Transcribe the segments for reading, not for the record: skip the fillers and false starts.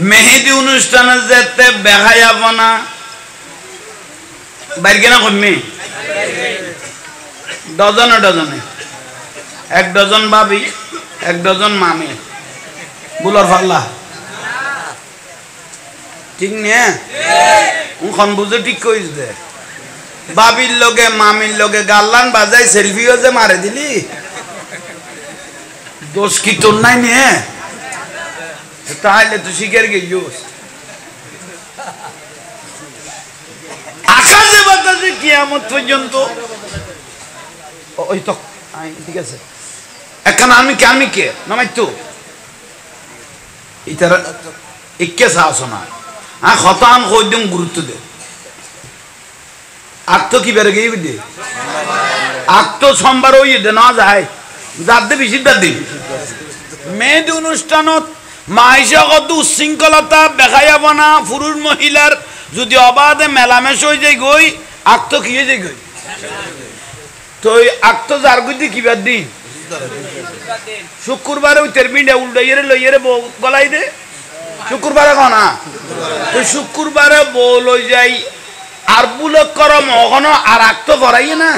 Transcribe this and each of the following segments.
মেহেদি অনুষ্ঠানে যেতে বেহা যাব না বাইরে না কমে ডজনে ডজনে 1 ডজন ভাবি 1 ডজন মামি বুলার ফাল্লা ঠিক নে উখন বুঝে ঠিক কইস দে বাবির লগে মামির লগে গাল্লান বাজাই সেলফিও যে মারে দিলি দোষ কি তোর নাই নে তাহলে তুই শিখের গিয়েছিস আকাশে বাতাসে কিয়ামত পর্যন্ত ওই তো ঠিক আছে এখন আমি কে নামাই তো ইতার ইকে সাহস না খতান কইদিম গুরুত্ব দে আত্ম কি বেড়ে গিয়ে দে আত্ম সোমবার ওই দে না যায় যাতে বেশি দিন মেয়েদ অনুষ্ঠানত মাইশা কত উশৃঙ্খলতা দেখা যাব না পুরুষ মহিলার যদি অবাধে মেলামেশ হয়ে যায় গই আত্ম কি হয়ে যায় গই তো আত্ম যার গতি কি বাদ দিন শুক্রবারে ওই তেরবিন্ডে উল্টাইয়ে লইয়ে গলাই দে শুক্রবারে কনা তো শুক্রবারে বউ লই যাই আর বুলক করম ওখানে আর আত্ম করাইয়ে না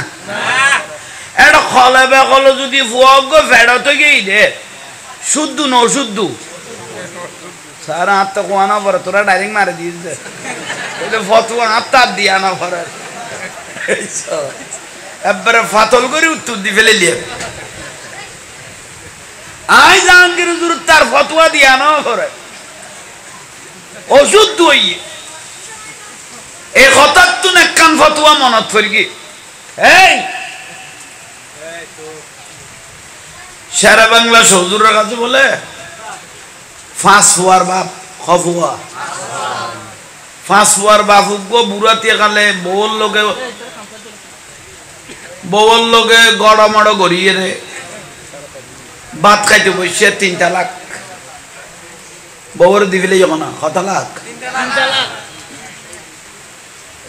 এটা খলে বেখলে যদি ফুয়াগ ফেরত গিয়ে দে শুদ্ধ ন শুদ্ধ সারা আত্ম কোয়ানা পরে তোরা ডাইরেক্ট মারে দিয়েছে ফতুয়া আত্মার দিয়া না পরে একবারে ফাতল করে উত্তর দি ফেলে লিয়ে আই জাহাঙ্গীর হুজুর তার ফতুয়া দিয়া না পরে অশুদ্ধ হইয়ে এই হঠাৎ তুন একখান ফতুয়া মনত করি কি এই সারা বাংলা হুজুরের কাছে বলে ফাঁস হওয়ার বাপ খফুয়া ফাঁস হওয়ার বাপ গো বুড়াতে কালে বউর লোকে গড়মড় গড়িয়ে রে ভাত খাইতে বসে 3 তালাক বউর দিবিলে যখন কত লাখ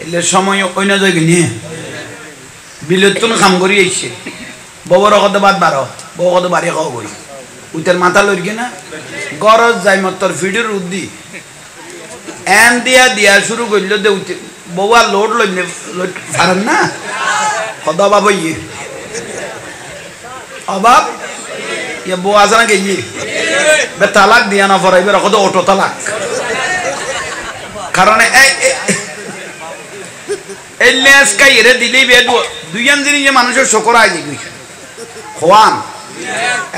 এলে সময় অন্য জায়গায় নিয়ে বিলেতুন কাম করি আইছে বউর কত বাদ বারো বউ কত বাড়ি খাও বই উইটার মাথা লড়কে না গরজ যাই মতর ফিডের উদ্দি এন দিয়া দিয়া শুরু করল দে বউয়া লোড লইলে পারেন না কত অভাব ইয়ে অভাব ইয়ে বউ আছে না গিয়ে বে তালাক দিয়া না ফরাইবে কত অটো তালাক কারণ এই লেস কাই রে দিলেই বে দুইজন জিনিস মানুষের শকর আই যাই খোয়ান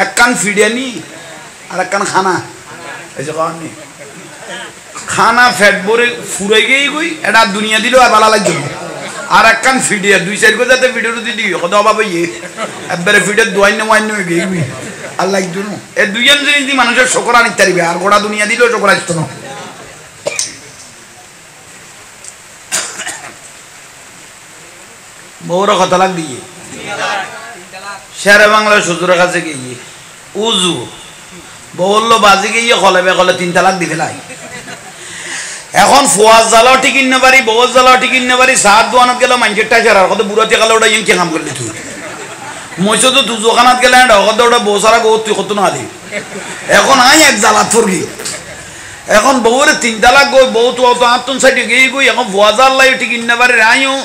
এক কান ফিডিয়ানি আর এক কান খানা এই যে খাওয়ানি খানা ফ্যাট ভরে ফুরাই গিয়ে গই এটা দুনিয়া দিলেও আর ভালো লাগবে আর এক কান ফিডিয়া 2-4 গো যাতে ভিডিও দিদি কত অভাব ইয়ে একবারে ফিডের দোয়াই নেওয়াই নয় গিয়ে আর লাগতো না এই দুইজন জিনিস দি মানুষের শকর আনিতে পারবে আর গোটা দুনিয়া দিলেও শকর আসতো না বউর কথা লাগ দিয়ে শেরে বাংলা শ্বশুরের কাছে গিয়ে উজু বললো বাজি গিয়ে কলে বেকলে 3 তালাক দি ফেলাই এখন ফুয়াজ জ্বালাও ঠিক ইন্ন পারি বউজ জ্বালাও ঠিক ইন্ন পারি সাত দোয়ানত গেল মানুষের টাচার আর কত বুড়াতে গেলে ওটা ইন কে কাম করলি তুই মইছো তো তুই দোকানত গেলে কত ওটা বউ সারা গো তুই কত না আলি এখন আই এক জ্বালাত ফরগি এখন বউর 3 তালাক গই বউ তো অত আত্মন সাইডে গিয়ে গই এখন ফুয়াজ জ্বালাই ঠিক ইন্ন পারি আইও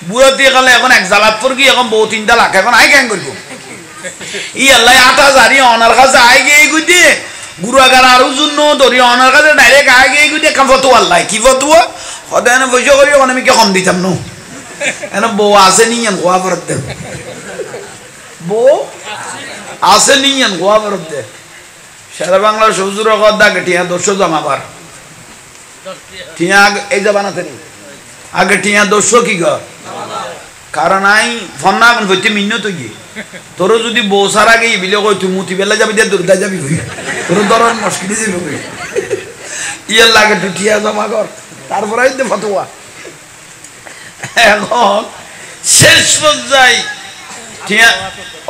বুড়াতে গেলে এখন এক জ্বালাত ফরগি এখন বউ 3 তালাক এখন আই কেন করবো ই আল্লাহ 8000 অনার কাছে আই গিয়ে গই দিয়ে গুরুগার আর জন্য ধরি অনার কাছে ডাইরেক্ট আই গিয়ে গই দিয়ে কাম ফতুয়া আল্লাহ কি ফতুয়া সদায় না বইসা করি ওখানে আমি কি কম দিতাম নো এনে বউ আছে নিয়েন গোয়া ফেরত দে বউ আছে নিয়েন গোয়া ফেরত দে সারা বাংলার শ্বশুরের কথা টিয়া 200 জমাবার টিয়া এই জামানাতে নেই আগে টিয়া 200 কি গর কারণ আই ফন্না এখন হইতে মিন্ন তো গিয়ে তোর যদি বউ সারা গিয়ে বিলে কই তুই মুতি বেলা যাবি দিয়ে দুর্গা যাবি তোর ধরন মুশকিল যাবে ইয়ার লাগে তুই টিয়া জমা কর তারপরে দে ফতোয়া এখন শেষ পর্যায়ে টিয়া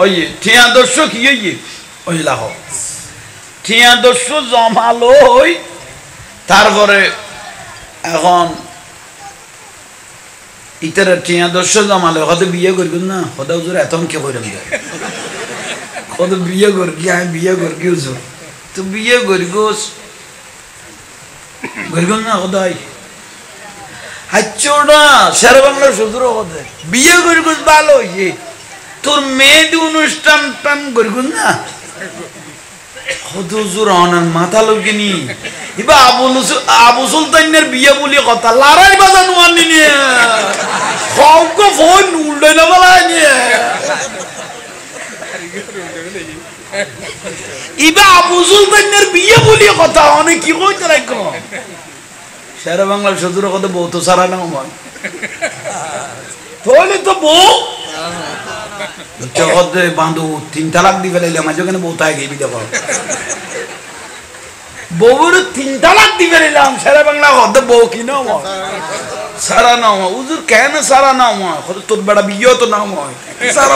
ওই টিয়া 200 কি হইয়ে ওই লাহ টিয়া 200 জমালো হই তারপরে এখন ইতারা টিয়া 200 জমালো কত বিয়ে করবেন না কত হুজুর এতন কে কইরাম দে কত বিয়ে কর কি আমি বিয়ে কর কি হুজুর তো বিয়ে করি গোস গরিগুন না খোদাই হাচ্চোটা শের বাংলার শ্বশুর খোদাই বিয়ে গরিগুন ভালো হইছে তোর মেয়েদি অনুষ্ঠান টান গরিগুন না হুজুর অনার মাথা লগিনি ইবা আবু সুলতানের বিয়ে বলি কথা লড়াই বাজানো আনি নিয়ে সবকে ফোন উল্টে না বলা নিয়ে ইবা আবু সুলতানের বিয়ে বলি কথা অনেক কি কইতে রাখো শের বাংলার শ্বশুর কথা বউ তো সারা না হয় তাহলে তো বউ জগতে বাঁধু 3 তালাক দি ফেলাইলে আমার যেখানে বউ তাই গেবি দেখো বউর 3 তালাক দি ফেলাইলাম সারা বাংলা হতে বউ কি নাও সারা নাও হুজুর কেন সারা নাও হতে তোর বেড়া বিয়ে তো নাও হয় সারা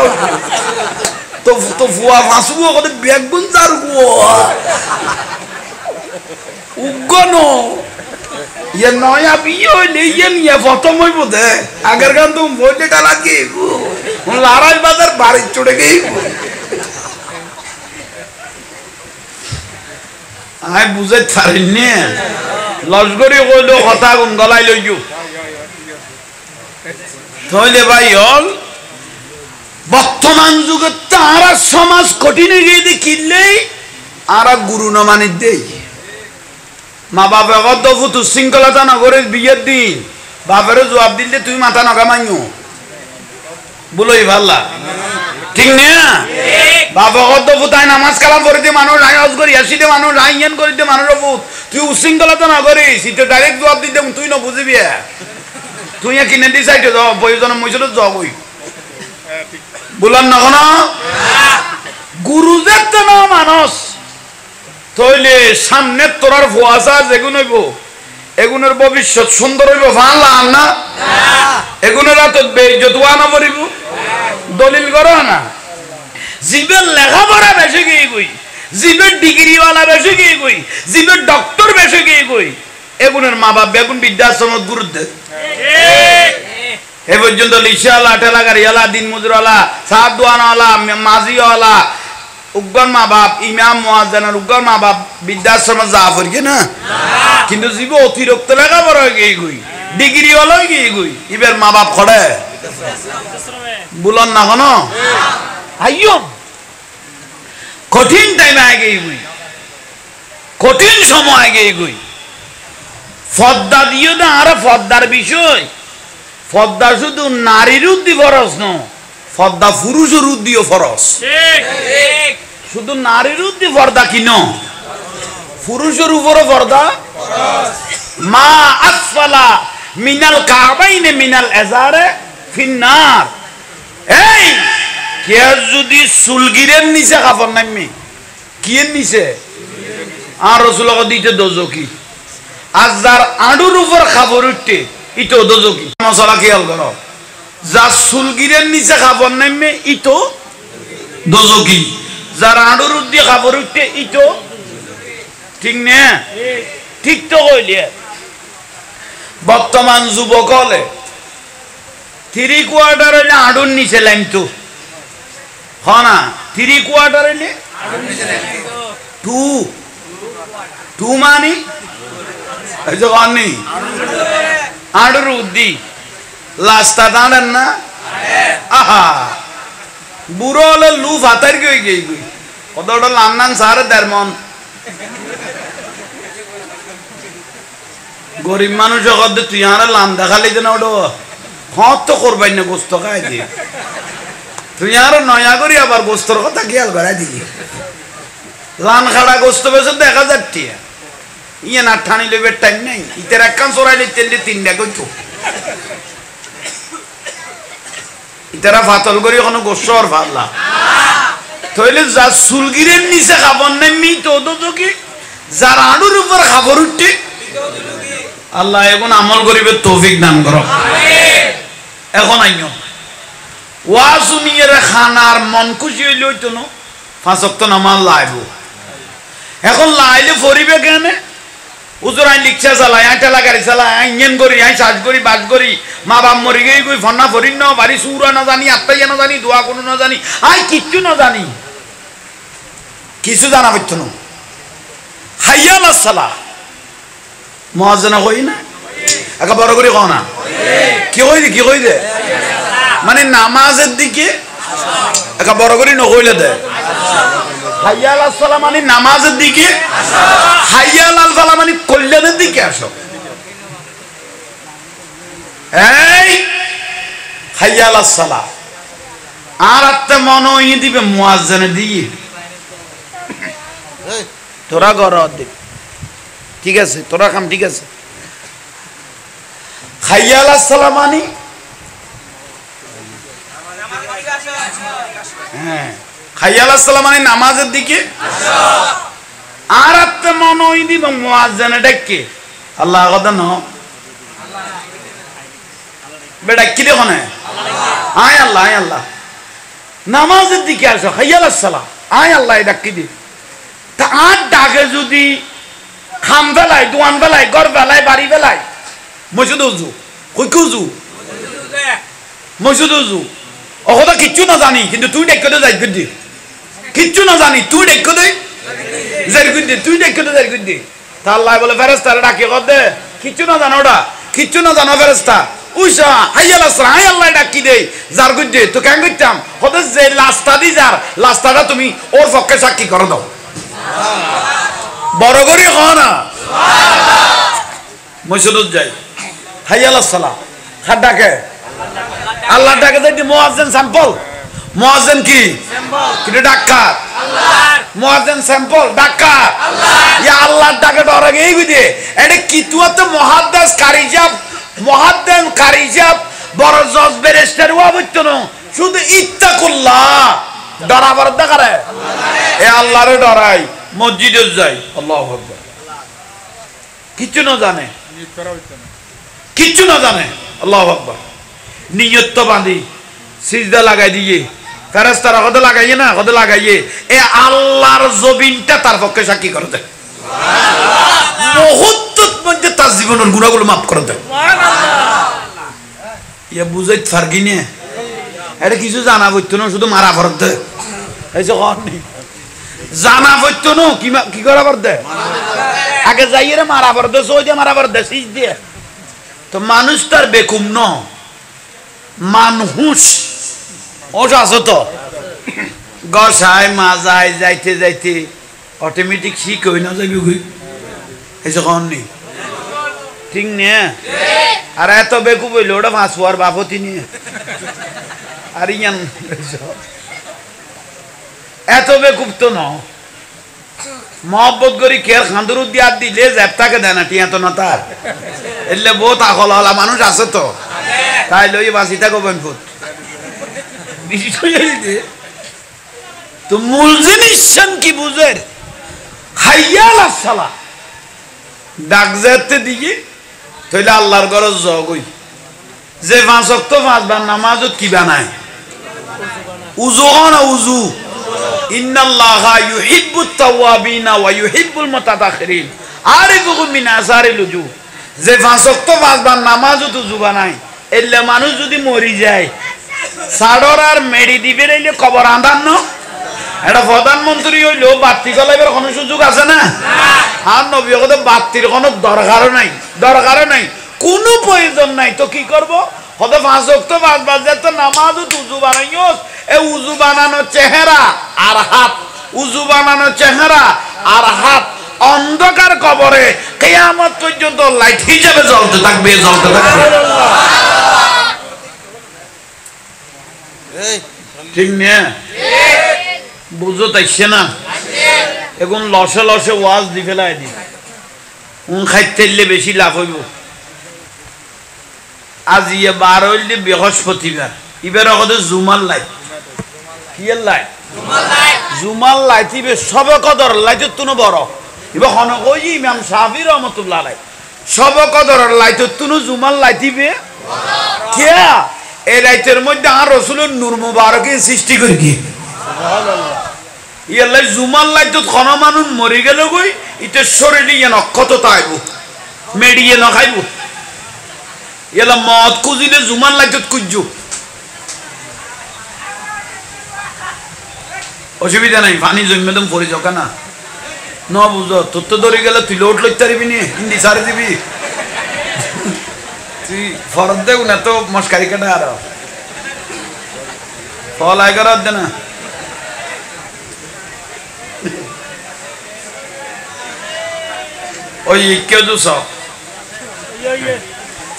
তো তো ফুয়া ফাঁসবো কত বেগুন চারবো উগ্গনো ইয়ে নয়া বিয়ে হইলে ইয়ে নিয়ে প্রথম হইব দে আগের গান তো বইতে তালাক গিয়ে লড়াই বাজার বাড়ির চড়ে গেই আই বুঝে পারিনি লস্করি কইলো কথা গুন গলাই লইজু তাহলে ভাই হল বর্তমান যুগে তারা সমাজ কঠিন গিয়ে কিনলেই আর গুরু ন মানে দেই মা বাবা কত ফুটু শৃঙ্খলতা নগরের বিয়ের দিন বাপের জবাব দিলে তুই মাথা নগা মাইও বলোই ভাল্লা ঠিক না বাবা কত ফুটাই নামাজ কালাম করে দিয়ে মানুষ আয়াজ করি আসিতে মানুষ আইয়ান করে দিয়ে মানুষের ফুট তুই উশৃঙ্খলতা না করিস এটা ডাইরেক্ট জবাব দিতে তুই না বুঝবি তুই কিনে দিস আইতে যাও বইজন মইছিল যাবই বললাম না কোন গুরুদের তো না মানুষ তাইলে সামনে তোরার ফুয়াশা যেগুন হইব এগুনের ভবিষ্যৎ সুন্দর হইব ভালো না এগুনের তো বেইজ্জত না মরিব দলিল করো না জীবের লেখাপড়া বেশি গিয়ে গই জীবের ডিগ্রিওয়ালা বেশি গিয়ে গই জীবের ডক্টর বেশি গিয়ে গই এগুনের মা বাপ বেগুন বৃদ্ধাশ্রম গুরুত্ব এ পর্যন্ত লিশালা ঠেলা গাড়িওয়ালা দিন মজুরওয়ালা সাত দোয়ানওয়ালা মাঝিওয়ালা উগ্গর মা বাপ ইমাম মুয়াজ্জিনের উগ্গর মা বাপ বৃদ্ধাশ্রমে যা পড়ে না কিন্তু জীব অতিরিক্ত লেখাপড়া হয়ে গিয়ে গই ডিগ্রিওয়ালা হয়ে গিয়ে গই এবার মা বাপ খড়ে বুলন না কোনো আইয়ো কঠিন টাইম আগে গই কঠিন সময় আগে গই ফদ্দা দিও না আর ফদ্দার বিষয় ফদ্দা শুধু নারীর উদ্দি ফরজ ন ফদ্দা পুরুষের উদ্দিও ফরজ শুধু নারীর উদ্দি পর্দা কি ন পুরুষের উপরও পর্দা মা আসফালা মিনাল কাবাইনে মিনাল এজারে ফিন্নার এই কে যদি সুলগিরের নিচে কাপড় নামে কি নিচে আর রাসূলুল্লাহ দিতে দোজকি আর যার আড়ুর উপর খাবার উঠতে ইটো দোজকি মশলা খেয়াল করো যার সুলগিরের নিচে খাবার নামে ইটো দোজকি যার আড়ুর দিয়ে খাবার উঠতে ইটো ঠিক না ঠিক তো কইলে বর্তমান যুবক হলে 3/4 হইলে আড়ুর নিচে লাইমতো হনা 3/4 হইলে টু মানি এই যে গানি আড়ুর উদ্দি লাস্তা দাঁড়েন না আহা বুড়ো হলে লু ফাতার গই গই গই কতটা লান্নান সারে দেরমন গরিব মানুষ জগৎ তুই আর লান দেখালি না ওটা হত তো করবাই না গোস্ত খাই দিয়ে তুই আর নয়া করি আবার গোস্তর কথা খেয়াল করাই দিলি লান খাড়া গোস্ত বেসে দেখা যাচ্ছে ইয়ে না ঠানি লেবের টাইম নেই ইতের একখান চড়াইলে তেললে 3টা কইতো ইতারা ফাতল করি কোনো গোস্ত আর ভাবলা তাইলে যা সুলগিরের নিচে খাবার নেই তো কি যার আড়ুর উপর খাবার উঠতে আল্লাহ এখন আমল করিবে তৌফিক দান করো এখন আইনো ওয়া শুনিয়ে খানার মন খুশি হইলে হইতো না 5 ওয়াক্ত নামাজ লাইব এখন লাইলে ফরিবে কেন উজুর আই লিখছে চালাই আই ঠেলা গাড়ি চালাই আই ইঞ্জিন করি আই সাজ করি বাজ করি মা বাপ মরি গই কই ফন্না ফরিন না বাড়ি সুরা না জানি আত্মাইয়া না জানি দোয়া কোনো না জানি আই কিচ্ছু না জানি কিছু জানা হইতো না হাইয়াল সালাহ মুয়াজ্জিন কই না একা বড় করে কও না কি কই দে মানে নামাজের দিকে একা বড় করে নকইলে দে হাইয়া আলাস সালাম মানে নামাজের দিকে হাইয়া আলাল ফালাহ মানে কল্যাণের দিকে আসো এই হাইয়া আলাস সালাহ আর আত্মা মন ই দিবে মুয়াজ্জিনে দিয়ে তোরা ঘর দিবে ঠিক আছে তোরা কাম ঠিক আছে হাইয়া আলাস সালাহ মানে হ্যাঁ হাইয়া আলাস সালাহ মানে নামাজের দিকে আর আত্মা মন ই দিবে মুয়াজ্জিনে ডাকে আল্লাহ কথা ন বেটা কি দেখো না আয় আল্লাহ নামাজের দিকে আসো হাইয়া আলাস সালাহ আয় আল্লাহ ডাকি দি তা আর ডাকে যদি খাম বেলায় দোয়ান বেলায় ঘর বেলায় বাড়ি বেলায় মসজিদ উজু কইকে উজু মসজিদ উজু অকথা কিচ্ছু না জানি কিন্তু তুই দেখে দে যাই গুদ্দি কিচ্ছু না জানি তুই দেখে দে যাই গুদ্দি তুই দেখে দে যাই গুদ্দি তা আল্লাহ বলে ফেরেশতা ডাকি কর দে কিচ্ছু না জানো ওটা কিচ্ছু না জানো ফেরেশতা উইসা হাইয়া আলাস সালাহ হাই আল্লাহ ডাকি দে যার গুদ্দি তো কেন করতাম হতে যে লাস্তা দি যার লাস্তাটা তুমি ওর পক্ষে সাক্ষী করে দাও বড় করে কও না মসজিদত যাই হাইয়া আলাস সালাহ হাত ডাকে আল্লাহ ডাকে যাই মুয়াজ্জিন স্যাম্পল মুয়াজ্জিন কি কিন্তু ডাক্তার মুয়াজ্জিন স্যাম্পল ডাক্তার ইয়া আল্লাহর ডাকে ডরে গেই বুঝে এটা কি তুই তো মুহাদ্দিস কারিজাব বড় জজ ব্যারিস্টার ওয়া বুঝতো না শুধু ইত্তাকুল্লাহ ডরাবার দেখারে এ আল্লাহরে ডরাই মসজিদে যাই আল্লাহু আকবার কিচ্ছু না জানে আল্লাহু আকবার নিয়ত তো বাঁধি সিজদা লাগাই দিয়ে ফেরেশতারা কত লাগাইয়ে না কত লাগাইয়ে এ আল্লাহর জবিনটা তার পক্ষে সাক্ষী করে দেয় মুহূর্তের মধ্যে তার জীবনের গুনাহগুলো মাফ করে দেয় ইয়া বুঝাই পারগি না এটা কিছু জানা বইতো না শুধু মারা ফরত দেয় এই যে জানা বইতো না কি করা ফরত দেয় আগে যাইয়ে রে মারা ফরত দেয় সই দিয়ে মারা ফরত দেয় সিজ দিয়ে তো মানুষ তার বেকুম ন মানুষ ওষ আছো তো গসায় মাজায় যাইতে যাইতে অটোমেটিক শিখ হই না যাবি গই এই যখন নেই ঠিক নে আর এত বেকুব হইল ওটা মাছ পোয়ার বাপতি নিয়ে আর ইয়ান এত বেকুব তো ন মহব্বত করি কের খান্দুর দিয়ে আর দিলে জ্যাপটাকে দেয় না টিয়া তো না তার এলে বহুত আকল হলা মানুষ আছে তো তাই লই বাঁচি থাকো বনফুট তো মূল জিনিস কি বুঝের হাইয়া আলাস সালাহ ডাক যেতে দিয়ে তাইলে আল্লাহর ঘরে জগই যে 5 ওয়াক্ত 5 বার নামাজত কি বানায় উযু না উযু ইন্নাল্লাহা ইউহিব্বুত তাওয়াবিনা ওয়া ইউহিব্বুল মুতাতাখিরিন আরিফুকুম মিন আসারিল উযু যে 5 ওয়াক্ত 5 বার নামাজত উযু বানায় এলে মানুষ যদি মরি যায় সাডর আর মেডি দিবে রইলে কবর আন্দান ন এটা প্রধানমন্ত্রী হইলো বাতি জ্বালাইবার কোনো সুযোগ আছে না আর নবী কত বাতির কোনো দরকার নাই কোনো প্রয়োজন নাই তো কি করব হতে 5 ওয়াক্ত 5 বার যে তো নামাজ উযু বানাইওস এই উযু বানানো চেহারা আর হাত উযু বানানো চেহারা আর হাত অন্ধকার কবরে কিয়ামত পর্যন্ত লাইট হিসেবে জ্বলতে থাকবে ঠিক না বুঝো তাইছে না এখন লসে ওয়াজ দি ফেলাই দি খাইতে বেশি লাভ হইব আজ ইয়ে 12 হইলে বৃহস্পতিবার এবার আমাদের জুমার লাইট কি লাইট জুমার লাইট ইবে সবে কদর লাইট তুনো বড় এবার হন কই ইমাম শাফি রহমাতুল্লাহ আলাইহি সবে কদর লাইট তুনো জুমার লাইট ইবে কিয়া এই লাইটের মধ্যে আর রাসূলের নূর মুবারকের সৃষ্টি করি কি সুবহানাল্লাহ ইয়াল্লা জুমার লাইট কোন মানুষ মরি গেল কই ইতে শরীরে ইয়া নক্ষত তাইব মেডিয়ে ন খাইব ইয়ালা মদ কুজিলে জুমার লাইট কুজু অসুবিধা নাই পানি জন্মে দম পড়ে যাও না ন বুঝো তোর তো ধরে গেলে তুই লোট লইতে পারবি নি হিন্দি সারি দিবি তুই ফরত দেব না তো মস্কারি কাটা আর ফল আয় করার দে না ওই কেউ তো সব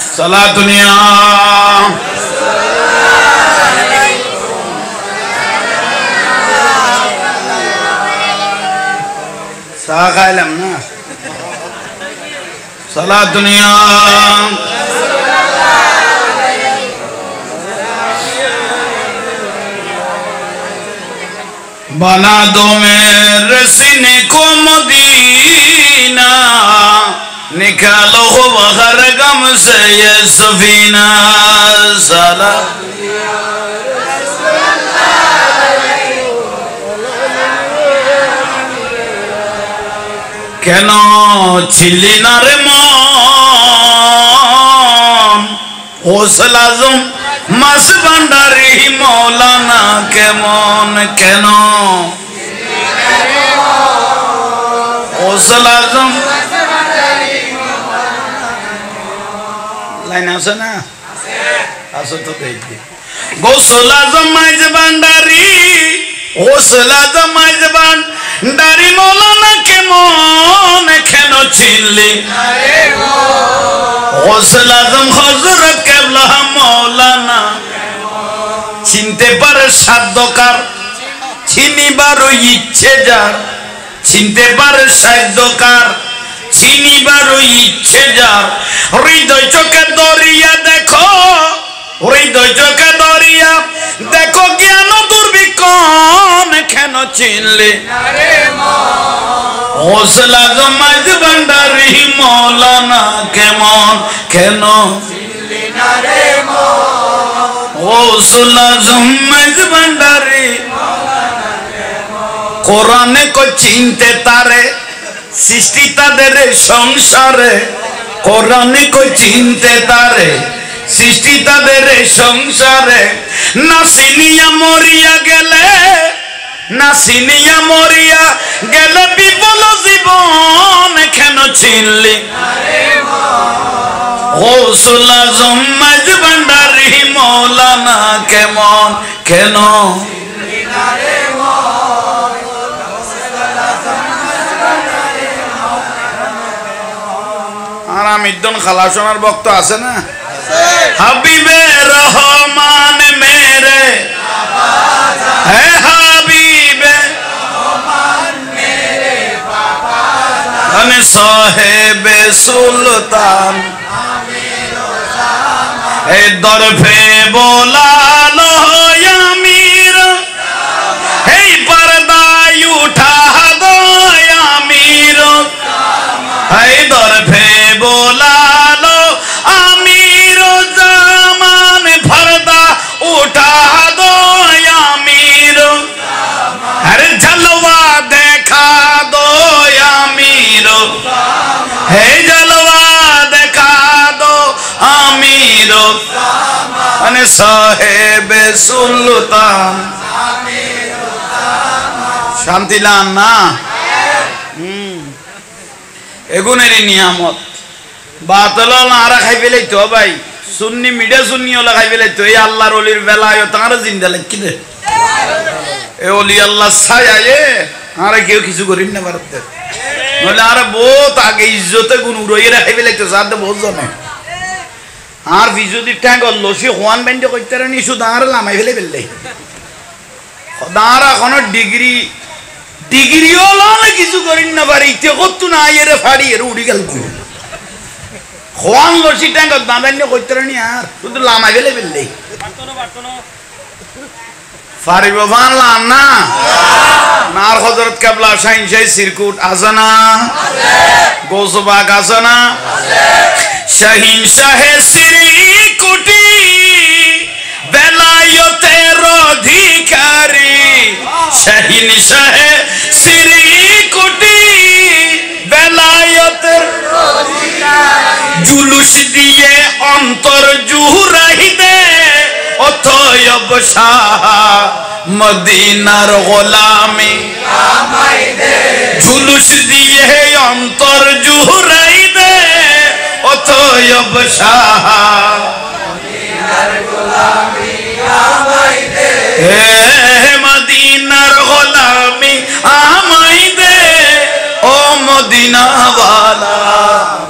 সালা দুনিয়া চা খাইলাম না সালা দুনিয়া बना दो मेरे सीने को मदीना निकालो हर गम से ये सफीना साला কেন ছিলি না রে মন ওসল আজম মাস ভান্ডারি মৌলানা কেমন কেন ওসল আজম লাইন আছে না আছে তো দেখি গোসল আজম মাস ভান্ডারি ওসল আজম মাস ভান্ডারি মৌলানা কেমন কেন ছিলি ওসল আজম হযরত কেবলা মৌলানা চিনতে পারে সাধ্যকার চিনিবার ইচ্ছে যার চিনতে পারে সাধ্যকার চিনিবার ইচ্ছে যার হৃদয় চোখে দরিয়া দেখো হৃদয় চোখে দরিয়া দেখো জ্ঞান দুর্বিক্ষণ কেন চিনলে ওসল আজম মাঝ ভান্ডারি মৌলানা কেমন কেন চিনলি না রে ওসল আজম মাঝ ভান্ডারি কোরআনে কো চিনতে তারে সৃষ্টি তাদের সংসারে কোরআনে কো চিনতে তারে সৃষ্টি তাদের সংসারে না চিনিয়া মরিয়া গেলে না চিনিয়া মরিয়া গেলে বিফল জীবন কেন চিনলি ওসল আজম মাঝ ভান্ডারি মৌলানা কেমন কেন আর আমিদ্দন খালাসনার বক্ত আছে না হাবিবে রহমান মেরে হে হাবিবে রহমান মেরে বাবা ধনে সাহেবে সুলতান এ দরফে বোলালো আমির এই পর্দায় উঠা দো আমির এই দরফে বোলালো আমির জামান পর্দা উঠা দো আমির আরে জলওয়া দেখা দো আমির হে জলওয়া দেখা দো আমির মানে সাহেবে সুলতান শান্তিলান না এগুনেরই নিয়ামত বাতল আরা খাই পেলাই তো ভাই সুন্নি মিডিয়া সুন্নি ওলা খাই পেলাই তো এই আল্লাহর অলির বেলায় তাঁর জিন্দা লাগি রে এ অলি আল্লাহ ছায় আরে কেউ কিছু করিন না ভারতে নইলে আরে বহুত আগে ইজ্জতে গুণ উড়িয়ে রাখাই পেলাই তো সাথে বহুত জনে আর বিজুদি ট্যাঙ্ক লসি হওয়ান বেঞ্জে করতে নি শুধু আর লামাই ফেলে ফেললে দাঁড়া কোনো ডিগ্রিও লনে কিছু করিন না পারি ইতে করতো না এরে ফাড়ি এর উড়ি গেল হওয়ান লসি ট্যাঙ্ক দাঁড়ান করতে নি আর শুধু লামাই ফেলে ফেললে ফারিব ফানলাম না নার হযরত কেবলা শাহিন শাহী সিরকুট আছে না গোসবাগ আছে না শাহিন শাহে সিরকুটি বেলায়েতের অধিকারী শাহিন শাহে সিরকুটি বেলায়েতের অধিকারী জুলুস দিয়ে অন্তর জুহুরাই দে অতয়ব শাহ মদিনার গোলামি আমায় দে ঝুলুস দিয়ে অন্তর জুড়াই দে অতয়ব শাহ মদিনার গোলামি আমায় দে হে মদিনার গোলামি আমায় দে ও মদিনা ওয়ালা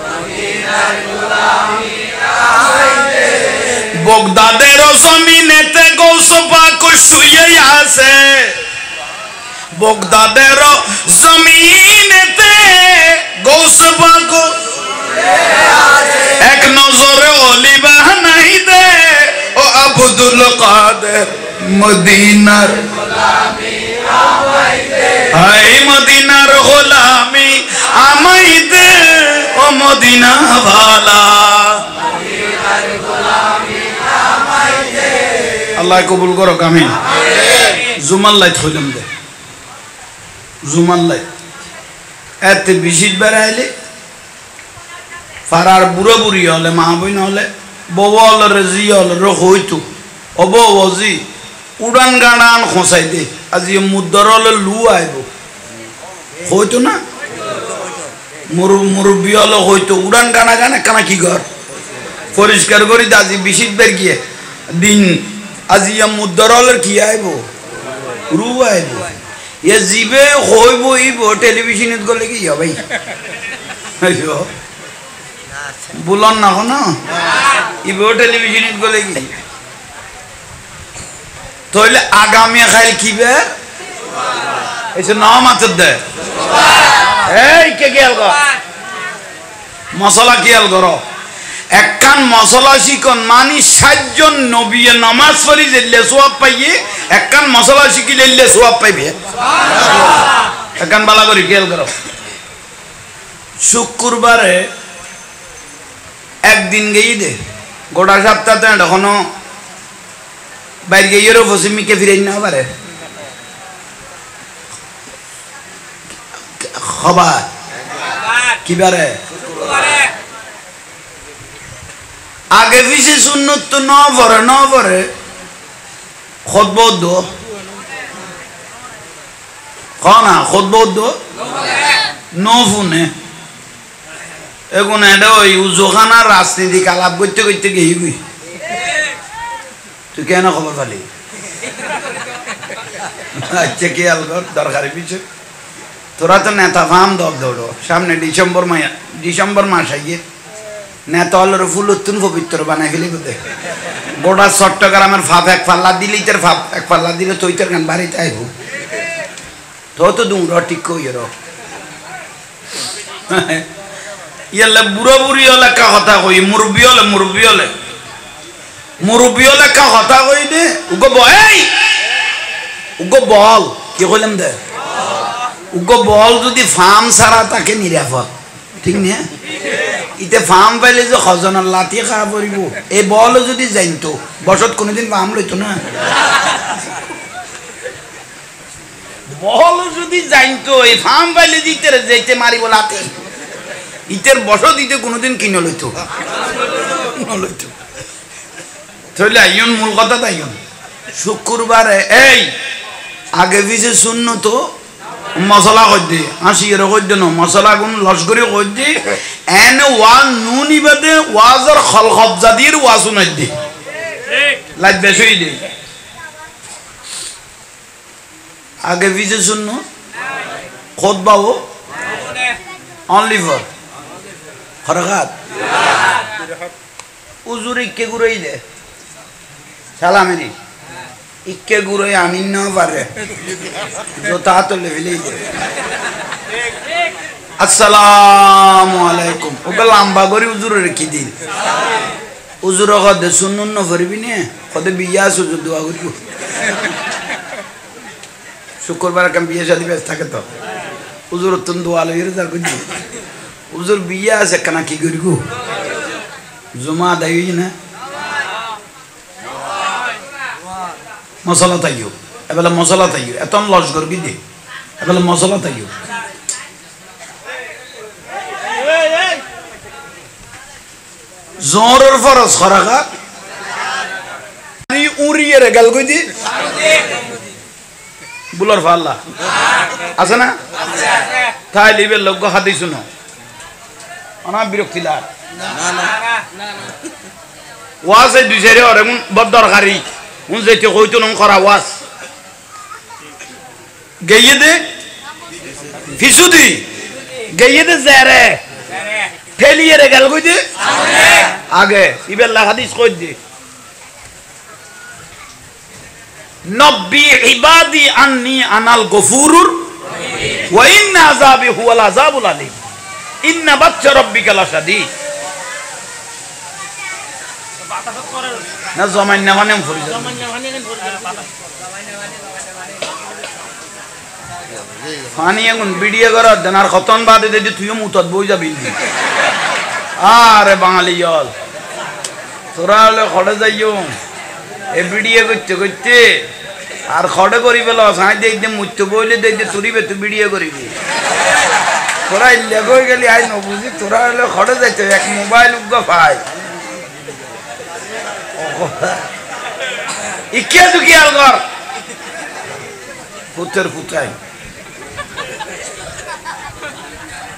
মদিনার গোলামি আমায় দে বগদাদের জমিনেতে গৌস পাক শুয়ে আছে বগদাদের জমিনেতে গৌস পাক এক নজরে ওলি বানাই দে ও আব্দুল কাদের মদিনার গোলামি আমায় দে হায় মদিনার গোলামি আমায় দে ও মদিনা ওয়ালা মদিনার গোলামি আমায় দে আল্লাহ কবুল করুক আমিন জুমার লাইট হইলাম দে জুমার লাইট এতে বিশিট বেড়াইলে ফারার বুড়ো বুড়ি হলে মা বই হলে বউ হলে রেজি হলে রে হইতো অব অজি উড়ান গাড়ান খসাই দে আজি মুদ্দর হলে লু আইব হইতো না মুরব্বী হলে হইতো উড়ান গানা গানে কানা কি ঘর পরিষ্কার করি আজি বিশিট বের গিয়ে দিন আজি মুদ্দর হলে কি আইব রু আইব এ জিবে হইব ইব টেলিভিশনত গলে কি হবে বুলন না না ইব টেলিভিশনত গলে কি তাহলে আগামী খাইল কি বে এসে নাম আছে দে এই কে গেল গো মশলা কিয়াল করো একখান মশলা শিখন মানি 60 জন নবী নামাজ পড়ি যেলে সওয়াব পাইয়ে একখান মশলা শিখি লেলে সওয়াব পাইবে সুবহানাল্লাহ একখান বালা করি কিয়াল করো শুক্রবারে একদিন গেই দে গোটা সপ্তাহে এখনো বাইরে গিয়েরও পশ্চিমিকে ফিরে না পারে খবর কি বারে আগে পিছে সুন্নত তো ন পরে খুতবা দো খানা খুতবা দো ন ফুনে এখন এটা ওই উজোখানা রাজনীতিক আলাপ করতে করতে গিয়ে তুই কেন খবর পালি আচ্ছা কি আলগর দরকারি পিছু তোরা তো নেতা ফাম দব দৌড়ো সামনে ডিসেম্বর মাস আইয়ে নেতা হলের ফুল উত্তুন পবিত্র বানাই ফেলি বোধে গোটা চট্টগ্রামের ফাপ এক পাল্লা দিলি তোর ফাপ এক পাল্লা দিলে তুই তোর গান বাড়িতে আইব তো দুম ঠিক কই র ইয়ালে বুড়ো বুড়ি হলে কা কথা কই মুরব্বী হলে মুরব্বী হলে কা কথা কই দে উগো বই উগো বল কি কইলাম দে উগো বল যদি ফার্ম ছাড়া তাকে নিরাপদ ঠিক না ইতে ফার্ম পাইলে যে খজনার লাঠি খাওয়া পড়িব এই বল যদি জানতো বসত কোনোদিন ফার্ম লইতো না বল যদি জানতো এই ফার্ম পাইলে দিতে যাইতে মারিব লাঠি ইতের বসত দিতে কোনোদিন কিনে লইতো তাহলে আইন মূল কথা তাই শুক্রবারে এই আগে পিছে শূন্য তো মশলা কইতে আসি এর কইতে না মশলা কোন লস্করি কইতে এন ওয়াল নুনি বাদে ওয়াজর খলখব জাদির ওয়াসুনাই দে ঠিক লাইট বেশই দে আগে পিছে শূন্য খুতবাও অনলি ফর খরগাত উজুর ইকে গুরাই দে সালামেরি ইকে গুরাই আমিন না পারে জোতা তো লেভেলেই দে আসসালামু আলাইকুম ওকে লম্বা করে উজুর রেখে দিন উজুর কদে শুনুন না ফরবি নে কদে বিয়া সুজু দোয়া করিব শুক্রবার কাম বিয়ে শাদী ব্যস্ত থাকে তো উজুর তুন দোয়া লইরে যা করি উজুর বিয়া আছে কানা কি করিব জুমা দাই না মশলা তাইও এবেলা মশলা তাইও এত লস করবি দে এবেলা মশলা তাইও জোরের ফরজ খরাকা উড়িয়ে রে গেল কই দি বুলার ফাল্লা আছে না তাই লিবের লোক হাদিস শুনো অনা বিরক্তি লাগ ওয়াজ এই দুই চারি আর এমন বড় দরকারি উন যেতে কইতো নন করা ওয়াজ গেইয়ে দে ফিসুদি গেইয়ে দে জারে ফেলিয়ে রে গেল কই দি আগে ইবের লা হাদিস কই দি নব্বি ইবাদি আন্নি আনাল গফুরুর ওয়া ইন্না আযাবি হুয়াল আযাবুল আলীম ইন্না বাচ্চা রাব্বিকা লাশাদীদ না জমাইন না মানে ফরি ফানি এখন ভিডিও কর দেনার খতন বাদে দে তুইও মুতত বই যাবি আরে বাঙালি জল তোরা হলে খড়ে যাইও এ ভিডিও করতে করতে আর খড়ে করি পেল সাঁই দিয়ে মুচ্ছ বইলে দিয়ে তুরিবে তুই ভিডিও করিবি তোরা লেগ হয়ে গেলি আই নবুঝি তোরা হলে খড়ে যাইতে এক মোবাইল উগ্গ পাই ইকিয়া তুই খেয়াল কর পুত্রের পুত্রাই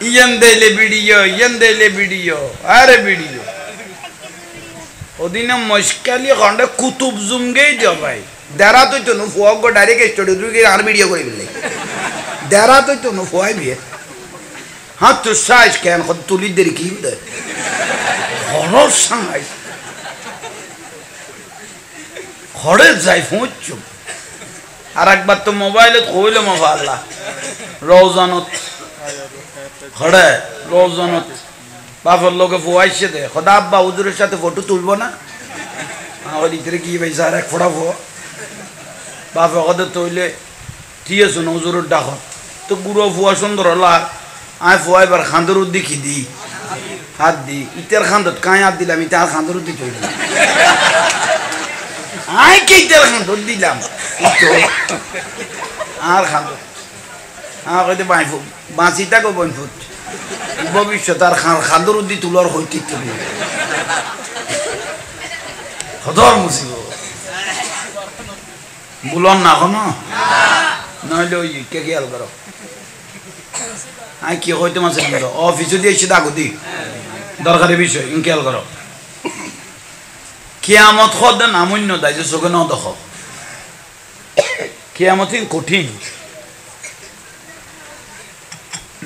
ইয়েন দেলে ভিডিও আরে ভিডিও ওদিনে মস্কালি খন্ডে কুতুব জুমগেই দিও ভাই দেরা তুই তো ফুয়াক গো ডাইরেক্ট স্টুডিও তুই আর ভিডিও করে ফেললে দেরা তুই তো ফুয়াই বিয়ে হ্যাঁ তোর সাইজ কেন তুলি দেরি কি হরর সাইজ খড়ে যাই ফুঁচ আর একবার তো মোবাইলে কইলে মাফা আল্লাহ রওজানত খড়ে রওজানত বাপের লোকে ফুয়াইছে দে খোদা আব্বা হুজুরের সাথে ফটো তুলবো না আমার ইতরে কি ভাই স্যার এক ফোড়া ফো বাপে কদে তৈলে ঠিক আছে না হুজুরের ডাক তো গুরু ফুয়া সুন্দর হলা আয় ফুয়াইবার খান্দর দেখি দি হাত দি ইতের খান্দত কাঁই হাত দিলাম ইতে আর খান্দর দি তৈরি আয় কে ইতের খান্দর দিলাম আর খান্দর আর কইতে বাঁচি থাকো বনফুট ভবিষ্যৎ আর খান্দর দি তুলার হইতে হদর মুসিব বুলন না কোনো নইলে ওই কে খেয়াল করো আই কি হইতে মাসে করো অফিসে দিয়ে এসে ডাকো দি দরকারি বিষয় খেয়াল করো কিয়ামত খদ নামুন্য দায় যে চোখে ন দেখ কিয়ামত কঠিন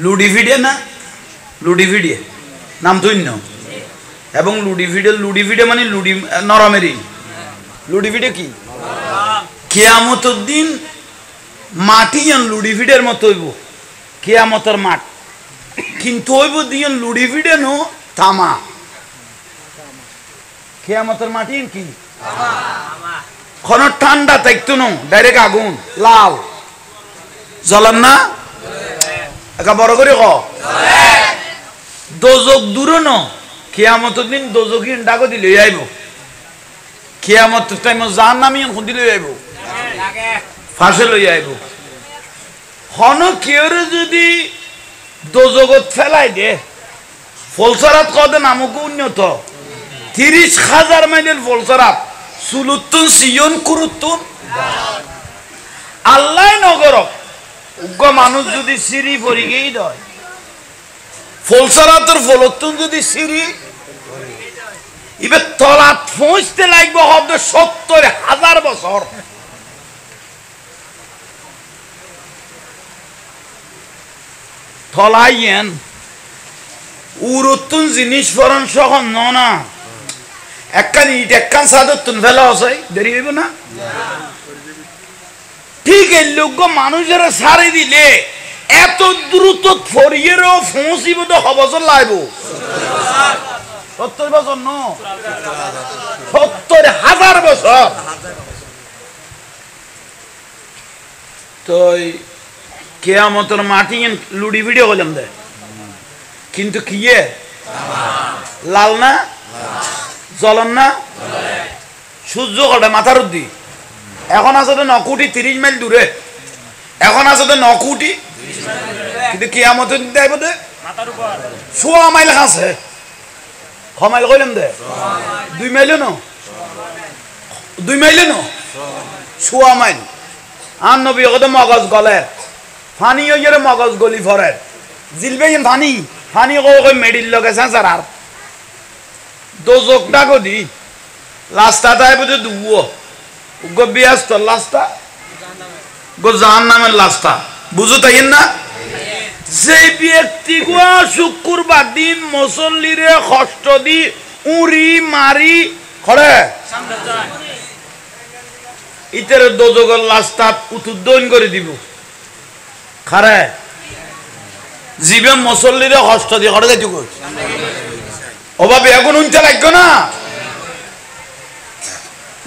লুডি ভিডিয়ে না লুডি ভিডিয়ে নাম তুইন্য এবং লুডি ভিডিও মানে লুডি নরমেরি লুডি ভিডিও কি কিয়ামতের দিন মাটি যেন লুডি ভিডের মতো হইব কিয়ামতের মাঠ কিন্তু হইব দিন লুডি ভিডে নো তামা কিয়ামতের মাটি কি কোন ঠান্ডা থাকতো না ডাইরেক্ট আগুন লাল জ্বলেন না একা বড় করে ক দোজক দূর ন কিয়ামতের দিন দোজকি ডাকো দিলে আইব কিয়ামত টাইম জান নামি খুঁদি লই আইব ফাঁসে লই আইব হন কেউর যদি দোজগত ফেলাই দে ফলসরাত কদে নামক উন্নত 30,000 মাইলের ফলসরাত সুলুত্তুন সিয়ন কুরুত্তুন আল্লাহ নগর উগ্র মানুষ যদি সিঁড়ি পরি গেই দয় ফলসরাতের ফলত্তুন যদি সিঁড়ি এবার তলাত পৌঁছতে লাগবে হবে 70,000 বছর তলাইয়েন উরুত্তুন জিনিস ফরন সহ না একখান ইট একখান সাদতুন ফেলা আছে দেরি হইব না ঠিক এই লোক মানুষেরা সারি দিলে এত দ্রুত ফরিয়েরও পৌঁছিব তো হবছর লাগব 70 বছর ন 70,000 বছর তো কিয়ামতের মাটি লুডি ভিডিও করলাম দে কিন্তু কি লাল না জ্বলন না সূর্য কটা মাথার উদ্দি এখন আছে তো 9 কোটি 30 মাইল দূরে এখন আছে তো 9 কোটি কিন্তু কিয়ামতের দিন আইব দে মাথার উপর 100 মাইল আছে 6 মাইল কইলাম দে 2 মাইল ন 2 মাইল ন সোয়া মাইল আর নবী কত মগজ গলে পানি হইরে মগজ গলি ফরে জিলবে পানি পানি কই মেডিল লগে স্যার আর দোজকটা গদি লাস্তা তাই বুঝে দুও গো বিয়াস্ত লাস্তা গো জাহান্নামের লাস্তা বুঝো তাই না যে ব্যক্তি গো শুক্রবার দিন মুসল্লিরে কষ্ট দি উড়ি মারি খড়ে ইতের দোজগর লাস্তা উতুদ্দন করে দিব খারে জীবে মুসল্লিরে কষ্ট দি খড়ে যাইতো কই অভাবে এখন উনতে লাগবে না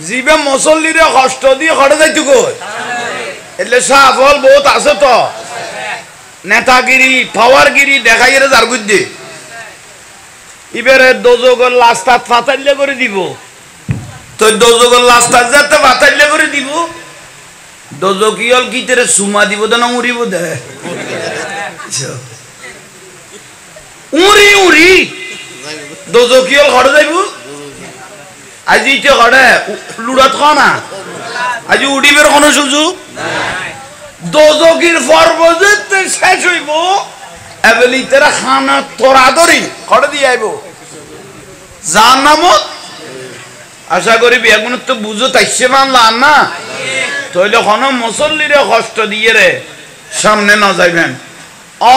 জীবে মুসল্লিরে কষ্ট দিয়ে খড়ে যাইতো কই এলে সাফল বহুত আছে তো নেতাগিরি পাওয়ারগিরি দেখাইরে যার বুদ্ধি এবারে দোজগর লাস্তা ফাতাইলে করে দিব তো দোজগর লাস্তা যাতে ফাতাইলে করে দিব দোজকিয়ল কি তেরে সুমা দিব না উড়িব দে উড়ি উড়ি দোজকিয়ল খড়ে যাইব আজি ইতে খড়ে লুড়াত খানা আজি উড়িবের কোনো সুযোগ দোজকির পর্বতে শেষ হইব এবেলি তেরা খানা তোরা ধরি খড়ে দিয়ে আইব যার নামত আশা করি বেগুন তো বুঝো তাইছে মানলা না তইলে কোনো মুসল্লিরে কষ্ট দিয়ে রে সামনে না যাইবেন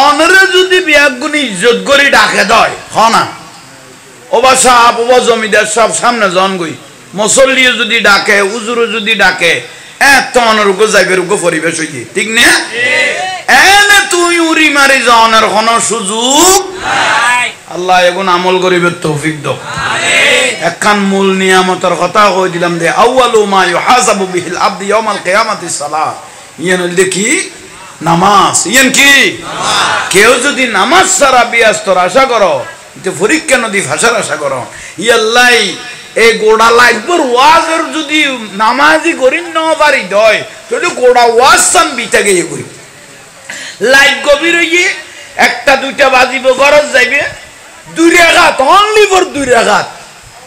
অনরে যদি বেগুন ইজ্জত করি ডাকে দয় হনা ওবা সাহেব ওবা জমিদার সব সামনে জন গই মুসল্লি যদি ডাকে উজুর যদি ডাকে এত অনরুক যাইবে রুক পরিবেশ হইকি ঠিক না এনে তুই উড়ি মারি যাওয়ার কোনো সুযোগ আল্লাহ এখন আমল করিবে তৌফিক দাও একখান মূল নিয়ামতের কথা কই দিলাম দে আউয়ালু মা ইউহাসাবু বিহিল আবদু ইয়াউমাল কিয়ামাতিস সালাহ ইয়ান দেখি নামাজ ইয়ান কি কেউ যদি নামাজ ছাড়া বিয়াস্তর আশা করো তে পরীক্ষা নদী ভাষার আশা করো ইয়াল্লাই এই গোড়া লাইফর ওয়াজের যদি নামাজি করি ন পারি দয় তাহলে গোড়া ওয়াজ সাম বিটা গিয়ে করি লাইফ গভীর হইয়ে একটা দুইটা বাজিব গরজ যাইবে 2 রাকাত অনলি ফর 2 রাকাত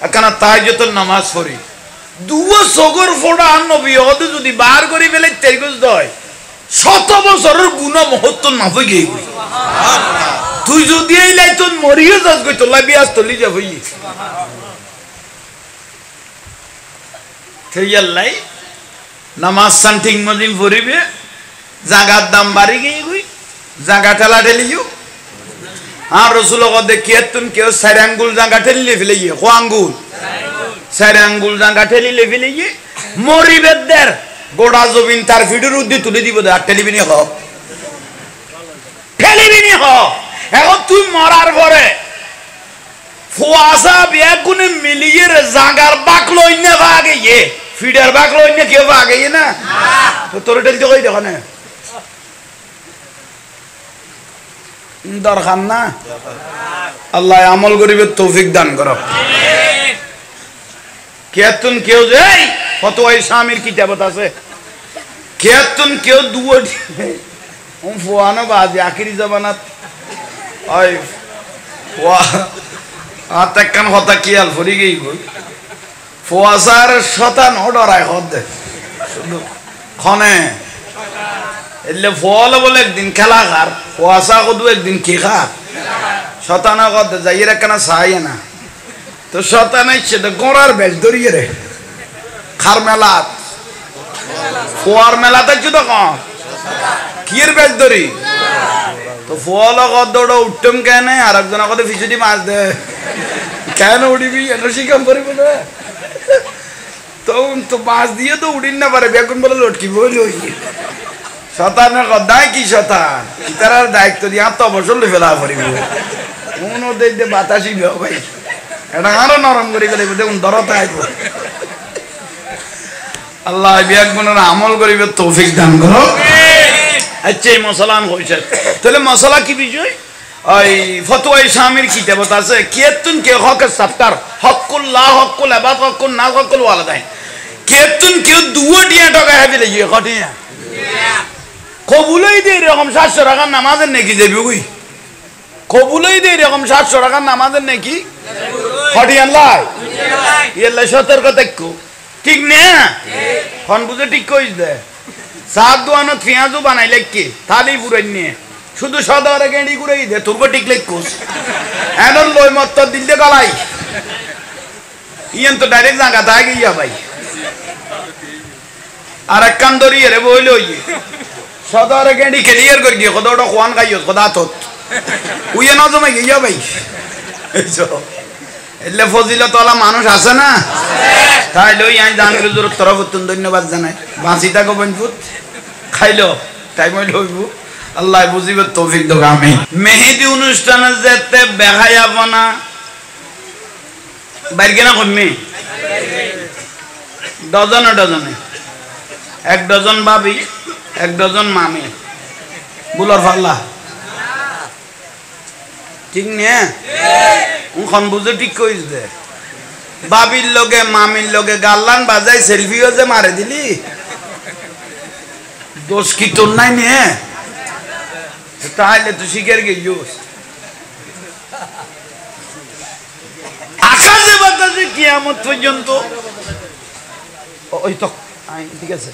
একখানা তাহাজ্জুদের নামাজ পড়ি দুও সগর ফোড়া নবী হতে যদি বার করি ফেলে তেরগজ দয় 100 বছরের গুনাহ মহত্ব মাফে গিয়ে করি তুই যদি এই লাইতন মরিয়ে যাস কই তোলা বিয়াস তলি যাবই থেইয়াল্লাই নামাজ সান্টিং মজিম পড়িবে জাগার দাম বাড়ি গিয়ে গই জাগা ঠেলা ঠেলিও আর রাসূল কদে কিয়াতুন কেউ 4 আঙ্গুল জাগা ঠেলিলে ফেলিয়ে কো আঙ্গুল 4 আঙ্গুল জাগা ঠেলিলে ফেলিয়ে মরিবেদের গোড়া জমিন তার ভিডিওর উদ্দি তুলে দিব আর টেলিভিশনে হ টেলিভিশনে হ এখন তুই মরার পরে ফুয়াসা বেগুনে মিলিয়ে জাগার বাকলো ইন্না ভাগে ইয়ে ফিডার বাকলো ইন্না কেউ ভাগে না তো তোর টেলতে কই দেখো না দরকার না আল্লাহ আমল করিবে তৌফিক দান করো কেতুন কেউ এই ফতোয়া ইসলামের কিতাবত আছে কেতুন কেউ দুটি ফুয়ানো বাজে আখিরি জামানাত ওই ফুয়া আতেকান হতা কিয়াল ফরি গই গই ফুয়াসার শতান ডরায় হদে শুধু খনে এলে ফল বলে একদিন খেলা খার ফুয়াসা কদু একদিন কি খা শতানা কদ যাইরে কেন চাই না তো শতানা ইচ্ছে তো গোড়ার বেশ ধরিয়ে রে খার মেলাত ফুয়ার মেলাতে তো কম কির বেশ ধরি তো ফল কদ উঠম কেন আর একজন কদ ফিসুটি মাছ দে কেন উড়িবি এটা শিকাম করিব না তো মাছ দিয়ে তো উড়িন না পারে বেগুন বলে লটকি বলি শতানের দায় কি শতান ইতার দায়িত্ব দিয়ে আত্মবসর ফেলা পড়িব কোন দেখতে বাতাসি ভাই এটা আরো নরম করে গেলে দেখুন দরতে আইব আল্লাহ বেগুনের আমল করিবে তৌফিক দান করো আচ্ছা এই মশলা হয়েছে তাহলে মশলা কি বিষয় ওই ফতোয়া ইসলামের কিতাবত আছে কেতুন কে হকের সাফতার হকুল্লাহ হকুল ইবাদ হকুল নাস হকুল ওয়ালিদাইন কেতুন কে দুও দিয়া টাকা হবে লাগিয়ে কটিয়া কবুলই দে এরকম 700 টাকার নামাজের নাকি যাবি কই কবুলই দে এরকম 700 টাকার নামাজের নাকি কটিয়া লাই ইয়াল্লা সতর্ক থাকো ঠিক না খন বুঝে ঠিক কইস দে সাত দোয়ানো পেঁয়াজও বানাই লেখকে তাহলেই পুরাই নিয়ে শুধু সদরে গেঁড়ি ঘুরাই দে তোর ঠিক লেখোস এনর লই মত দিলে গলাই ইয়ান তো ডাইরেক্ট জায়গা তাই গিয়া ভাই আর এক কান ধরিয়ে রে বইল সদরে গেঁড়ি ক্লিয়ার করে গিয়ে কদা ওটা খোয়ান খাইও কদা তত উইয়ে না জমে গিয়া ভাই এলে ফজিলতওয়ালা মানুষ আছে না তাই লই আই জাহাঙ্গীর হুজুরের তরফ ধন্যবাদ জানাই বাঁচি থাকো বনপুত খাইলো তাই মই লইব আল্লাহ বুঝিবে তৌফিক দাও আমিন মেহেদি অনুষ্ঠানে যেতে বেহায়াব না বাইরে কেনা কমে ডজনে ডজনে এক ডজন ভাবি এক ডজন মামি বুলার ফাল্লা ঠিক নে উখন বুঝে ঠিক কইস দে বাবির লগে মামির লগে গাল্লান বাজাই সেলফিও যে মারে দিলি দোষ কি তোর নাই নিয়ে তাহলে তুই শিখের গিয়েছিস আকাশে বাতাসে কিয়ামত পর্যন্ত ওই তো ঠিক আছে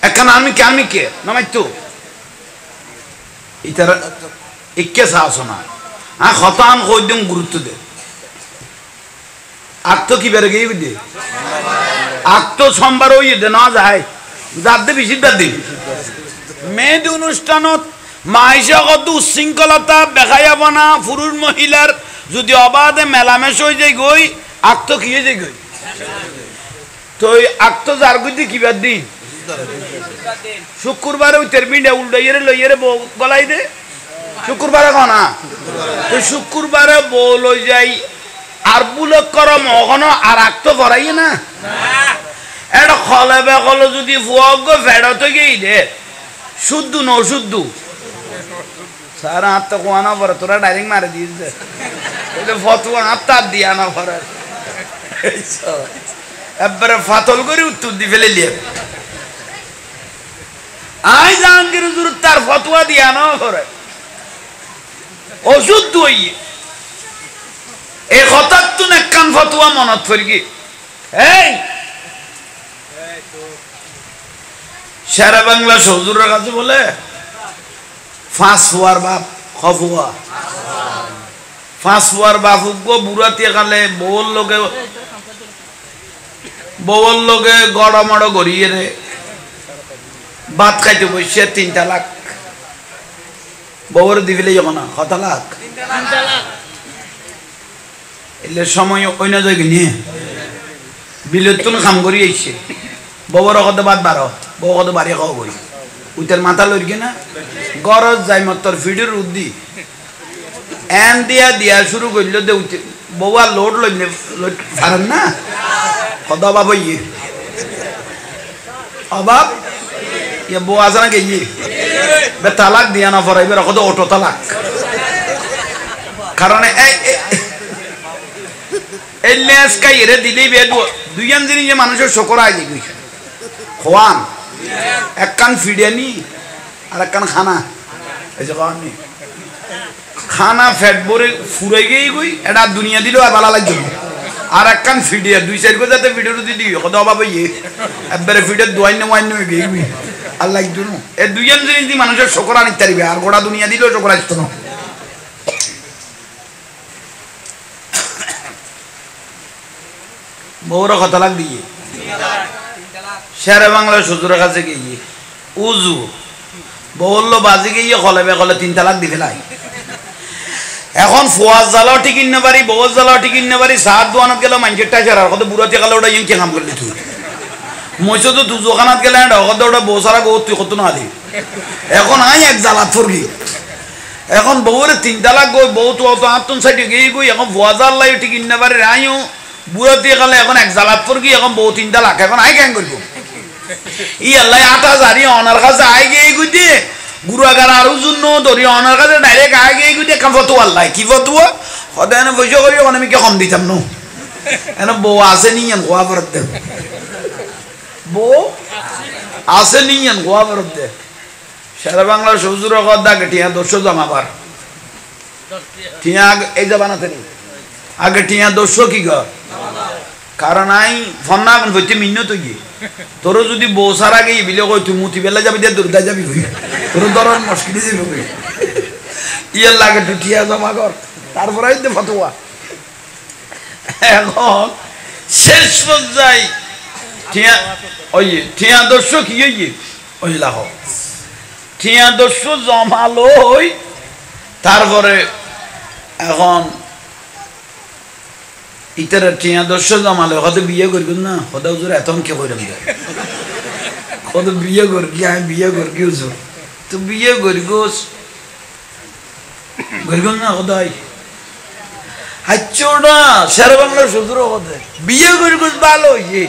এখন আমি কে নামাই তো ইতার ইকে সাহস না খতান কইদিম গুরুত্ব দে আগ তো কি বেড়ে গিয়ে দে আগ তো সোমবার ওই দে না যায় যার দে বেশি দিন মেয়েদ অনুষ্ঠানত মাইসা কত উশৃঙ্খলতা দেখাইব না পুরুষ মহিলার যদি অবাধে মেলামেশ হয়ে যায় গই আগ তো কি হয়ে যায় গই তো আগ তো যার গই কিবার দিন শুক্রবারে ওই তেরবিন্ডা উল্টাইয়ে লইয়ে গলাই দে শুক্রবারে কনা তো শুক্রবারে বউ লই যাই আর বুলক করম ওখানে আর আগ তো ভরাইয়ে না এটা খলে বেকলে যদি ফুয়গ ফেরত গিয়ে দে শুদ্ধ ন শুদ্ধ সারা হাত তো কোয়ানা পরে তোরা ডাইরেক্ট মারে দিয়েছে ফতুয়া হাত তার দিয়া না পরে একবারে ফাতল করে উত্তর দি ফেলে লিয়ে আই জাহাঙ্গীর হুজুর তার ফতুয়া দিয়া না পরে অশুদ্ধ হইয়ে এই হঠাৎ তুন এক কান ফতুয়া মনত পড়ি কি এই সারা বাংলা হুজুরের কাছে বলে ফাঁস হওয়ার বাপ খফুয়া ফাঁস হওয়ার বাপ গো বুড়াতে কালে বউর লোকে গড়মড় গড়িয়ে রে ভাত খাইতে বসে 3 তালাক বউর দিবিলে যখন না কত লাখ এলে সময় অন্য জায়গায় নিয়ে বিলেতুন কাম করি আইছে বউর কত বাদ বারো বউ কত বাড়ি খাওয়া বই উইটার মাথা লড়কে না গরজ যাই মতর ফিডের উদ্দি এন দিয়া দিয়া শুরু করল দে বউয়া লোড লইলে পারেন না কত অভাব ইয়ে অভাব ইয়ে বউ আছে না গিয়ে বে তালাক দিয়া না পড়াইবে কত অটো তালাক কারণ এই লেস কাইরে দিলেই বে দুইজন জিনিস মানুষের শকর আয় গই খোয়ান এক কান ফিডিয়ানি আর এক কান খানা এই যে খাওয়ানি খানা ফ্যাট ভরে ফুরে গিয়ে গই এটা দুনিয়া দিল আর ভালো লাগবে আর এক কান ফিডিয়া 2-4 গো যাতে ভিডিও দিদি কত অভাব ইয়ে একবারে ফিডের দোয়াই না ওয়াই নয় গই আর লাগতো না এই দুইজন জিনিস দি মানুষের শকর আনিতে পারবে আর গোটা দুনিয়া দিলেও শকর আসতো না বউরা কথা লাগ দিয়ে শেরে বাংলা হুজুরের কাছে গিয়ে উজু বললো বাজি গিয়ে কলে বেকলে 3 তালাক দি ফেলাই এখন ফুয়াজ জ্বালাও ঠিক ইন্ন পারি বউজ জ্বালাও ঠিক ইন্ন পারি সাত দোয়ানত গেল মানুষের টাচার আর কত বুড়াতে গেলে ওটা ইন কে কাম করলি তুই মইছো তো তুই দোকানত গেলে কত ওটা বউ সারা গো তুই কত না আলি এখন আই এক জ্বালাত ফুরগি এখন বউরে 3 তালাক গই বউ তো অত আত্মন সাইডে গিয়ে গই এখন ফুয়াজ জ্বালাই ঠিক ইন্ন পারি আইও বুড়াতে গেলে এখন এক জ্বালাত ফুরগি এখন বউ 3 তালাক এখন আই কেন করবো ই আল্লাহ 8000 অনার কাছে আই গিয়ে গই দিয়ে গুরুগার আরো জন্য ধরি অনার কাছে ডাইরেক্ট আই গিয়ে গই দিয়ে কাম ফতুয়া আল্লাহ কি ফতুয়া সদায় এনে পয়সা করি ওখানে আমি কে কম দিতাম নো এনে বউ আছে নিয়েন গোয়া ফেরত দে বউ আছে নিয়েন গোয়া ফেরত দে সারা বাংলার শ্বশুর কথা টিয়া 200 জমাবার টিয়া এই জামানাতে নেই আগে টিয়া 200 কি গো কারণ আই ফন্না এখন হইতে মিন্ন তো গিয়ে তোর যদি বউ সারা গিয়ে বিলে কই তুই মুতি বেলা যাবি দিয়ে দুর্গা যাবি কই তোর ধরন মুশকিল যাবি কই ইয়ার লাগে টুটিয়া জমা কর তারপরে দে ফতোয়া এখন শেষ পর্যায়ে ঠিয়া ওই ঠিয়া দর্শক কি ওই লাহ ঠিয়া দর্শক জমালো হই তারপরে এখন ইতারা টিয়া দর্শক জমালো কত বিয়ে করবেন না কত হুজুর এত কে কইরাম কত বিয়ে কর কি আমি বিয়ে কর কি হুজুর তো বিয়ে করি গোস করবেন না কদাই হাচ্চোড়া শের বাংলার শ্বশুর কত বিয়ে করি গোস ভালো ইয়ে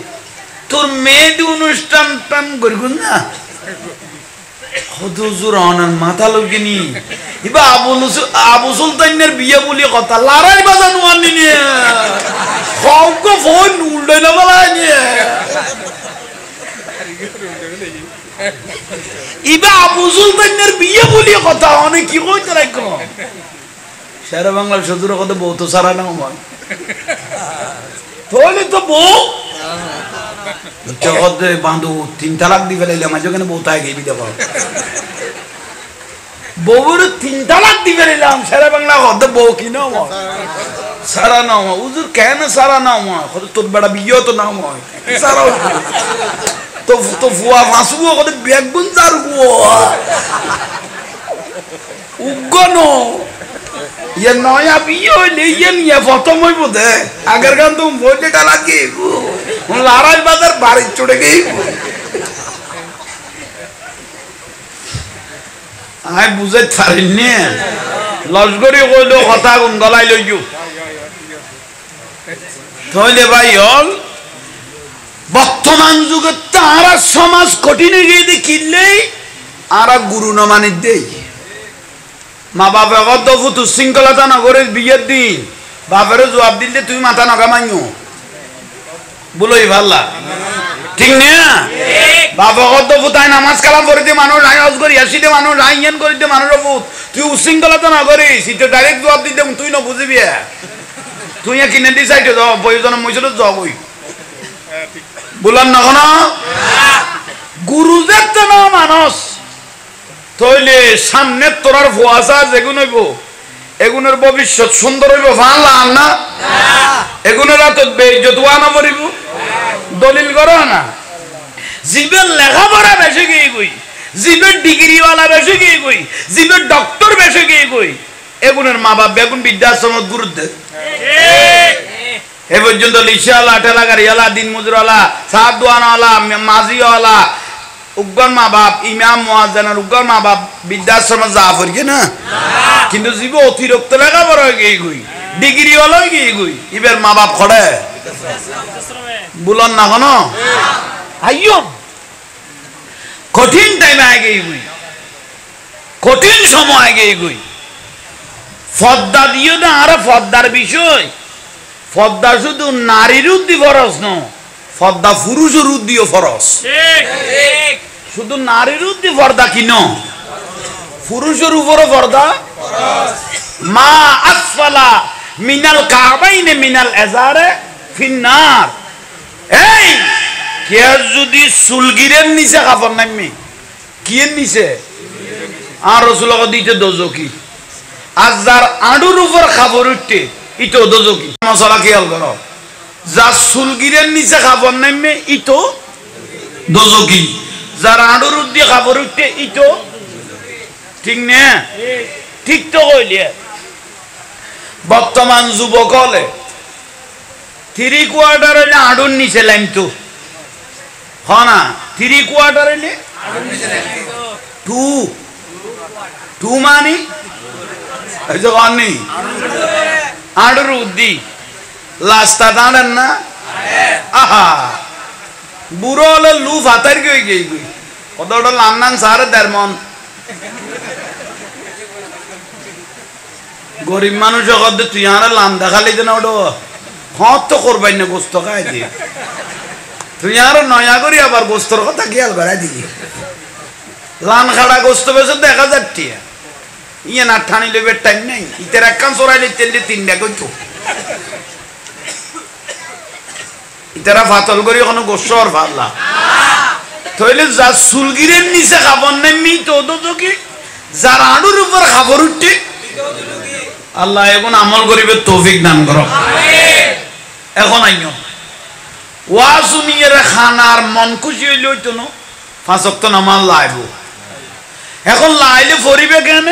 তোর মেয়েদি অনুষ্ঠান টান করবেন না কত হুজুর অনার মাথা লোকে নি ইবা আবু সুলতানের বিয়ে বলি কথা লড়াই বাজানো আনি নিয়ে সবকে ফোন উল্টে না বলা নিয়ে ইবা আবু সুলতানের বিয়ে বলি কথা অনেক কি কইতে রাখো সারা বাংলার শ্বশুর কথা বউ তো সারা না আমার তাহলে তো বউ জগতে বাঁধু 3 তালাক দি ফেলাইলে আমার যেখানে বউ তাই গেবি দেখো বউর 3 তালাক দি ফেলাইলাম সারা বাংলা কথা বউ কি না সারা না হুজুর কেন সারা না কত তোর বেড়া বিয়ে তো না সারা তো তো ফুয়া ফাঁসুও কত বেগুন চার উগ্গনো ইয়ে নয়া বিয়ে হইলে ইয়ে নিয়ে প্রথম হইব দে আগের গান তো বইতে টালা কি লড়াই বাজার বাড়ি চড়ে গেই আই বুঝে পারিনি লস্করি কইলো কথা গুন গলাই লইজু তাহলে ভাই হল বর্তমান যুগে তারা সমাজ কঠিন গিয়ে দেখিলেই আর গুরু ন মানে দেই মা বাপে কত ফুটু শৃঙ্খলতা নগরের বিয়ের দিন বাপের জবাব দিলে তুই মাথা নগা মাইও বলোই ভাল্লা ঠিক না বাবা কত ফুটাই নামাজ কালাম করে দিয়ে মানুষ আই হজ করি আসি দিয়ে মানুষ আই ইয়ান করে দিয়ে মানুষের ফুট তুই উশৃঙ্খলতা না করিস এটা ডাইরেক্ট জবাব দিতে তুই না বুঝবি তুই কিনে দিস আইটে যাও প্রয়োজন মইছিল যাও বই বললাম না কোনো গুরুদের তো না মানুষ তইলে সামনে তোরার ফুয়াশা যেগুন হইব এগুনের ভবিষ্যৎ সুন্দর হইব ভালো না এগুনেরা তো বেইজ্জতুয়া না মরিব দলিল করো না জীবের লেখাপড়া বেশি গিয়ে গই জীবের ডিগ্রিওয়ালা বেশি গিয়ে গই জীবের ডক্টর বেশি গিয়ে গই এগুনের মা বাপ বেগুন বৃদ্ধাশ্রমত গুরুত্ব এ পর্যন্ত লিশাওয়ালা ঠেলা গাড়িওয়ালা দিন মজুরওয়ালা সাত দোয়ানওয়ালা মাঝিওয়ালা উগ্গর মা বাপ ইমাম মুয়াজ্জিনের উগ্গর মা বাপ বৃদ্ধাশ্রমে যা পড়ি না কিন্তু জীব অতিরিক্ত লেখাপড়া গিয়ে গই ডিগ্রিওয়ালা গিয়ে গই এবার মা বাপ খড়ে বলন না কোনো আইয়ো কঠিন টাইম আগে গই কঠিন সময় আগে গই ফদ্দা দিও না আর ফদ্দার বিষয় ফদ্দা শুধু নারীর উদ্দি ফরজ ন ফদ্দা পুরুষের উদ্দিও ফরজ শুধু নারীর উদ্দি পর্দা কি ন পুরুষের উপরও পর্দা মা আসফালা মিনাল কাবাইনে মিনাল এজারে ফিন্নার এই কে যদি সুলগিরের নিচে কাপড় নামে কি নিচে আর রাসূলুল্লাহ দিতে দোজকি আর যার আড়ুর উপর খাবার উঠতে ইতো দোজকি মশলা খেয়াল করো যার সুলগিরের নিচে খাবার নামে ইতো দোজকি যার আড়ুর দিয়ে খাবার উঠতে ইতো ঠিক না ঠিক তো কইলে বর্তমান যুবক হলে 3/4 হলে আড়ুর নিচে লাইন তো হনা 3/4 হলে টু মানি এই যে অনি আড়ুর উদ্দি লাস্তা দাঁড়েন না আহা বুড়ো হলে লু ফাতার গই গই কতটা লান্নান সারে দেড় গরিব মানুষ জগৎ তুই আর লাম দেখালি যে না ওটা হত তো করবাই না গোস্ত খাই দিয়ে তুই আর নয়া করি আবার গোস্তর কথা খেয়াল করাই দিলি লান খাড়া গোস্ত বেছে দেখা যাচ্ছে ইয়ে না ঠানি লেবের টাইম নেই ইতের একখান চড়াইলে তেললে 3টা কইতো ইতারা ফাতল করি কোনো গোসর ফাল্লা তাহলে যা সুলগিরের নিচে খাবার নেই তো কি যার আড়ুর উপর খাবার উঠে আল্লাহ এখন আমল করিবে তৌফিক দান করো এখন আইন ওয়াজ শুনিয়ে খানার মন খুশি হইলে হইতো না 5 ওয়াক্ত নামাজ লাইব এখন লাইলে ফরিবে কেন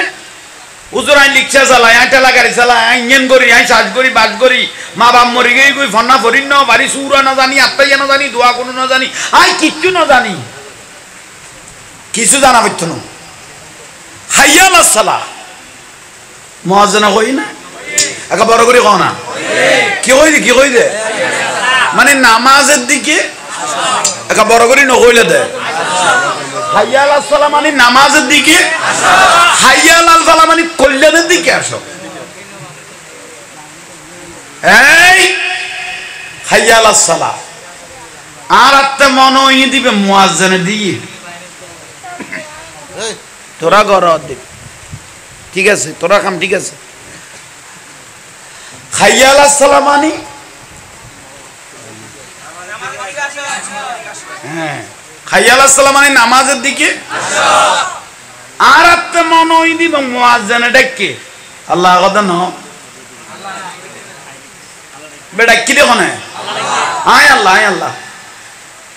উজুর আইন লিখছে চালাই আইটা লাগারি চালাই ইঞ্জিন করি আই সাজ করি বাজ করি মা বাপ মরি গই কই ফন্না ফরিন না বাড়ি সুরা না জানি আত্মাইয়া না জানি দোয়া কোনো না জানি আই কিচ্ছু না জানি কিছু জানা হইতো না হাইয়া আলাস সালাহ মুয়াজ্জিন কই না একা বড় করে কও না কি কই দে মানে নামাজের দিকে একা বড় করে নকইলে দে হাইয়া আলাস সালাহ মানে নামাজের দিকে হাইয়া আলাল ফালাহ মানে কল্যাণের দিকে আসো এই হাইয়া আলাস সালাহ আর আত্মা মনো ই দিবে মুয়াজ্জিন দিয়ে তোরা ঘর দিবি ঠিক আছে তোরা কাম ঠিক আছে হাইয়া আলাস সালাহ মানে হ্যাঁ হাইয়া আলাস সালাহ মানে নামাজের দিকে আর আত্মা মনো ই দিবে মুয়াজ্জিন ডাকে আল্লাহ কথা ন বেটা কি দেখো না আয় আল্লাহ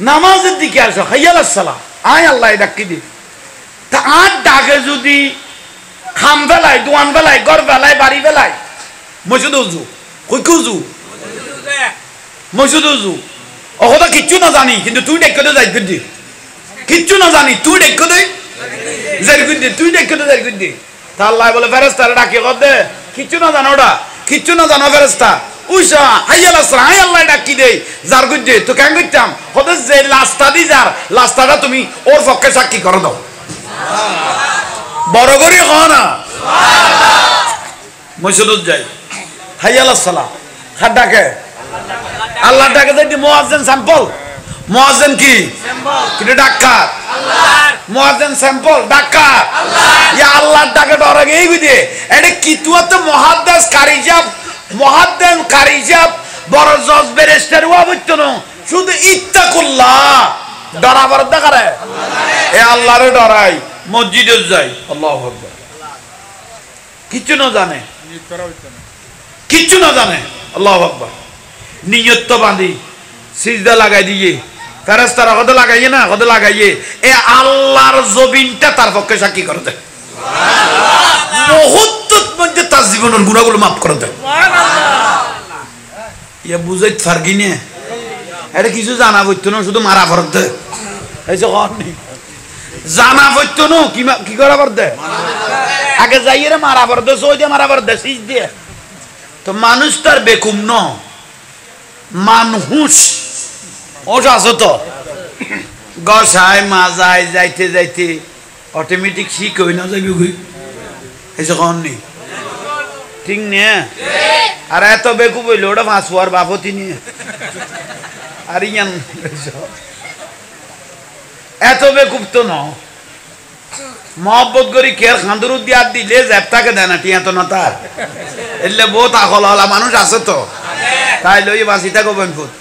নামাজের দিকে আসো হাইয়া আলাস সালাহ আয় আল্লাহ ডাকি দি তা আর ডাকে যদি খাম বেলায় দোয়ান বেলায় ঘর বেলায় বাড়ি বেলায় মসজিদ উজু মসজিদ উজু অকথা কিচ্ছু না জানি কিন্তু তুই ডেকে দে যাই গুদ্দি কিচ্ছু না জানি তুই ডেকে দে যাই গুদ্দি তুই ডেকে দে যাই গুদ্দি তা আল্লাহ বলে ফেরেশতা ডাকে কর দে কিচ্ছু না জানো ওটা কিচ্ছু না জানো ফেরেশতা উইসা হাইয়া আলাস সালাহ হাই আল্লাহ ডাকি দে যার গুদ্দি তো কেন করতাম হতে যে লাস্তা দি যার লাস্তাটা তুমি ওর পক্ষে সাক্ষী করে দাও বড় করে কও না মসজিদত যাই হাইয়া আলাস সালাহ কার ডাকে আল্লাহ ডাকে যাই মুয়াজ্জিন স্যাম্পল মুয়াজ্জিন কি কিন্তু ডাক্তার মুয়াজ্জিন স্যাম্পল ডাক্তার ইয়া আল্লাহর ডাকে ডরে এই বুঝে এটা কি তুই মুহাদ্দিস কারিজাব বড় জজ ব্যারিস্টার ওয়া বুঝতো না শুধু ইত্তাকুল্লাহ ডরাবার দেখারে এ আল্লাহরে ডরাই মসজিদে যাই আল্লাহু আকবার কিচ্ছু না জানে আল্লাহু আকবার নিয়ত তো বাঁধি সিজদা লাগাই দিয়ে ফেরেশতারা কত লাগাইয়ে না কত লাগাইয়ে এ আল্লাহর জবিনটা তার পক্ষে সাক্ষী করে দেয় মুহূর্তের মধ্যে তার জীবনের গুনাহগুলো মাফ করে দেয় ইয়া বুঝাইতে পারগি না এটা কিছু জানা বইতো না শুধু মারা ফরত দেয় এই যে জানা বইতো না কি করা ফরত দেয় আগে যাইয়ে রে মারা ফরত দেয় সই দিয়ে মারা ফরত দেয় সিজ দিয়ে তো মানুষ তার বেকুম ন মানুষ ওটা আছো তো গসায় মাজায় যাইতে যাইতে অটোমেটিক শিখ হই না যাবি ঘুই এই যে কন নেই ঠিক নে আর এত বেকুব হইলো ওটা ফাঁসুয়ার বাপতি নিয়ে আর ইয়ান এত বেকুব তো ন মহব্বত করি কের খান্দুর দিয়ে আর দিলে জ্যাপটাকে দেয় না টিয়া তো না তার এলে বহুত আকল হলা মানুষ আছে তো তাই লই বাঁচি থাকো বেনফুট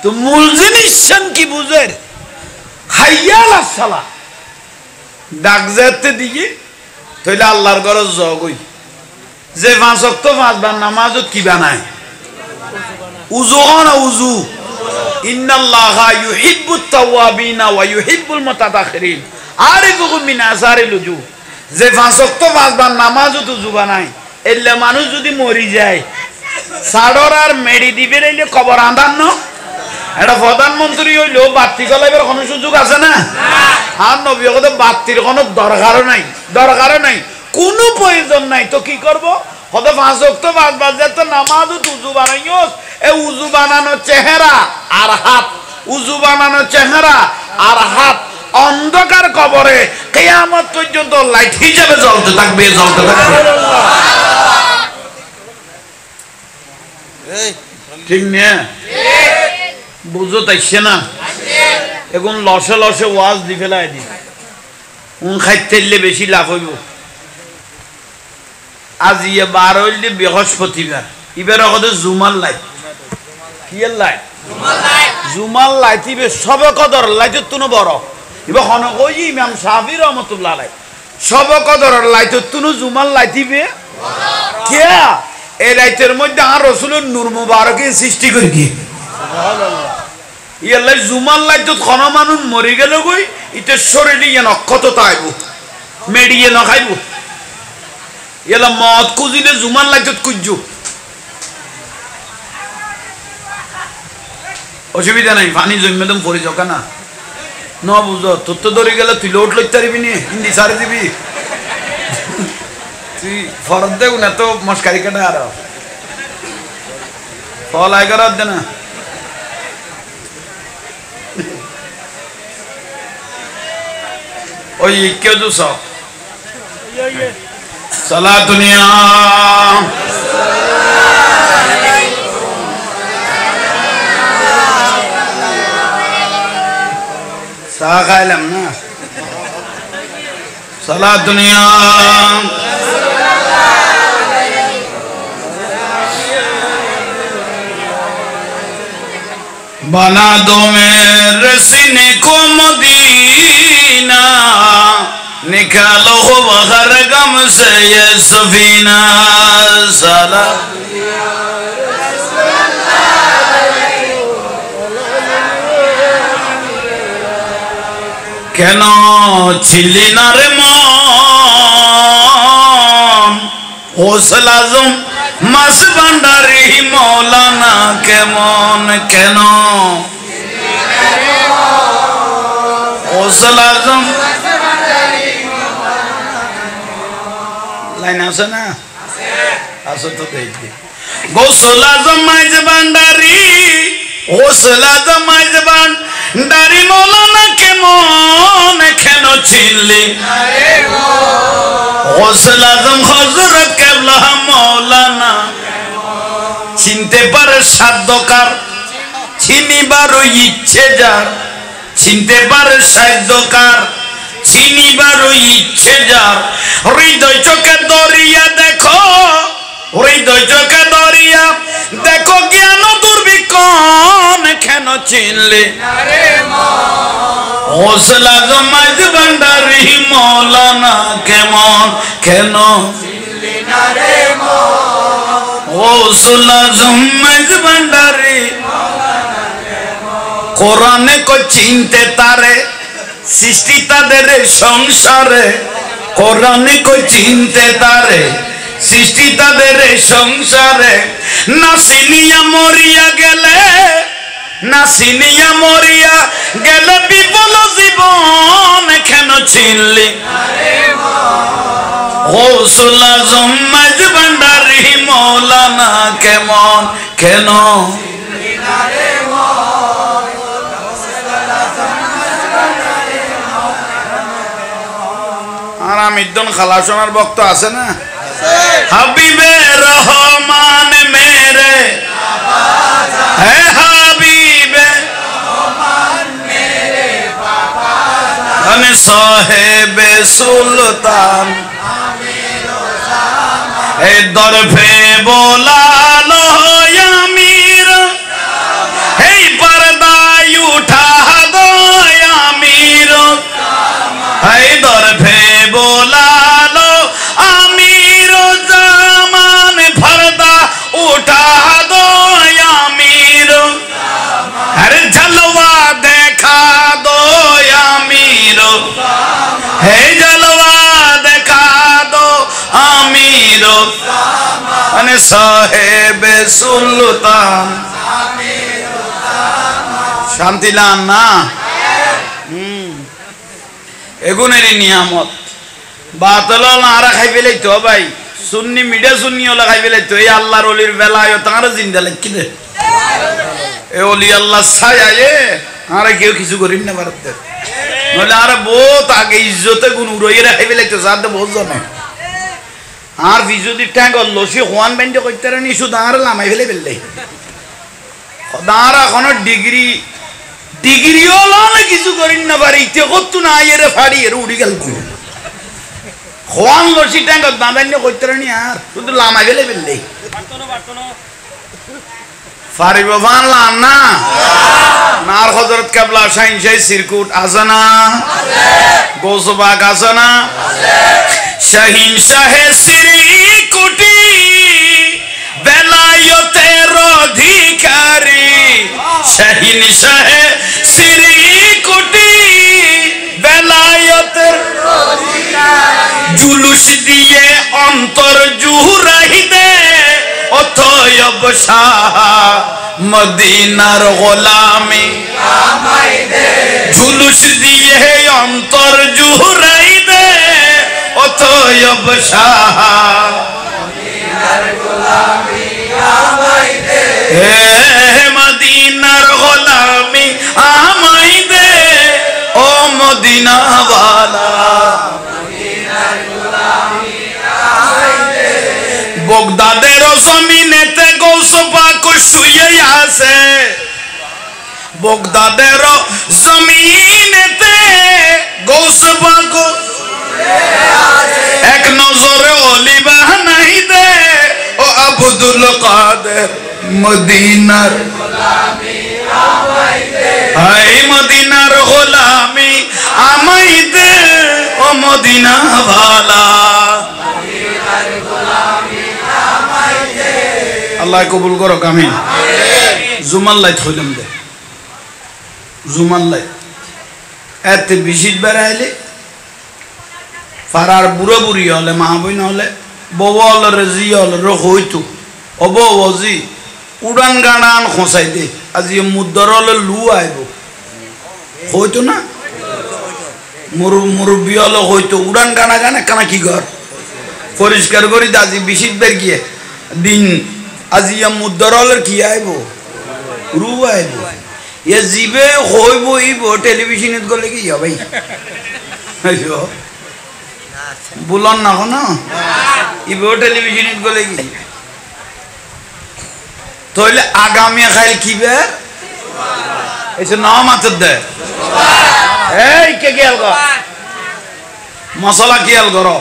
তো মূল জিনিস কি বুঝের হাইয়া আলাস সালাহ ডাক যেতে দিয়ে তাইলে আল্লাহর ঘর জগই যে 5 ওয়াক্ত 5 বার নামাজত কি বানায় উযু না উযু ইন্নাল্লাহা ইউহিব্বুত তাওয়াবিনা ওয়া ইউহিব্বুল মুতাতাখিরিন আরিফুকুম মিন আসারিল উযু যে 5 ওয়াক্ত 5 বার নামাজত উযু বানায় এলে মানুষ যদি মরি যায় সাডর আর মেডি দিবে রইলে কবর আন্দান ন এটা প্রধানমন্ত্রী হইলো বাতি জ্বলাইবার কোনো সুযোগ আছে না আর নবী কথা বাতির কোনো দরকার নাই কোনো প্রয়োজন নাই তো কি করব হতে 5 ওয়াক্ত 5 বার যেত নামাজ উযু বানাইস এই উযু বানানো চেহারা আর হাত উযু বানানো চেহারা আর হাত অন্ধকার কবরে কিয়ামত পর্যন্ত লাইট হিসেবে জ্বলতে থাকবে ঠিক না বুঝো তাইছে না এখন লসে লসে ওয়াজ দি ফেলাই দি খাইতে বেশি লাভ হইব আজ ইয়ে 12 হইলে বৃহস্পতিবার ইবের কত জুমার লাইট কি লাইট জুমার লাইট ইবে সবে কদর লাইট তুনো বড় ইবে হন কই ইমাম শাফি রহমাতুল্লাহ আলাইহি সবে কদর লাইট তুনো জুমার লাইট ইবে কিয়া এই লাইটের মধ্যে আর রাসূলের নূর মুবারকের সৃষ্টি করে কি সুবহানাল্লাহ ইয়াল্লাই জুমার লাইট কোন মানুষ মরে গেল কই ইতে শরীরে ইয়া নক্ষত তাইব মেডিয়ে ন খাইব ইয়ালা মদ কুজিলে জুমার লাইট কুজু অসুবিধা নাই পানি জন্মেদম পড়ে যাও না ন বুঝো তোর তো ধরে গেলে তুই লোট লইতে পারবি নি হিন্দি সারে দিবি তুই ফরদ দেব না তো মস্কারি কাটা আর ফল আয় করার দে না ওই কেউ তো সব সালা দুনিয়া सा खाइलाम ना सला दुनिया बना दो मेरे सीने को मदीना निकालो हर गम से ये सफीना सला কেন ছিলি না রে মন হোসল আজম মাস ভান্ডারি মৌলানা কেমন কেন হোসল আজম লাইন আছে না আছে তো দেখি গোসল আজম মাইজ ভান্ডারি হোসল আজম মাইজ ভান্ডারি মৌলানা কেমন কেন চিনলি হোসল আজম হযরত কেবলা মৌলানা চিনতে পারে সাধ্যকার চিনিবার ইচ্ছে যার চিনতে পারে সাধ্যকার চিনিবার ইচ্ছে যার হৃদয় চোখে দরিয়া দেখো হৃদয় চোখে দরিয়া দেখো জ্ঞান দুর্বিক্ষণ কেন চিনলি হোসল আজম মাইজ ভান্ডারি মৌলানা কেমন কেন চিনলি না রে হোসল আজম মাইজ ভান্ডারি মৌলানা কেমন কোরআনে কো চিনতে তারে সৃষ্টি তাদের সংসারে কোরআনে কো চিনতে তারে সৃষ্টি তাদের সংসারে না চিনিয়া মরিয়া গেলে না চিনিয়া মরিয়া গেলে বিফল জীবন কেন চিনলি হোসল আজম মাইজ ভান্ডারি মৌলানা কেমন কেন আর আমিদ্দন খালাসনার বক্ত আছে না হাবিবে রহমান মেরে হে হাবিবে রহমান মেরে বাবা আমি সাহেবে সুলতান এ দরফে বোলালো আমির এই পর্দা উঠা দো আমির এই দরফে বোলালো আমির জামান পর্দা উঠা দো আমির আরে জলওয়া দেখা দো আমির হে জলওয়া দেখা দো আমির মানে সাহেবে সুলতান শান্তিলান না এগুনেরই নিয়ামত বাতল আরা খাই পেলাই তো ভাই সুন্নি মিডিয়া সুন্নি ওলা খাই পেলাই তো এই আল্লাহর অলির বেলায় তাঁর জিন্দা লাগি রে এ অলি আল্লাহ ছায় আরে কেউ কিছু করিন না ভারতে নইলে আরে বহুত আগে ইজ্জতে গুণ উড়াইয়ে রাখাই পেলাই তো সাথে বহুত জনে আর বিজুদি ট্যাঙ্ক লসি হওয়ান বেঞ্জে করতে নি শুধু আর লামাই ফেলে ফেললে দাঁড়া কোনো ডিগ্রি ডিগ্রিও লামে কিছু করিন না পারি ইতে করতো না এরে ফাড়ি এর উড়ি গেল হওয়ান লসি ট্যাঙ্ক দাঁড়ান্য করতে নি আর শুধু লামাই ফেলে ফেললে ফারিব ফানলাম না নার হযরত কেবলা শাইন শাহ সিরকুট আছে না গৌসবাগ আছে না শাহিন শাহে সিরকুটি বেলায়েতের অধিকারী শাহিন শাহে সিরকুটি বেলায়েতের অধিকারী জুলুস দিয়ে অন্তর জুহুরাই দে অতয়ব শাহ মদিনার গোলামি আমায় দে জুলুস দিয়ে অন্তর জুহুরাই দে অতয়ব শাহ মদিনার গোলামি আমায় দে হে মদিনার গোলামি আমায় দে ও মদিনা ওয়ালা মদিনার গোলামি আমায় দে বগদাদের জমিনেতে গৌস পাক শুয়ে আছে বগদাদের জমিনেতে গৌস পাক এক নজরে ওলি বানাই দে ও আব্দুল কাদের মদিনার গোলামি আমায় দে হাই মদিনার গোলামি আমায় দে ও মদিনা ওয়ালা মদিনার গোলামি আমায় দে আল্লাহ কবুল করো আমিন জুমার লাইট হইলাম দে জুমার লাইট এত বিশিট বেড়াইলে ফারার বুড়ো বুড়ি হলে মা বই হলে বউ হলে রেজি হলে হইতো অব অজি উড়ান গাড়ান খসাই দে আজি মুদ্দর হলে লু আইব হইতো না মুরব্বী হলে হইতো উড়ান গানা গানে কানা কি ঘর পরিষ্কার করি আজি বিশিট বের গিয়ে দিন আজি মুদ্দর হলে কি আইব রু আইব এ জিবে হইব ইব টেলিভিশনত গলে কি ভাই বুলন না কোন ইব টেলিভিশনত গলে কি তাহলে আগামী খাইল কি বে এসে নাম মাত্র দে এই কে গেল গো মশলা কিয়াল করো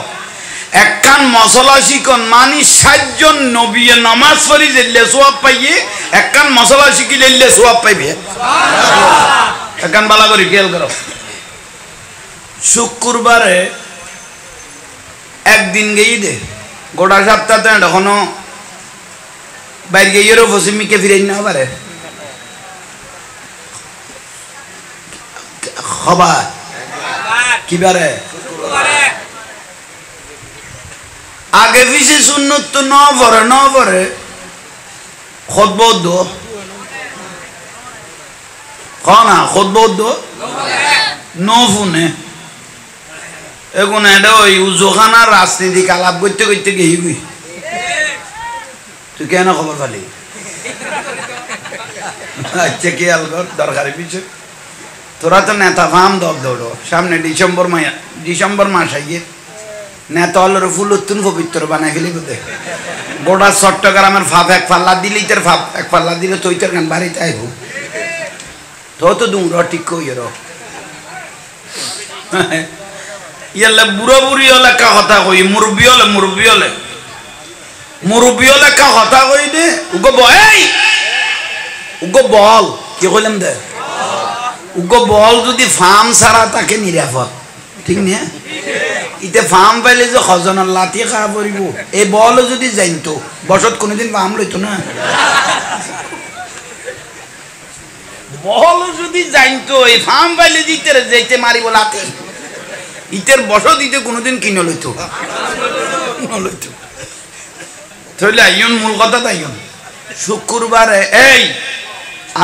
একখান মশলা শিখন মানি 60 জন নবী নামাজ পড়ি দিলে সওয়াব পাইয়ে একখান মশলা শিখি দিলে সওয়াব পাইবে সুবহানাল্লাহ একখান বালা করি কিয়াল করো শুক্রবারে একদিন গেই দে গোটা সপ্তাহতে এখনো বাইরে গিয়েও পশ্চিমীকে ফিরে না পারে খবর কি বারে আগে পিছে সুন্নত তো ন পরে খুতবা খানা খুতবা ন ফোনে এখন এটা ওই উজোখানা রাজনীতিক আলাপ করতে করতে গেই তুই কেন খবর পালি আচ্ছা কি আলগর দরকারি পিছু তোরা তো নেতা ফাম দৌড়ো সামনে ডিসেম্বর মাস আইয়ে নেতা হলের ফুল উত্তুন পবিত্র বানাই ফেলি বোধে গোটা চট্টগ্রামের ফাপ এক পাল্লা দিলি তোর ফাপ এক পাল্লা দিলে তুই তোর গান বাড়িতে আইব তো দূর ঠিক কই ইয়ালে বুড়ো বুড়ি হলে কা কথা কই মুরব্বী হলে কা কথা কই দে উগো বই উগো বল কি কইলাম দে উগো বল যদি ফার্ম ছাড়া তাকে নিরাপদ ঠিক না ইতে ফার্ম পাইলে যে খজনার লাঠি খাওয়া পড়িব এই বল যদি জানতো বসত কোনোদিন ফার্ম লইতো না বল যদি জানতো এই ফার্ম পাইলে দিতে যাইতে মারিব লাঠি ইতের বসত দিতে কোনোদিন কিনে লইতো তাহলে আইন মূল কথা তাইন শুক্রবারে এই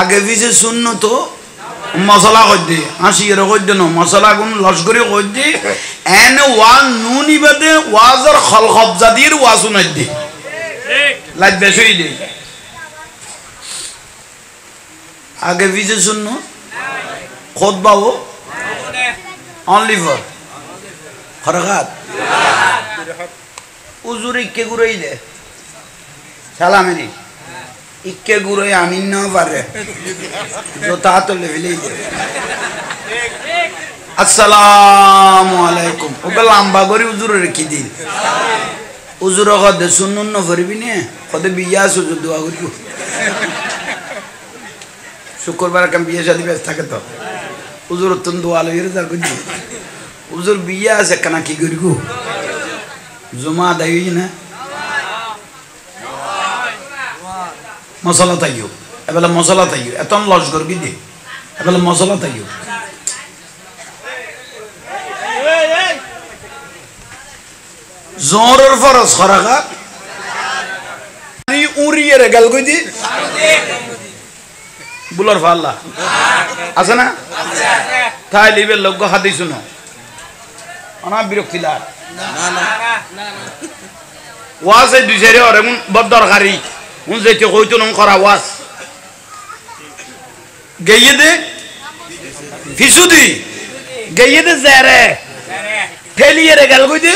আগে পিছে শূন্য তো মশলা করতে হাসি এর করতে না মশলা গুণ লস্করি করতে এন ওয়াজ নুনি বাদে ওয়াজর খলখবজা দিয়ে ওয়াজ শুনাই দে লাইট বেশি দে আগে পিছে শূন্য খুতবাও অনলি ফর খরকাত উজুর ইকে গুড়াই দে সালামেরি ইকে গুড়াই আনিন না পারে জোতা হাতলে ফেলেই দে আসসালামু আলাইকুম ওকে লম্বা করে উজুর রেখে দিন উজুর কদে সুন্নুন ফরিবি নে কদে বিয়া সুজু দোয়া করিব শুক্রবার কাম বিয়ে শাদী ব্যস্ত থাকে তো উজুর তুন দোয়া লইর তার কইছি উজুর বিয়া আছে কানা কি করিব জুমা দাই না মশলা তাইও এবেলা মশলা তাইও এতন লস করবি দে এবেলা মশলা তাইও জোরের ফরজ খরাকা নি উড়িয়ে রে গাল কই দি বুলার ফাল্লা আছে না তাই লিবে লোক হাদিস শুনো অনা বিরক্তি লাগ না না ওয়াজ এই দুইজেরে ওরে কোন বড় দরকারি কোন যেতে কইতো নন করা ওয়াজ গইয়ে দে ফিসুদি গইয়ে দে জারে ফেলিয়ে রে গাল কই দি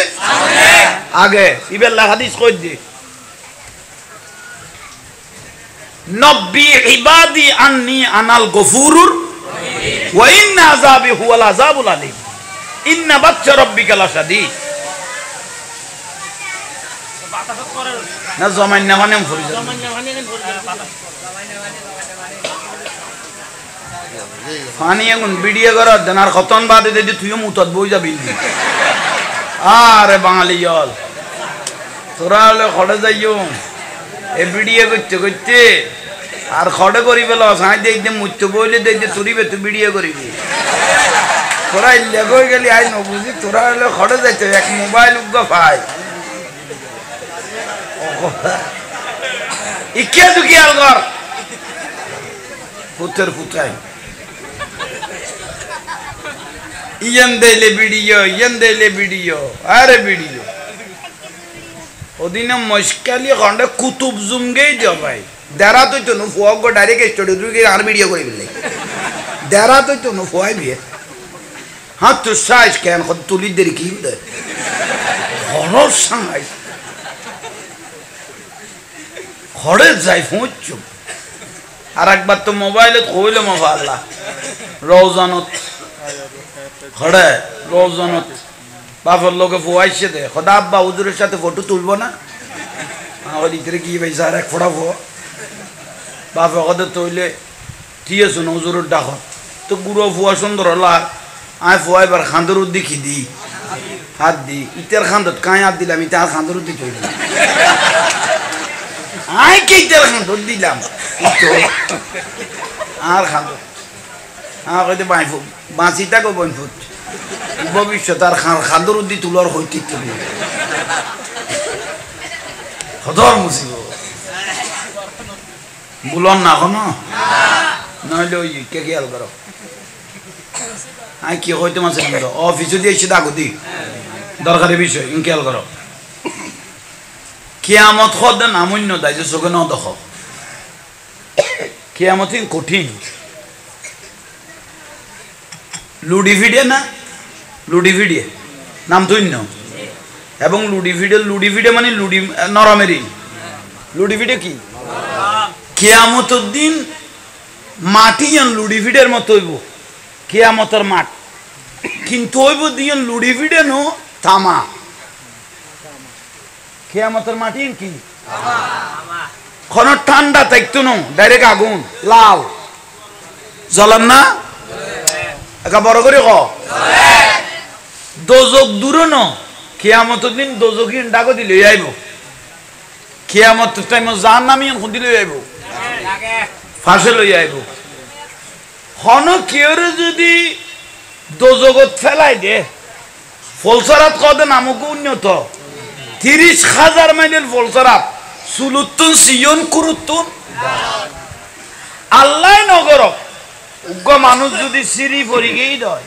আগে ইবেল্লা হাদিস কই দি নব্বি ইবাদি আন্নি আনাল গফুরুর ওয়া ইন্না আযাবি হুয়াল আযাবুল আলীম ইন্না বাচ্চা রাব্বিকা লাশাদীদ না জমান্য মানে ফরি ফানি এখন ভিডিও কর দেনার খতন বাদে দে তুইও মুতত বই যাবি আরে বাঙালি জল তোরা হলে খড়ে যাইও এ ভিডিও করতে করতে আর খড়ে করি পেল সাঁই দিয়ে মুচ্ছ বইলে দিয়ে তুরিবে তুই ভিডিও করিবি তোরা লেগে গেলি আই নবুঝি তোরা হলে খড়ে যাইতে এক মোবাইল উগ্গ পাই ইকে দুকি আল কর পুতের পুতাই ইয়েন দেইলে ভিডিও আরে ভিডিও ওদিনে মশকালি খন্ডে কুতুব জুমগেই দিও ভাই দেরা তুই তো নু ফুয়া গো ডাইরেক্ট স্টুডিও তুই আর ভিডিও করি বলে দেরা তুই তো নু ফুয়াই বিয়ে হ্যাঁ তুই সাইজ কেন তুলি দেরি কি দে হরর সাই খড়ে যাই ফুঁচ আর একবার তো মোবাইলে কইলে মাফা আল্লাহ রওজানত খড়ে রওজানত বাপের লোকে ফুয়াইছে দে খোদা আব্বা হুজুরের সাথে ফটো তুলবো না আমার ইতরে কি ভাই স্যার এক ফোটা ফো বাপে কদে তৈলে ঠিক আছে না হুজুরের ডাক তো গুঁড়ো ফুয়া সুন্দর হলা আয় ফুয়াইবার খান্দর দেখি দি হাত দি ইটার খান্দত কাঁই হাত দিলাম ইটা আর খান্দর দি তৈরি আয় কে ইটার খান্দর দিলাম আর খান্দর আমার কইতে বাঁচিটা গো বনফুট ভবিষ্যৎ আর খান্দর উদ্দি তুলার হইতে হদর মুসিব বুলন না কোনো নইলে ওই কে খেয়াল করো আই কি হইতে মাসে অফিসে দিয়ে এসে ডাকো দি দরকারি বিষয় খেয়াল করো কিয়ামত খদ নামন্য দায় যে চোখে ন দেখ কিয়ামত কঠিন লুডি ভিডিও না লুডি ভিডিও নাম তো এবং লুডি ভিডিও মানে লুডি নরমেরি লুডি ভিডিও কি কিয়ামতের দিন মাটি লুডি ভিডিওর মতো হইব কিয়ামতের মাঠ কিন্তু হইব দিন লুডি ভিডিও নো তামা কিয়ামতের মাটি কি কোন ঠান্ডা থাকতো না ডাইরেক্ট আগুন লাল জ্বলান না একা বড় করে ক দোজক দূর ন কিয়ামতের দিন দোজকি ডাকো দিলে আইব কিয়ামতের টাইম জান নামি খুঁদি লই আইব ফাঁসে লই আইব হন কেউরে যদি দোজগত ফেলাই দে ফলসরাত কদে নামক উন্নত 30,000 মাইলের ফলসরাত সুলুত্তুন সিয়ন কুরুত্তুন আল্লাহ নগর উগ্র মানুষ যদি সিঁড়ি পরি গেই দয়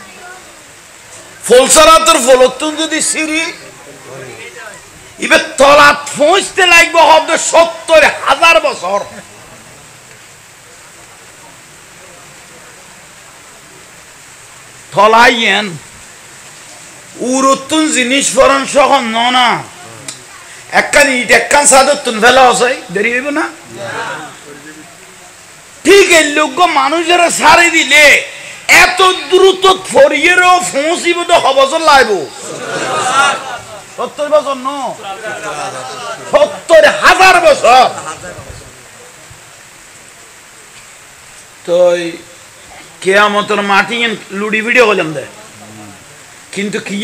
ফলসরাতের ফলত্তুন যদি সিঁড়ি এবার তলাত পৌঁছতে লাগবে হবে 70,000 বছর তলাইয়েন উরুত্তুন জিনিস ফরন সখন না একখান ইট একখান সাদতুন ফেলা আছে দেরি হইব না ঠিক এই লোক মানুষেরা সারি দিলে এত দ্রুত ফরিয়েরও পৌঁছিব তো হবছর লাগব 70 বছর ন 70,000 বছর তো কিয়ামতের মাটি লুডি ভিডিও হলাম দে কিন্তু কি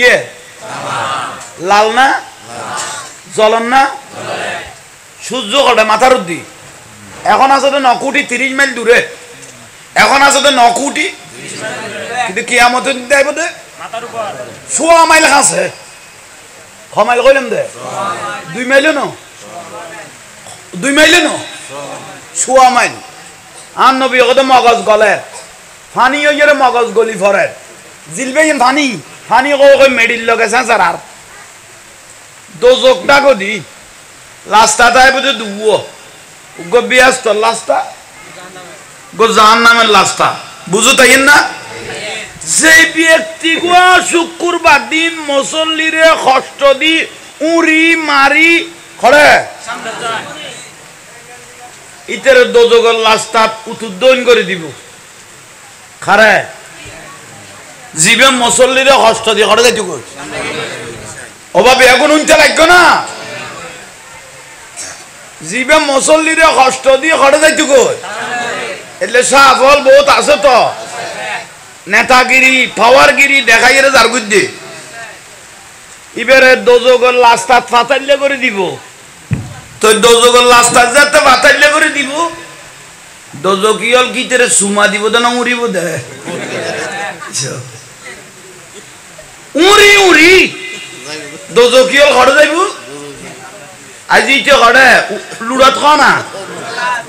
লাল না জ্বলন না সূর্য কটা মাথার উদ্দি এখন আছে তো 9 কোটি 30 মাইল দূরে এখন আছে তো 9 কোটি কিন্তু কিয়ামতের দিন আইব দে মাথার উপর 100 মাইল আছে মাইল কইলাম দে 2 মাইল ন 2 মাইল ন 100 মাইল আর নবী কত মগজ গলে পানি হইরে মগজ গলি ফরে জিলবে পানি পানি কই মেডিল লগে স্যার আর দোজকটা গদি লাস্তা তাই বুঝে দুও গো বিয়াস্ত লাস্তা গো জাহান্নামের লাস্তা বুঝো তাই না যে ব্যক্তি গো শুক্রবার দিন মুসল্লিরে কষ্ট দি উড়ি মারি খড়ে সামনে যায় ইতের দোজগর লাস্তা উতুদ্দন করে দিব খারে জীবে মুসল্লিরে কষ্ট দি খড়ে যাইতো কই অভাবে এখন উনতে লাগবে না জীবে মুসল্লিরে কষ্ট দিয়ে খড়ে যাইতো কই એટલે সাফল বহুত আছে তো নেতাগিরি পাওয়ারগিরি দেখাইরে যার বুদ্ধি এবারে দোজগর লাস্তা ফাতাইলে করে দিব তো দোজগর লাস্তা যাতে ফাতাইলে করে দিব দোজকিয়ল কিতেরে সুমা দিব না উড়িব দে উড়ি উড়ি দোজকিয়ল খড়ে যাইব আজি তো খড়ে লুড়াত খানা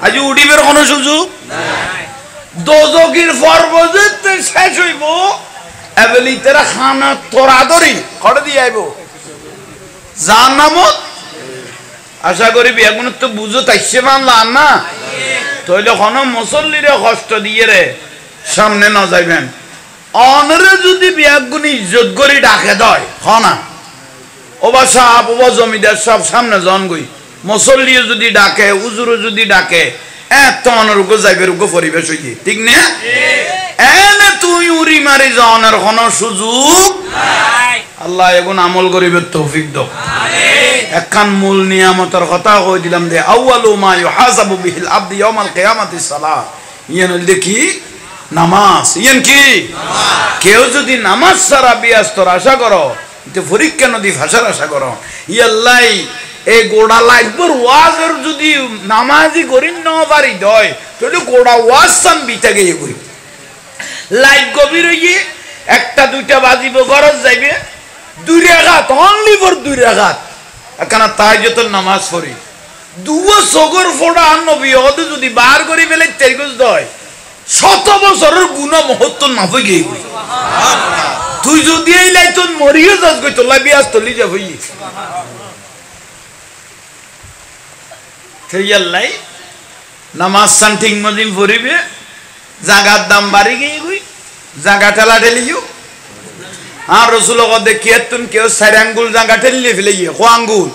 আজি উড়িবের কোনো সুযোগ নাই দোজকির পর্বতে শেষ হইব এবেলি তেরা খানা তোরা ধরি খড়ে দিয়ে আইব জাহান্নামত আশা করি বেগুন তো বুঝো তাইছে মানলা না তইলে কোন মুসল্লিরে কষ্ট দিয়ে রে সামনে না যাইবেন অনরে যদি বেগুন ইজ্জত করি ডাকে দয় হনা ওবা সাহেব ওবা জমিদার সব সামনে জন গই মুসল্লি যদি ডাকে উজুর যদি ডাকে এত অনরুকো যাইবে রুকো পরিবেশ হইছে ঠিক না এনে তুই উড়ি মারি যাওয়ার কোন সুযোগ নাই আল্লাহ এগুন আমল করিবে তৌফিক দাও আমিন একখান মূল নিয়ামতের কথা কই দিলাম দে আউয়ালু মা ইউহাসাবু বিহিল আবদি ইয়াউমাল কিয়ামাতি সালাহ ইয়ান দেখি নামাজ ইয়ান কি নামাজ কেউ যদি নামাজ ছাড়া বিয়াস্তর আশা করো তে পরীক্ষা নদী ভাষার আশা করো ইয়াল্লাই এই গোড়া লাইফর ওয়াজের যদি নামাজি করি ন পারি দয় তাহলে গোড়া ওয়াজ সাম বিতা গিয়ে করি লাইফ গভীর হইয়ে একটা দুইটা বাজিব গরজ যাইবে 2 রাকাত অনলি ফর 2 রাকাত একখানা তাহাজ্জুদের নামাজ পড়ি দুও সগর ফোড়া নবী হদ যদি বার করি ফেলে তেরগজ দয় 100 বছরের গুনাহ মহত্ব না হই গই সুবহানাল্লাহ তুই যদি এই লাইতন মরিয়ে যাস গই তোলা বিয়াস তলি যা হই সুবহানাল্লাহ সেইয়াল্লাই নামাজ শান্তিং মজিম পড়িবে জাগার দাম বাড়ি গই গই জাগা ঠেলা ঠেলিও আর রাসূল কদে কিয়াতুন কেউ 4 আঙ্গুল জাগা ঠেলিলে ফেলিয়ে কো আঙ্গুল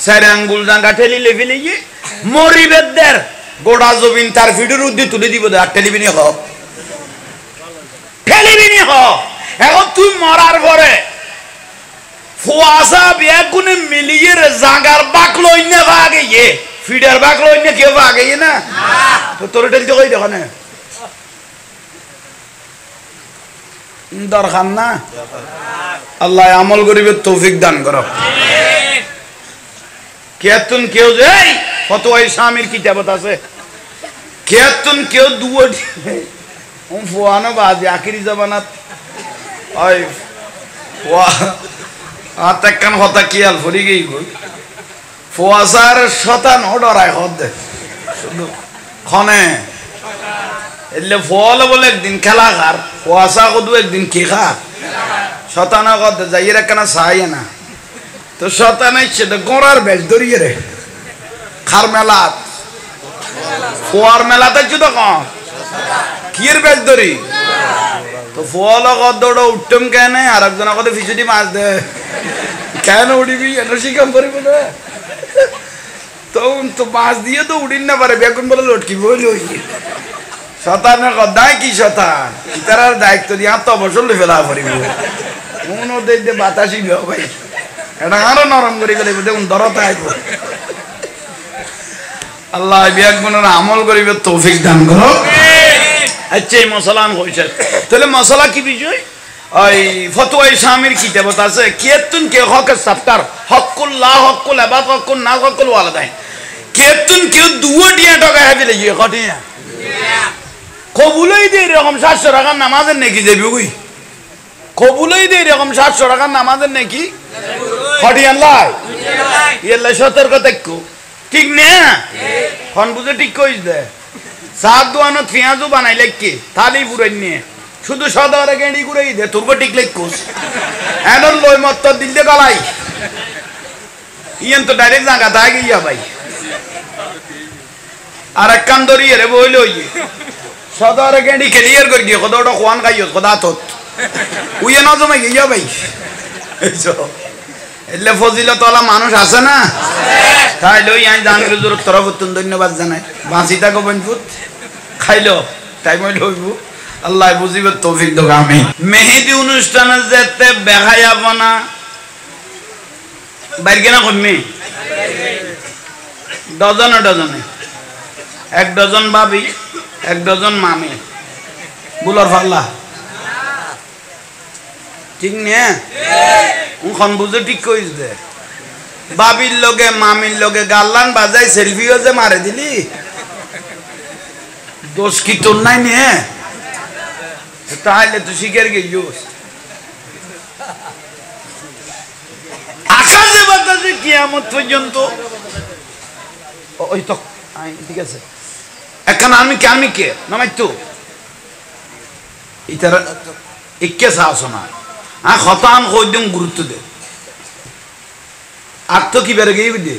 4 আঙ্গুল জাগা ঠেলিলে ফেলিয়ে মরিবেদের গোড়া জমিন তার ভিডিওর উদ্দি তুলে দিব আর টেলিভিশনে হ টেলিভিশনে হ এখন তুই মরার পরে ফুয়াসা বেগুনে মিলিয়ে জাগার বাকলো ইন্নে ভাগে এ ফিডার বাকলো ইন্নে কেউ ভাগে না তো তোর টেলতে কই দেখো না দরকার না আল্লাহ আমল করিবে তৌফিক দান করো আমিন কেতুন কেউ যাই ফতোয়ায়ে শামির কিতাবত আছে কেতুন কেউ দুটি ফুয়ানো বাজে আখিরি জামানাত ওই ওয়া আতাকান হতা কিয়াল ফরি গই গই ফুয়াসার শতান অডরায় হদে শুধু খনে এলে ফল বলে একদিন খেলা খার ফুয়াসা কদু একদিন কি খা শতানা কদ যাইরে কেনা চাই না তো শতান আইছে তো গোড়ার বেশ ধরিয়ে রে খার মেলাত ফুয়ার মেলাতে জুতো কম কির বেশ ধরি তো ফুয়াল কদ দৌড় উঠতম কেন আর একজন কদে ফিসুটি মাছ দে কেন উড়িবি এটা শিকাম করিব না তো মাছ দিয়ে তো উড়িন না পারে বেগুন বলে লটকি বলি ওই শতানের দায় কি শতান তার দায়িত্ব দিয়ে আত্ম অবসর ফেলা পারিব মনো দেখতে বাতাসি ভাই এটা আরো নরম করে গেলে দেখুন দরতা আইব আল্লাহ বিয়াক গুণের আমল করিবে তৌফিক দান করো আচ্ছা এই মশলা হয়েছে তাহলে মশলা কি বিষয় ওই ফতোয়া ইসলামের কিতাব আছে কিয়াতুন কে হকের সাফতার হকুল্লাহ হকুল ইবাদ হকুল না হকুল ওয়ালিদাইন কিয়াতুন কে দুও দিয়া টাকা হবে লাগি কটিয়া কবুলই দে এরকম 700 টাকার নামাজের নাকি যাবি ওই কবুলই দে এরকম 700 টাকার নামাজের নাকি কটিয়ান লাই ইয়াল্লা সতর্ক থাকো ঠিক না কোন বুঝে ঠিক কইছ দে সাত দোয়ানত পেঁয়াজও বানাইলে কি থালি পুরাই নিয়ে শুধু সদারে গেঁড়ি ঘুরাই দে তোর ঠিক লেখুস এমন লই মত দিল দে গলাই ইয়ান তো ডাইরেক্ট জায়গা তা গিয়া ভাই আর এক কান ধরিয়ে রে বইল সদারে গেঁড়ি ক্লিয়ার করে গিয়ে কত ওটা খোয়ান খাইও কদা তোত উইয়ে না জমে গিয়া ভাই এলে ফজিলতওয়ালা মানুষ আছে না তাই লই আই জাহাঙ্গীর হুজুর তরফ ধন্যবাদ জানাই বাঁচি থাকো বনপুত খাইলো তাই মই লইব আল্লাহ বুঝিবে তৌফিক দাও আমিন মেহেদি অনুষ্ঠানে যেতে বেহায়াপনা বাইরে না কমে ডজনে ডজনে 1 ডজন ভাবি 1 ডজন মামি বুলার ফাল্লা ঠিক নে উখন বুঝে ঠিক কইছ দে বাবির লগে মামির লগে গাল্লান বাজাই সেলফিও যে মারে দিলি দোষ কি তোর নাই নে তাহলে তো শিখের গিয়েছিস আকাশে বাতাসে কিয়ামত পর্যন্ত ওই তো ঠিক আছে এখন আমি কে নামাই তো ইতার ইকে সাহস না খতান কইদিম গুরুত্ব দে আগ তো কি বেড়ে গিয়ে বুঝলি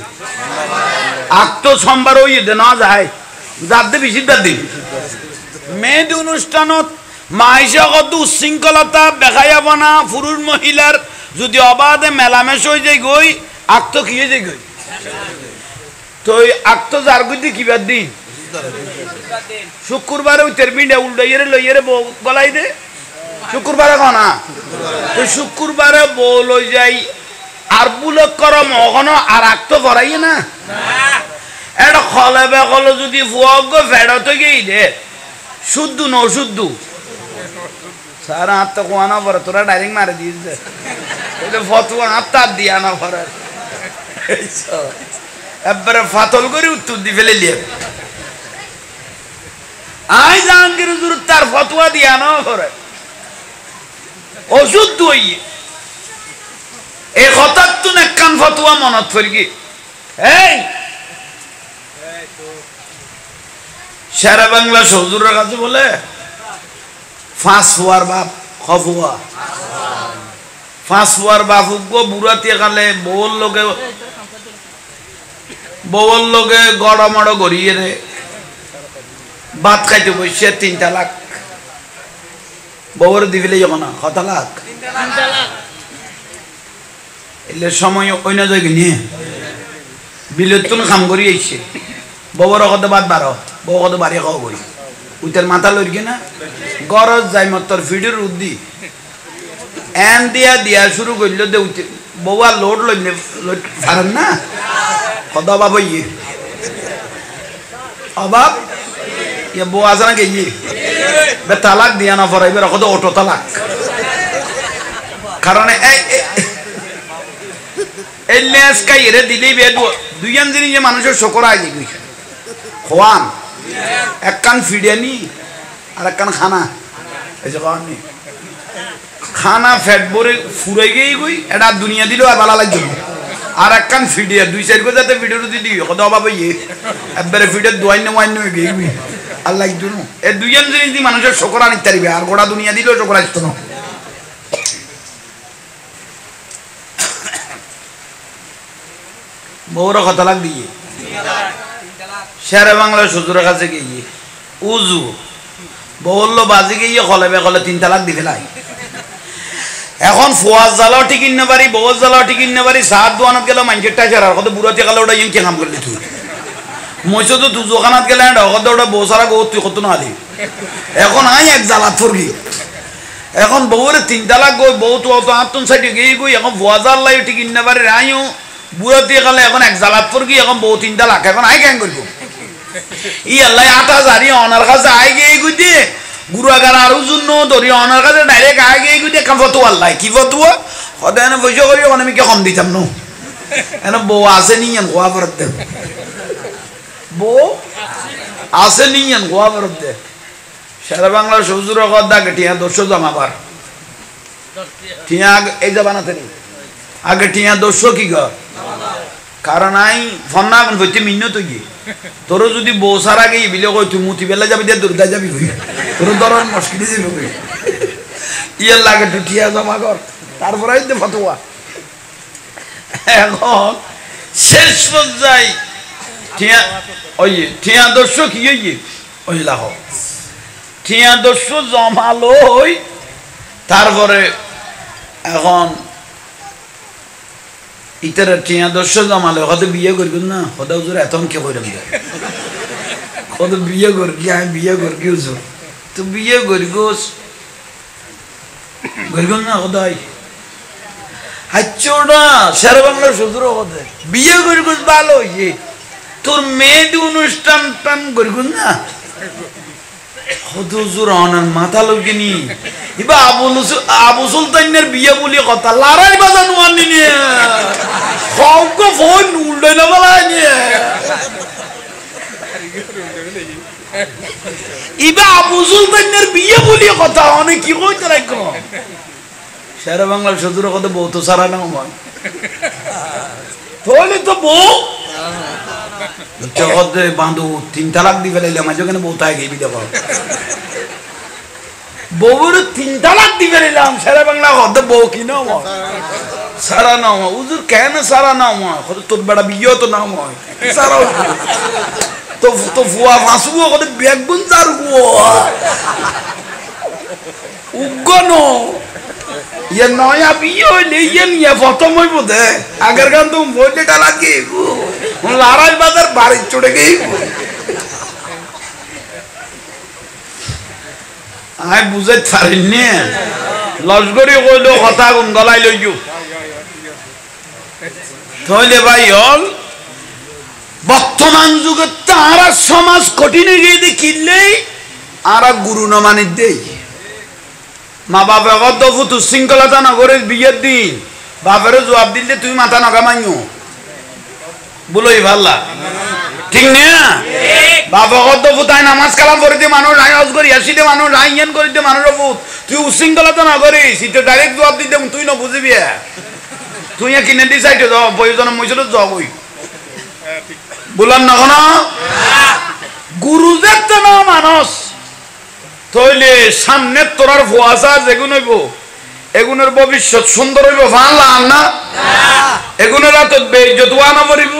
আগ তো সোমবার ওই দে না যায় যার দে বেশি দিন মেয়েদ অনুষ্ঠানত মাইশা কত উশৃঙ্খলতা দেখাইব না পুরুষ মহিলার যদি অবাধে মেলামেশ হয়ে যায় গই আগ তো কি হয়ে যায় গই তো আগ তো যার গুদি কিবার দিন শুক্রবারে ওই তেরবিন্ডা উল্টাইয়ে লইয়ে বলাই দে শুক্রবারে কনা তো শুক্রবারে বউ লই যাই আর বুলক করম ওখানে আর আগ তো ভরাইয়ে না এটা খলে বেকলে যদি ফুয়াগ ফেরত গিয়ে দে শুদ্ধ ন শুদ্ধ সারা হাত তো কোয়ানা পরে তোরা ডাইরেক্ট মারে দিয়েছে ফতুয়া হাত তার দিয়া না পরে একবারে ফাতল করে উত্তর দি ফেলে লিয়ে আই জাহাঙ্গীর হুজুর তার ফতুয়া দিয়া না পরে অশুদ্ধ হইয়ে এই হঠাৎ তো একখান ফতুয়া মনত পড়ি এই সারা বাংলা হুজুরের কাছে বলে ফাঁস ফুয়ার বাপ খফুয়া ফাঁস ফুয়ার বাপ গো বুড়াতে কালে বউর লোকে গড়মড় গড়িয়ে রে ভাত খাইতে বসে 3 তালাক বউর দিবিলে যখন না কত লাখ এলে সময় অন্য জায়গায় নিয়ে বিলেতুন কাম করি আইছে বউর কত বাদ বারো বউ কত বাড়ি খাওয়া করি উইটার মাথা লড়কি না গরজ যাই মতর ফিডির উদ্দি এন দিয়া শুরু করল দে বউয়া লোড লইলে পারেন না কত অভাব হইয়ে অভাব ইয়ে বউ আছে না গিয়ে তালাক দিয়া না পড়াইবে কত অটো তালাক কারণ এই লেস কাইরে দিলেই বে দুইজন জিনিস যে মানুষের শকর আয় দেখবি খোয়ান এক কান ফিডিয়ানি আর এক কান খানা এই যে খানা ফ্যাট ভরে ফুরে গিয়ে গই এটা দুনিয়া দিলেও আর ভালো লাগবে আর এক কান ফিডিয়া 2-4 গো যাতে ভিডিও দিদি কত অভাব হইয়ে একবারে ফিডের দোয়াইনে ওয়াইনে হয়ে গিয়ে আর লাগতো না এই দুইজন জিনিস দিয়ে মানুষের শকর আনিতে পারবে আর গোটা দুনিয়া দিলেও শকর আসতো না বউর কথা লাগ দিয়ে শেরে বাংলা শ্বশুরের কাছে গিয়ে উজু বললো বাজি গিয়ে কলে বেকলে 3 তালাক দি ফেলাই এখন ফুয়াজ জ্বালাও ঠিক ইন্নে পারি বউ জ্বালাও ঠিক ইন্নে পারি সাত দোয়ানত গেল মানুষের টাচার আর কত বুড়াতে গেলে ওটা ইয়ে কাম করলি তুই মইছো তো তুই দোকানত গেলে কত ওটা বউ সারা গো তুই কত না আলি এখন আই এক জ্বালাত ফুরগি এখন বউরে 3 তালাক গই বউ তো অত আত্মন সাইডে গই গই এখন ভুয়াজার লাই ঠিক ইন্না পারে রাইও বুড়া দিয়ে গেলে এখন এক জালাত পর কি এখন বউ 3 তালাক এখন আই কেন করব ই আল্লাহ 8000 অনার কাছে আই গই গই দিয়ে গুরুগার আর জন্য ধরি অনার কাছে ডাইরেক্ট আই গই গই দিয়ে কাম ফটো আল্লাহ কি ফটো হদায় না পয়সা করি মানে আমি কি কম দিতাম না এনে বউ আছে নি এন গোয়া ফরত দে বউ আছে নি এন গোয়া ফরত দে সারা বাংলার শ্বশুর কথা টিয়া 200 জমাবার টিয়া এই জমানাতে নেই আগে টিয়া 200 কি গো কারণ আই ফোন না কোন হইতে মিন্ন তো গিয়ে তোর যদি বউ সারা গিয়ে বিলে কই তুই মুতি বেলা যাবি দে দুর্গা যাবি কই তোর ধরন মুশকিল দিবি কই ইয়া লাগে তুই টিয়া জমা কর তারপর আইতে ফতোয়া এখন শেষ পর্যায়ে টিয়া ওই টিয়া 200 কি হইয়ে ওই লাহ টিয়া 200 জমালো হই তারপরে এখন ইতার টিয়া 200 জমালো কত বিয়ে করব না খোদা হুজুর এতন কে কইরাম দে কত বিয়ে কর কি আমি বিয়ে কর কি হুজুর তো বিয়ে করি গোস করব না খোদাই হাচ্চোড়া সারা বাংলার শ্বশুর কথা বিয়ে করি গোস ভালো ইয়ে তোর মেয়েদি অনুষ্ঠান টান করিব না হুজুর অনার মাথা লগিনি ইবা আবু সুলতানের বিয়ে বলি কথা লড়াই বাজানো আনি নি হক ফোন উল্টে না বলা নি ইবা আবু সুলতানের বিয়ে বলি কথা অনেক কি কইতে রাখো সারা বাংলার শ্বশুর কথা বউ তো সারা না হয় তাহলে তো বউ জগতে বাঁধু 3 তালাক দি ফেলাইলে মাঝে কেন বউ তাই গেবি দেখো বউর 3 তালাক দি ফেলাইলাম সারা বাংলা হদ বউ কি না সারা না হুজুর কেন সারা না কত তোর বড় বিয়ে তো না হয় সারা তো তো ফুয়া মাসুও কত বেগুন চার গো উগনো ये नया बियो ले ये नहीं फोटो में बोले अगर कौन तुम बोलने डाला कि उन लाराज बाजार बारिश चुड़ गई आये बुझे थारिन्ने लश्करी कोई लो खता गुंगलाई लो यू तो ले भाई यार बत्तमान जुगे तारा समाज कठिन गई थी किल्ले आरा गुरु न माने दे মা বাবা কত ফুতু শৃঙ্খলতা নগরের বিয়ের দিন বাপেরও জবাব দিলে তুমি মাথা নগা মাইও বলোই ভাল্লা ঠিক না বাবা কত ফুতায় নামাজ কালাম করে দিয়ে মানুষ রাজ করি আসিতে মানুষ রাইয়ান করে দিয়ে মানুষের ফুত তুই উশৃঙ্খলতা না করিস এটা ডাইরেক্ট জবাব দিতে তুই না বুঝবি তুই কিনে দি সাইডে যাও প্রয়োজন মইছিল যাও ওই বললাম না কোনো গুরুদের তো না মানুষ তইলে সামনে তোরার ফুয়াশা যেগুন হইব এগুনের ভবিষ্যৎ সুন্দর হইব ভালো না এগুনেরা তো বেইজ্জতুয়া না মরিব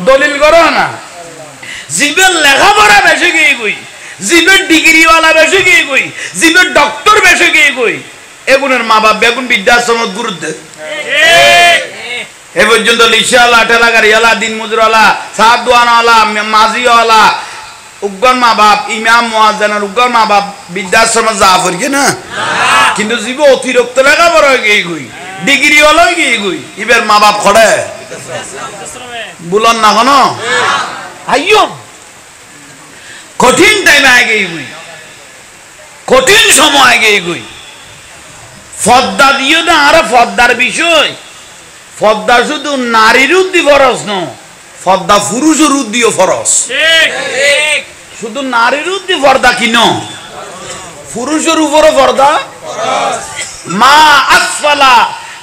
দলিল করো না জীবের লেখাপড়া বেশি গিয়ে গই জীবের ডিগ্রিওয়ালা বেশি গিয়ে গই জীবের ডক্টর বেশি গিয়ে গই এগুনের মা বাপ বেগুন বৃদ্ধাশ্রমত গুরুত্ব এ পর্যন্ত লিশাওয়ালা ঠেলা গাড়িওয়ালা দিন মজুরওয়ালা সাত দোয়ানওয়ালা মাঝিওয়ালা উগ্গন মা বাপ ইমাম মুয়াজ্জিনের উগ্গন মা বাপ বৃদ্ধাশ্রমে যা পড়ে না কিন্তু জীব অতিরিক্ত লেখাপড়া গিয়ে গই ডিগ্রি হলো গিয়ে গই ইবের মা বাপ খড়ে বুলন না কোন আইয়ো কঠিন টাইমে আগে গই কঠিন সময় আগে গই ফদ্দা দিও না আর ফদ্দার বিষয় ফদ্দা শুধু নারীর উদ্দি ফরজ ন ফদ্দা পুরুষের উদ্দিও ফরজ ঠিক শুধু নারীর উদ্দি পর্দা কিন পুরুষের উপরও পর্দা ফরজ মা আসফালা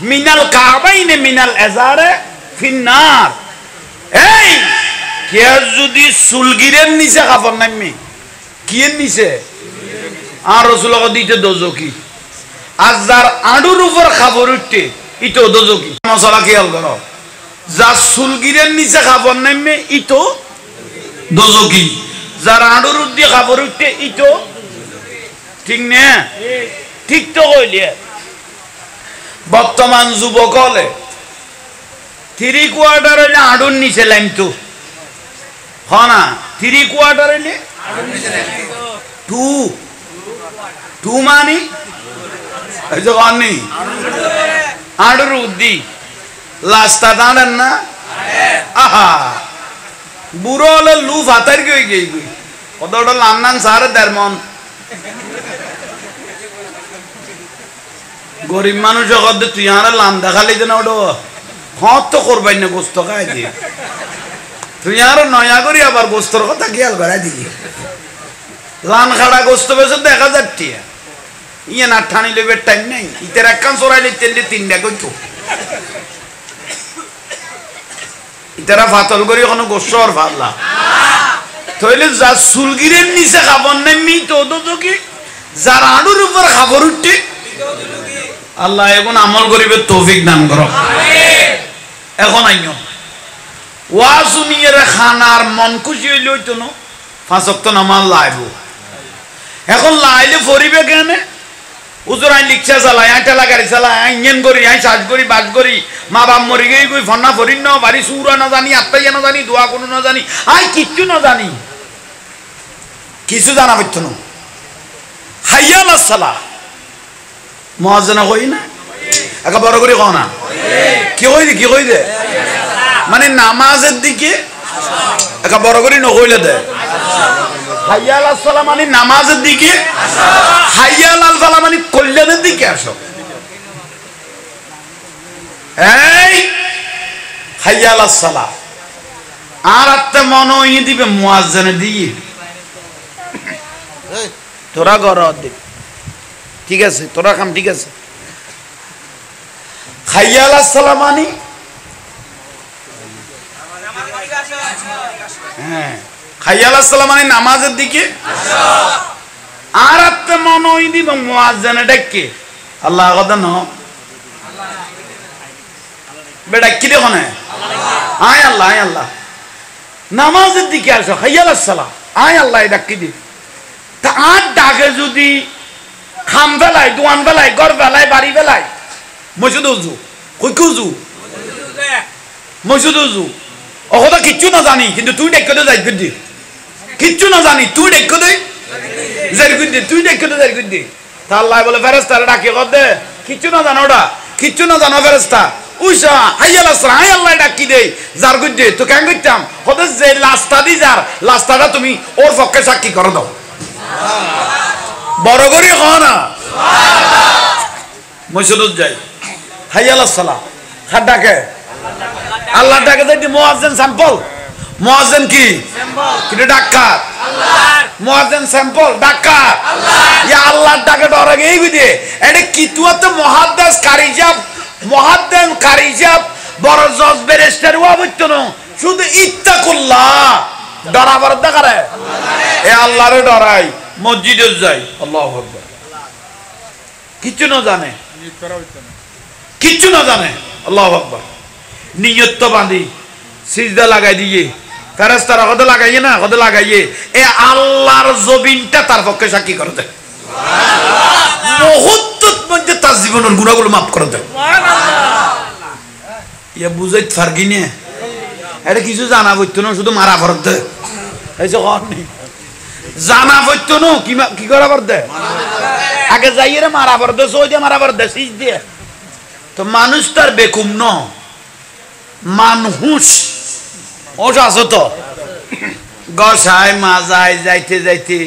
মিনাল কাবাইনে মিনাল এজারে ফিন্নার এই কে যদি সুলগিরের নিচে কাপড় নামে কিয়ের নিচে আর রাসূলুল্লাহ দিতে দোজকি আর যার আড়ুর উপর খাবার উঠতে ইতো দোজকি মশলা খেয়াল করো যার সুলগিরের নিচে খাবার নামে ইতো দোজকি যার আড়ুর দিয়ে খাবার উঠতে ইতো ঠিক না ঠিক তো কইলে বর্তমান যুবক হলে 3/4 হলে আড়ুর নিচে লাইন তো हाँ ना 3/4 ले 2 मानी এই যে অনি আড়ুর উদ্দি লাস্তা দাঁড়েন না আহা বুড়ো হলে লু ফাতার গই গই গই কতটা লান্নান সারে দেড়মন গরিব মানুষ জগৎ তুই আর লান দেখালি যে না ওটা হত তো করবাই না গোস্ত খাই দিয়ে তুই আর নয়া করি আবার গোস্তর কথা খেয়াল করাই দিলি লান খাড়া গোস্ত বেসে দেখা যাচ্ছে ইয়ে না ঠানি লেবের টাইম নেই ইতের একখান চড়াইলে তেললে তিনটা করতো ইতারা ফাতল করি কোনো গোস্ত আর ভাবলা তাহলে যা সুলগিরের নিচে খাবার নেই তো কি যার আড়ুর উপর খাবার উঠে আল্লাহ এখন আমল করিবে তৌফিক দান করো এখন আইন ওয়া শুনিয়ে খানার মন খুশি হইলে হইতো না 5 ওয়াক্ত নামাজ লাইব এখন লাইলে ফরিবে কেন উজুর আইন লিখছে চালাই আই টেলা গাড়ি চালাই আই ইঞ্জিন করি আই সাজ করি বাজ করি মা বাপ মরি গই কই ফন্না ফরিন ন বাড়ি সুরা না জানি আত্মাইয়া না জানি দোয়া কোনো না জানি আই কিচ্ছু না জানি কিছু জানা হইতো না হাইয়া আলাস সালাহ মুয়াজ্জিনা কই না একা বড় করে কও না কি কই দে মানে নামাজের দিকে একা বড় করে নকইলে দে হাইয়া আলাস সালাহ মানে নামাজের দিকে হাইয়া আলাল ফালাহ মানে কল্যাণের দিকে আসো এই হাইয়া আলাস সালাহ আর আত্মা মনো ই দিবে মুয়াজ্জিনা দিয়ে তোরা ঘর দিবে ঠিক আছে তোরা কাম ঠিক আছে হাইয়া আলাস সালাহ মানে হ্যাঁ হাইয়া আলাস সালাহ মানে নামাজের দিকে আর আত্মা মনে হই দিব মুয়াজ্জিনা ডাকে আল্লাহ কথা ন বেটা কি দেখো না আয় আল্লাহ নামাজের দিকে আসো হাইয়া আলাস সালাহ আয় আল্লাহ ডাকি দি তা আর ডাকে যদি খাম ফেলাই দোয়ান ফেলাই ঘর ফেলাই বাড়ি ফেলাই মসজিদ উজু কইকুজু মসজিদ উজু অকথা কিচ্ছু না জানি কিন্তু তুই ডেকে দে যাই দি কিচ্ছু না জানি তুই ডেকে দে যাই দি তুই ডেকে দে যাই দি তা আল্লাহ বলে ফেরেশতারা ডাকে কর দে কিচ্ছু না জানো ওটা কিচ্ছু না জানো ফেরেশতা উইসা হাইয়া আলাস সালাহ হাই আল্লাহ ডাকি দে যার গুদে তো কেন করতাম হতে যে লাস্তা দি যার লাস্তাটা তুমি ওর পক্ষে সাক্ষী করে দাও বড় করে কও না মসজিদত যাই হাইয়া আলাস সালাহ কার ডাকে আল্লাহ ডাকে যাই মুয়াজ্জিন স্যাম্পল মুয়াজ্জিন কি স্যাম্পল কিন্তু ডাক্তার আল্লাহ মুয়াজ্জিন স্যাম্পল ডাক্তার আল্লাহ ইয়া আল্লাহর ডাকে ডরে গই বিদে এটা কি তুয়াতে মুহাদ্দিস কারিজাব বড় জজ বেরেস্টার ওয়া বইতো না শুধু ইত্তাকুল্লাহ ডরাবার দেখারে এ আল্লাহরে ডরাই মসজিদে যাই আল্লাহু আকবার কিচ্ছু না জানে কিচ্ছু না জানে আল্লাহু আকবার নিয়ত তো বাঁধি সিজদা লাগাই দিয়ে ফেরেশতারা কত লাগাইয়ে না কত লাগাইয়ে এ আল্লাহর জবিনটা তার পক্ষে সাক্ষী করে দেয় সুবহানাল্লাহ মুহূর্তের মধ্যে তার জীবনের গুনাহগুলো maaf করে দেয় সুবহানাল্লাহ ইয়া বুঝাইত পারগি না এটা কিছু জানা বইতো না শুধু মারা ফরক দেয় এইসব হয়নি জানা বইতো না কি করা পড় দেয় আগে যাইয়ে রে মারা পড় দেয় সই দিয়ে মারা পড় দেয় সিজ দিয়ে তো মানুষ তার বেকুম ন মানুষ ওটা আছে তো গসায় মাজায় যাইতে যাইতে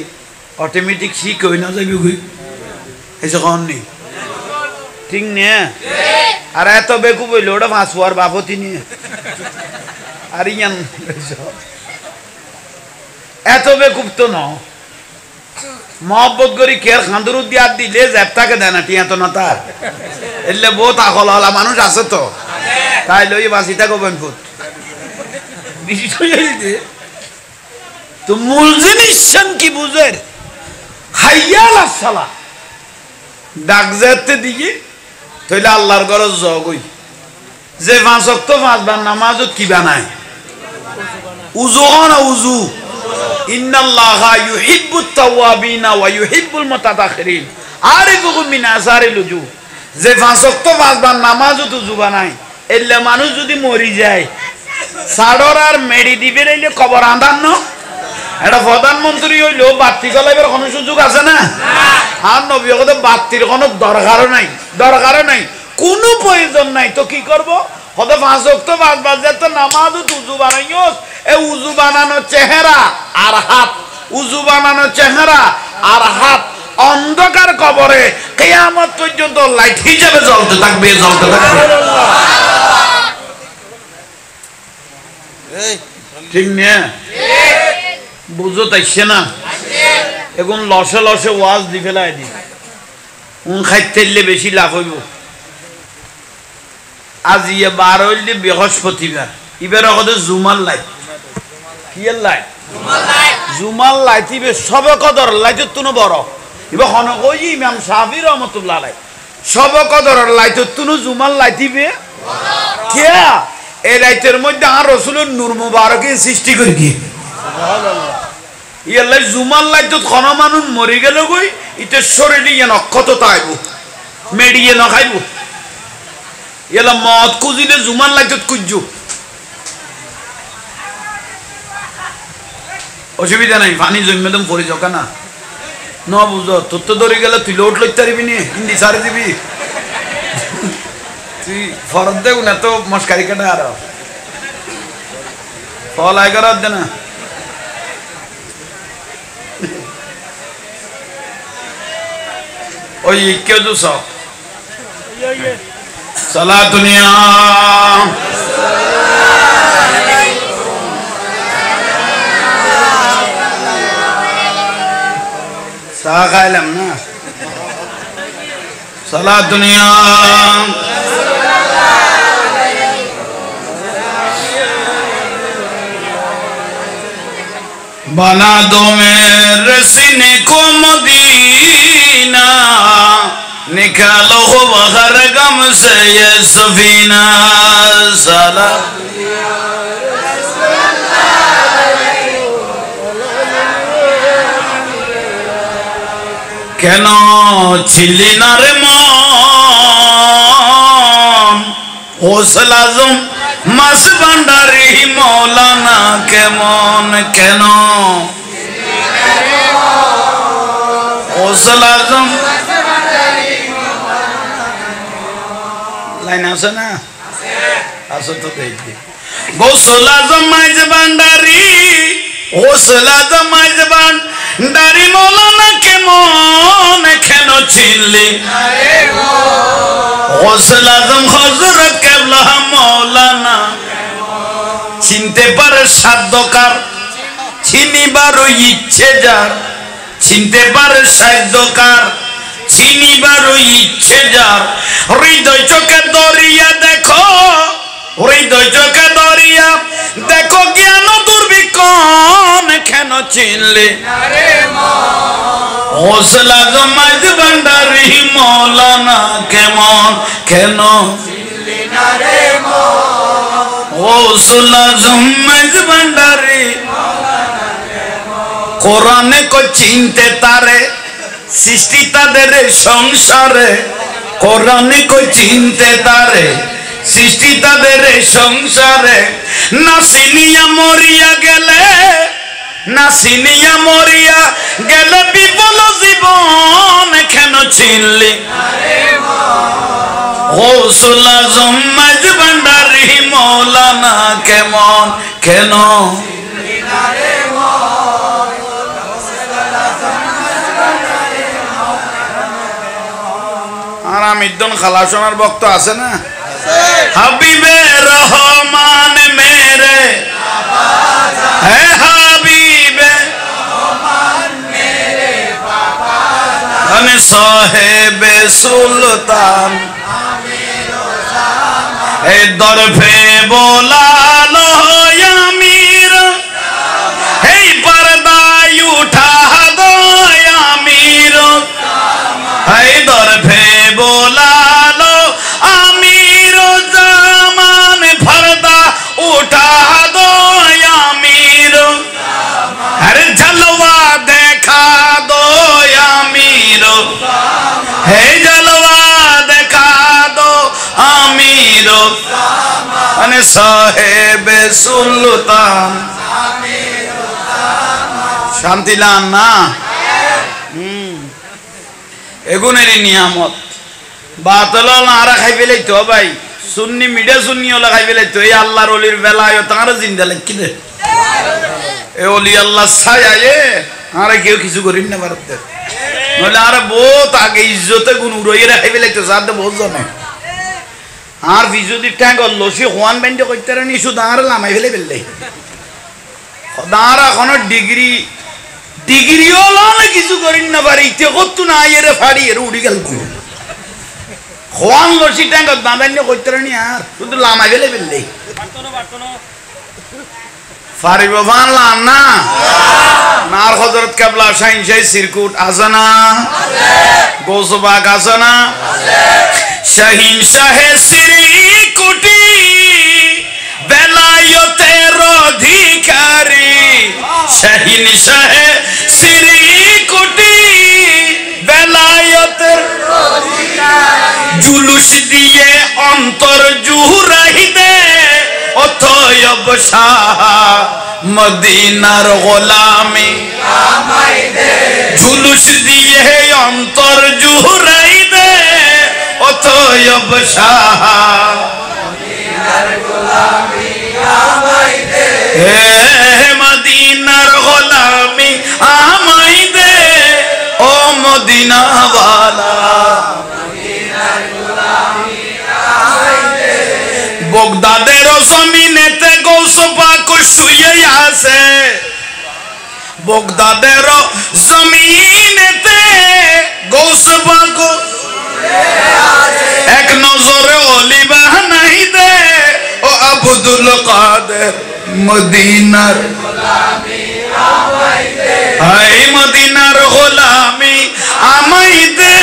অটোমেটিক শিখ হই না যাবি গই এইসব হয়নি ঠিক নে আর এত বেকুব হইল ওটা মাছুয়ার বাপতি নিয়ে আর ইয়ান এত বেকুব তো ন মহব্বত করি কেয়ার খান্দুর দিয়া দিলে জ্যাপটাকে দেয় না টিয়া তো না তার এলে বহুত আকল হলা মানুষ আছে তো তাই লই বাসিটা গোবেন ফুট তো মূল জিনিস কি বুঝের হাইয়া আলাস সালাহ ডাক যেতে দিয়ে তাইলে আল্লাহর ঘরে জগই যে 5 ওয়াক্ত 5 বার নামাজত কি বানায় উযু না উযু ইন্নাল্লাহা ইউহিব্বুত তাওয়াবিনা ওয়া ইউহিব্বুল মুতাতাখিরিন আরিফুকুম মিন আসারিল উযু যে 5 ওয়াক্ত 5 বার নামাজত উযু বানায় এলে মানুষ যদি মরি যায় সাডর আর মেডি দিবে রইলে কবর আন্দান না এটা প্রধানমন্ত্রী হইলো বাতি জ্বালাইবার কোনো সুযোগ আছে না আর নবী কথা বাতির কোনো দরকার নাই কোনো প্রয়োজন নাই তো কি করব হতে 5 ওয়াক্ত 5 বাজে তো নামাজ উযু বানাইও এই উযু বানানো চেহারা আর হাত উযু বানানো চেহারা আর হাত অন্ধকার কবরে কিয়ামত পর্যন্ত লাইট হিসেবে জ্বলতে থাকবে ঠিক না বুঝো তাইছে না এখন লসে লসে ওয়াজ দি ফেলাই দি খাইতে বেশি লাভ হইব আজ ইয়ে 12 হইলে বৃহস্পতিবার এবার হতে জুমার লাইট কি লাইট জুমার লাইট ইবে সবে কদর লাইট তুনো বড় এবার হন কই ইমাম শাফি রহমাতুল্লাহ আলাইহি সবে কদর লাইট তুনো জুমার লাইট ইবে কিয়া এই লাইটের মধ্যে আর রাসূলের নূর মুবারকের সৃষ্টি করি কি সুবহানাল্লাহ ইয়াল্লা জুমার লাইট কোন মানুষ মরে গেল কই ইতে শরীরে ইয়ে নক্ষত তাইবো মেডিয়ে ন খাইবো ইয়ালা মত কুজিলে জুমার লাইট কুজু অসুবিধা নাই পানি জন্মেদম পড়ে যাও না ন বুঝো তোর তো ধরে গেলে তুই লোট লইতে পারবি নি হিন্দি সারি দিবি তুই ফরত দেও না তো মস্কারি কাটা আর ফল আয় করার দে না ওই কেউ তো সব সালা দুনিয়া চা খাইলাম না সালা দুনিয়া बना दो मेरे सीने को मदीना निकालो हर गम से ये सफीना साला কেন ছিলি না রে মন হোসল আজম মাস ভান্ডারি মৌলানা কেমন কেন হোসল আজম লাইন আছে না আছে তো দেখি গোসল আজম মাইজ ভান্ডারি হোসল আজম মাইজ ভান্ডারি মৌলানা কেমন কেন ছিলি হোসল আজম হযরত কেবলা মৌলানা চিনতে পারে সাধ্যকার চিনিবার ইচ্ছে যার চিনতে পারে সাধ্যকার চিনিবার ইচ্ছে যার হৃদয় চোখে দরিয়া দেখো হৃদয় চোখে দরিয়া দেখো জ্ঞান দুর্বিক্ষণ কেন চিনলে হোসল আজম মাইজ ভান্ডারি মৌলানা কেমন কেন চিনলে না রে হোসল আজম মাইজ ভান্ডারি কোরআনে কো চিনতে তারে সৃষ্টি তাদের সংসারে কোরআনে কো চিনতে তারে সৃষ্টি তাদের সংসারে না চিনিয়া মরিয়া গেলে না চিনিয়া মরিয়া গেলে বিফল জীবন কেন চিনলি হোসল আজম মাইজ ভান্ডারি মৌলানা কেমন কেন আর আমিদ্দন খালাসনার বক্ত আছে না হাবিবে রহমান মেরে হে হাবিবে রহমান মেরে বাবা আমি সাহেবে সুলতান এই দরফে বোলালো আমির এই পর্দায় উঠা দো আমির এই দরফে বোলালো আমির জামান পর্দা উঠা দো আমির আরে জলওয়া দেখা দো আমির হে জলওয়া দেখা দো আমির মানে সাহেবে সুলতান শান্তিলান না এগুনেরই নিয়ামত বাতল আরা খাই পেলাই তো ভাই সুন্নি মিডিয়া সুন্নি ওলা খাই পেলাই তো এই আল্লাহর অলির বেলায় তাঁরা জিন্দা লাগছি রে এ অলি আল্লাহ ছায় আরা কেউ কিছু করিন না ভারতে নইলে আরা বহুত আগে ইজ্জতে গুণ উড়িয়ে রাখাই পেলাই তো সাথে বহুত জনে আর বিজুদি ট্যাঙ্ক লসি হওয়ান বাইন্ডে করতে নি শুধু আর লামাই ফেলে ফেললে দাঁড়া এখনো ডিগ্রিও লনে কিছু করিন না পারে ইতে করতো না এর ফাড়ি এর উড়ি গেল হওয়ান লসি ট্যাঙ্ক বাঁধান্য করতে নি আর শুধু লামাই ফেলে ফেললে ফারিব বানলাম না নার হযরত কেবলা শাহিন শাহী সিরকুট আছে না গোসবাগ আছে না শাহিন শাহে সিরকুটি বেলায়েতের অধিকারী শাহিন শাহে সিরকুটি বেলায়েতের অধিকারী জুলুস দিয়ে অন্তর জুহুরাই দে অতএব শাহ মদিনার গোলামি আমায় দে জুলুস দিয়ে অন্তর জুহুরাই দে অতএব শাহ মদিনার গোলামি আমায় দে হে মদিনার গোলামি আমায় দে ও মদিনা ওয়ালা মদিনার গোলামি আমায় দে বগদাদের জমিনেতে গৌস পাক শুয়ে আছে বগদাদের জমিনেতে গৌস পাক এক নজরে অলি বানাই দে ও আব্দুল কাদের মদিনার গোলামি আমায় দে হায় মদিনার গোলামি আমায় দে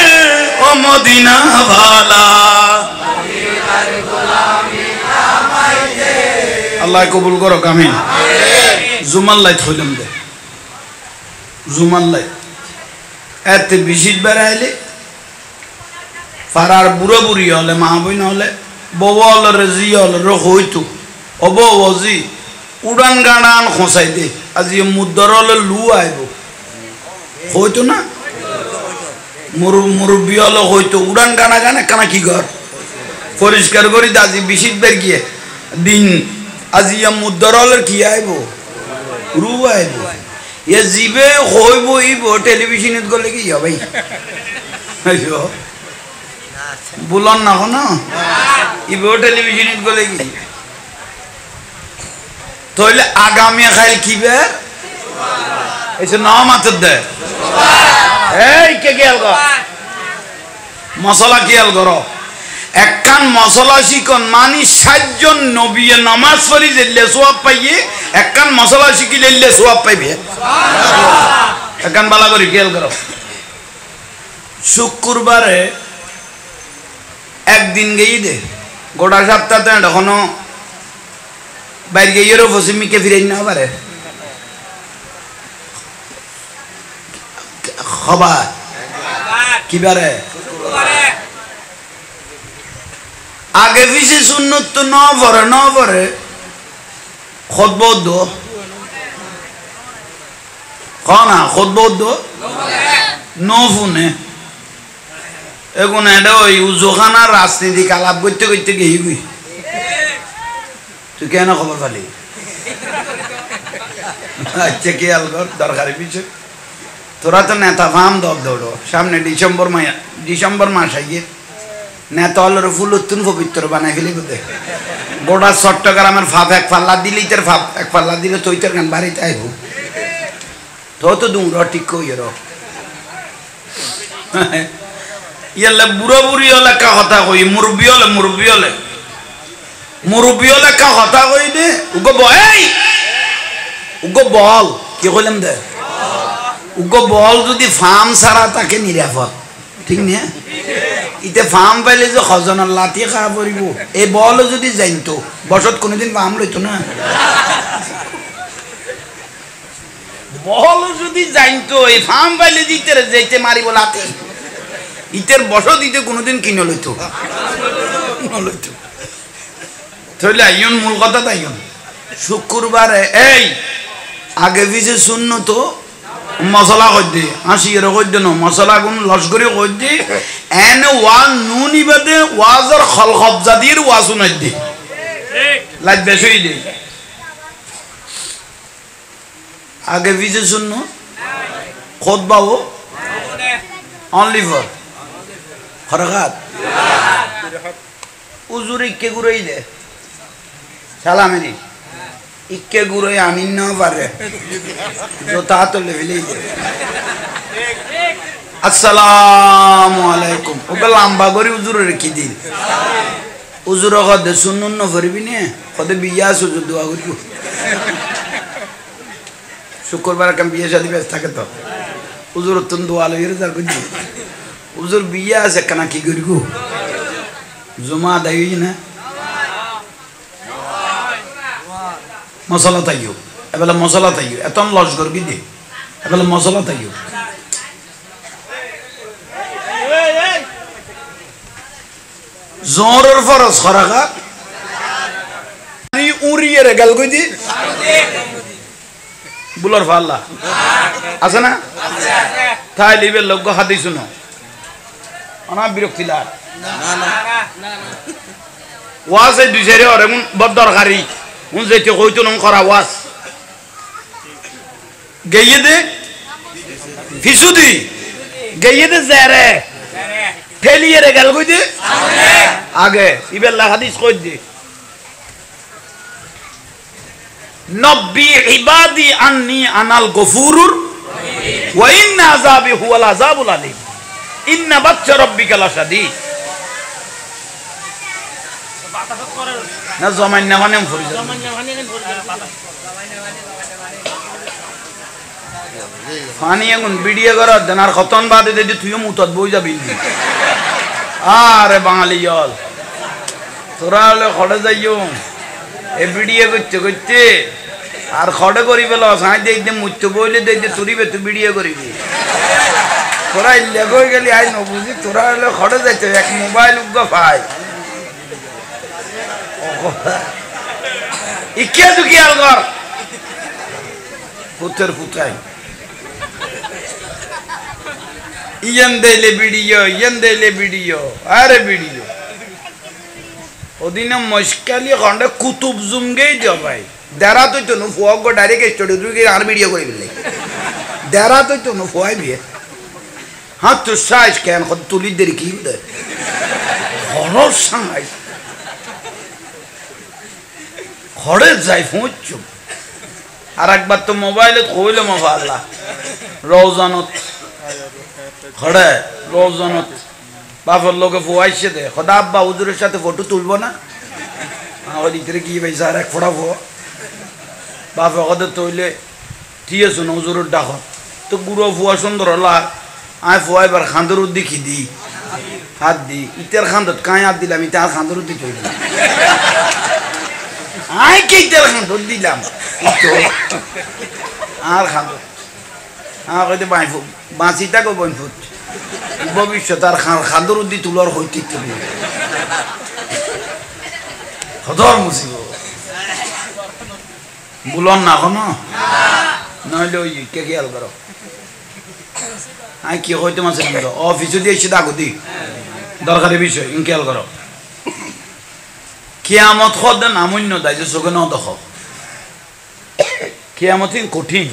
ও মদিনা ওয়ালা মদিনার গোলামি আমায় দে আল্লাহ কবুল করো আমিন জুমার লাইট হইলাম দে জুমার লাইট এত বেশি বেড়াইলে ফারার বুড়ো বুড়ি হলে মা বই নহলে বউ হলে রেজি হলে হইতো অব অজি উড়ান গাড়ান খসাই দে আজি মুদ্দর হলে লু আইব হইতো না মুরব্বী হলে হইতো উড়ান গানা গানে কানা কি ঘর পরিষ্কার করি আজি বিশিত বের গিয়ে দিন আজি মুদ্দর হলে কি আইব রু আইব এ জিবে হইব ইব টেলিভিশনত গলে কি ভাই বুলন না কোনো ইব টেলিভিশনত গলে কি তাহলে আগামী খাইল কি বে এসে ন মাত্র দে এই কে গেল গো মশলা কিয়াল করো একখান মশলা শিখন মানি 60 জন নবী নামাজ পড়ি যেলে সওয়াব পাইয়ে একখান মশলা শিখি লইলে সওয়াব পাইবে সুবহানাল্লাহ একখান বালা করি কিয়াল করো শুক্রবারে একদিন গেই দে গোটা সপ্তাহতে এখনো বাইরে গিয়েও পশ্চিমীকে ফিরে না পারে খবর কি বারে আগে পিছে সুন্নত তো ন পরে খুতবত না খুতবত ন ফুনে এখন এটা ওই উজোখানা রাজনীতি আলাপ করতে করতে গেই গই তুই কেন খবর পালি আচ্ছা কি আলগর দরকারি পিছে তোরা তো নেতা ফাম দৌড়ো সামনে ডিসেম্বর মাস আইয়ে নেতা হলের ফুল উত্তুন পবিত্র বানাই ফেলি বোধে গোটা চট্টগ্রামের ফাপ এক পাল্লা দিলেই তোর ফাপ এক পাল্লা দিলে তুই তোর গান বাড়িতে আইব তো দুমর ঠিক কই ইয়ালে বুড়ো বুড়ি হলে কা কথা কই মুরব্বী হলে কা কথা কই দে উগো বল কি কইলাম দে উগো বল যদি ফার্ম ছাড়া তাকে নিরাপদ ঠিক না ইতে ফার্ম পাইলে যে খজনার লাঠি খাওয়া পড়িব এই বল যদি জানতো বসত কোনোদিন ফার্ম লইতো না বল যদি জানতো এই ফার্ম পাইলে দিতে যাইতে মারিব লাঠি ইতের বসত দিতে কোনোদিন কিনে লইতো তাহলে আইন মূল কথা তাই শুক্রবারে এই আগে পিছে শূন্য তো মশলা কই দি হাসি এর কই দেন মশলা গুণ লস্করি কই দি এন ওয়ান নুনি বাদে ওয়াজর খল খবজাদির ওয়াজু নাই দি ঠিক লাজ বেশই দি আগে ভিজে শুনো খুতবাও অনলি ফর খরগাত উজুর ইক্কে গুরই দে সালামেরি ইক্কে গুরই আনিন না পারে জোতা তো লেভেলেই দে আসসালামু আলাইকুম ওকে লম্বা করে উজুর রেখে দিন উজুর কদে শুনুন না ফরবি নে কদে বিয়া সুজুর দোয়া করিব শুক্রবার কাম বিয়ে শাদী ব্যস্ত থাকে তো উজুর তুন দোয়া লইরে যার কই উজুর বিয়া আছে কানা কি করিব জুমা দাই না মশলা তাইও এবেলা মশলা তাইও এত লস করবি দে এবেলা মশলা তাইও জোরের ফরজ খরাকা উড়িয়ে রে গেল কই দি বুলার ফাল্লা আছে না তাই লিবে লোক হাদি শুনো অনা বিরক্তি লাগ ওয়াজ এই দুই চারি ওরে বড় দরকারি উন যেতে কইতো নন করা ওয়াজ গেইয়ে দে ফিসুদি গেইয়ে দে জেরে ঠেলিয়ে রে গেল কই দি আগে ইবেল্লা হাদিস কই দি নব্বি ইবাদি আন্নি আনাল গফুরুর ওয়া ইন্না আযাবি হুয়াল আযাবুল আলীম ইন্না বাচ্চা রাব্বিকা লাশাদীদ না জমাইন না মানে ফরি ফানি এখন ভিডিও করা জানার খতন বাদে যদি তুইও মুতত বই যাবি আরে বাঙালি জল তোরা হলে খড়ে যাইও এ ভিডিও করতে করতে আর খড়ে করি পেল সাঁই দিয়ে মুচ্ছ বইলে দিয়ে তুরিবে তুই ভিডিও করিবি তোরা লেগ হয়ে গেলি আই নবুঝি তোরা হলে খড়ে যাইতে এক মোবাইল উগ্র পাই ইকে দুকি আল কর পুত্রের পুত্রাই ইয়েন দেইলে ভিডিও আরে ভিডিও ওদিনে মস্কালি খন্ডে কুতুব জুমগেই দিও ভাই দেরা তুই তো ফুয়াক গো ডাইরেক্ট স্টুডিও তুই আর ভিডিও করে দিলে দেরা তুই তো ফুয়াই বিয়ে হ্যাঁ তুই সাইজ কেন তুলি দেরি কি দে হরর সাই খড়ে যাই ফুঁচ আর একবার তো মোবাইলে কইলে মাফা আল্লাহ রওজানত খড়ে রওজানত বাপের লোকে ফুয়াইছে দে খোদা আব্বা হুজুরের সাথে ফটো তুলবো না আমার ইতরে কি ভাই স্যার এক ফোটা ফো বাপে কদে তৈলে ঠিক আছে না হুজুরের ডাক তো গুঁড়ো ফুয়া সুন্দর হলা আয় ফুয়াইবার খান্দর দেখি দি হাত দি ইতের খান্দত কাঁই হাত দিলাম ইতে আর খান্দর দি তৈরি আয় কে ইতের খান্দর দিলাম আর খান্দর হ্যাঁ কইতে বাঁচি থাকো বনফুট ভবিষ্যৎ আর খান্দর দি তুলার হইতে খদর মুসিব বুলন না কোনো নইলে ওই কে খেয়াল করো আই কি হইতে মাসে অফিসে দিয়ে এসে ডাকো দি দরকারি বিষয় খেয়াল করো কিয়ামত খদ নামন্য দায় যে চোখে ন দেখ কিয়ামত কঠিন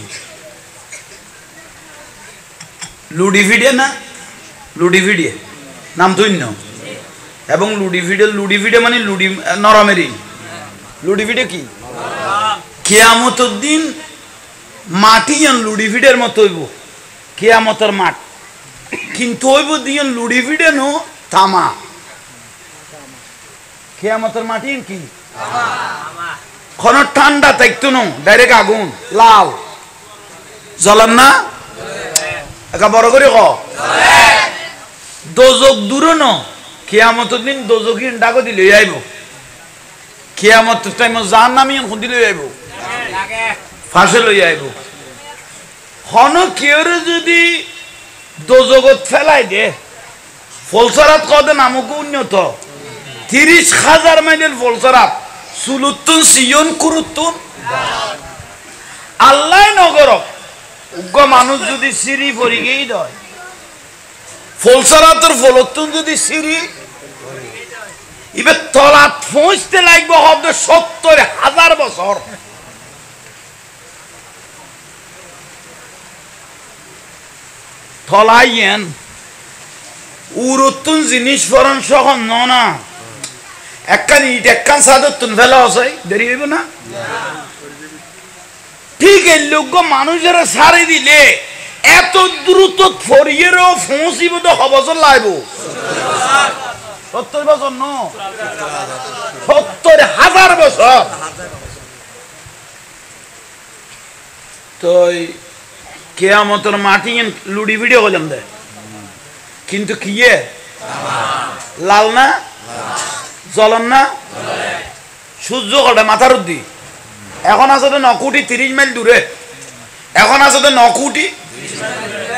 লুডি ভিডিও না লুডি ভিডিও নাম তুইন্য এবং লুডি ভিডিও মানে লুডি নরমেরি লুডি ভিডিও কি কিয়ামতের দিন মাটি যেন লুডি ভিডিওর মতো হইব কিয়ামতের মাঠ কিন্তু হইব দিন লুডি ভিডিও নো তামা কিয়ামতের মাটি কি কোনো ঠান্ডা থাকতো না ডাইরেক্ট আগুন লাল জ্বলান না একা বড় করে ক দোজক দূর ন কিয়ামতের দিন দোজকি ডাকো দিলে আইব কিয়ামতের টাইম জান নামি খুঁদিলে আইব ফাঁসে লই আইব হন কেউরে যদি দোজগত ফেলাই দে ফলসরাত কদে নামক উন্নত 30,000 মাইলের ফলসরাত সুলুত্তুন সিয়ন কুরুত্তুন আল্লাহ নগর উগ্র মানুষ যদি সিঁড়ি পরি গেই দয় ফলসারাতের ফলতুন যদি সিঁড়ি এবার তলাত পৌঁছতে লাগবে হবে ৭০,০০০ বছর। থলাইয়েন উরতুন জিনিস ফরন সখন না একখান ইট একখান সাদর তুন ফেলা আছে দেরি হইব না? ঠিক এই লোক মানুষেরা সারি দিলে এত দ্রুত ফরিয়েরও পৌঁছিব তো হবছর লাইব ৭০ বছর ন ৭০,০০০ বছর। তো কেয়ামতের মাটি লুডি ভিডিও হলাম দে কিন্তু কি লাল না জ্বলন না সূর্য কটা মাথার উদ্দি এখন আছে তো ৯ কোটি ৩০ মাইল দূরে এখন আছে তো ৯ কোটি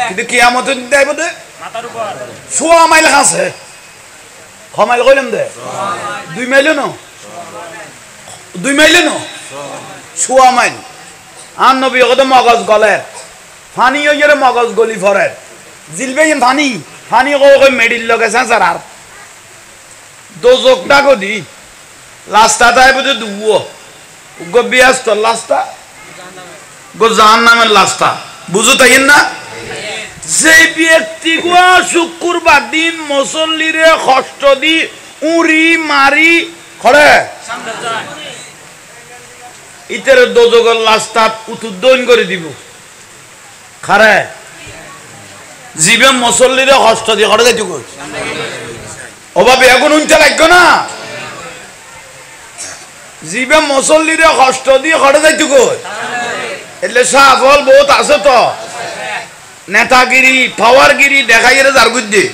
কিন্তু কেয়ামতের দেব দে ১০০ মাইল আছে খ মাইল কইলাম দে ২ মাইলে ন ২ মাইলে ন ১০০ মাইল আর নবী কত মগজ গলে ফানি হইরে মগজ গলি ফরে জিলবে ফানি ফানি কই মেডিল লগে সার আর দোজকটা গদি লাস্টা তাই বুঝে দুবো গো বিয়াস্ত লাস্টা গো জাহান্নামের লাস্টা বুঝো তাই না? যে ব্যক্তি গো শুক্রবার দিন মুসল্লিরে কষ্ট দি উড়ি মারি খড়ে ইতের দোজকের লাস্টা উতুদ্দন করে দিব খারে জীবে মুসল্লিরে কষ্ট দিয়ে খড়ে যাইতে কই অভাবে এখন উনতে লাগবে না জীবে মুসল্লিরে কষ্ট দিয়ে খড়ে যাইতে কই એટલે সাফল বহুত আছে তো নেতাগিরি পাওয়ারগিরি দেখাই রে যার বুদ্ধি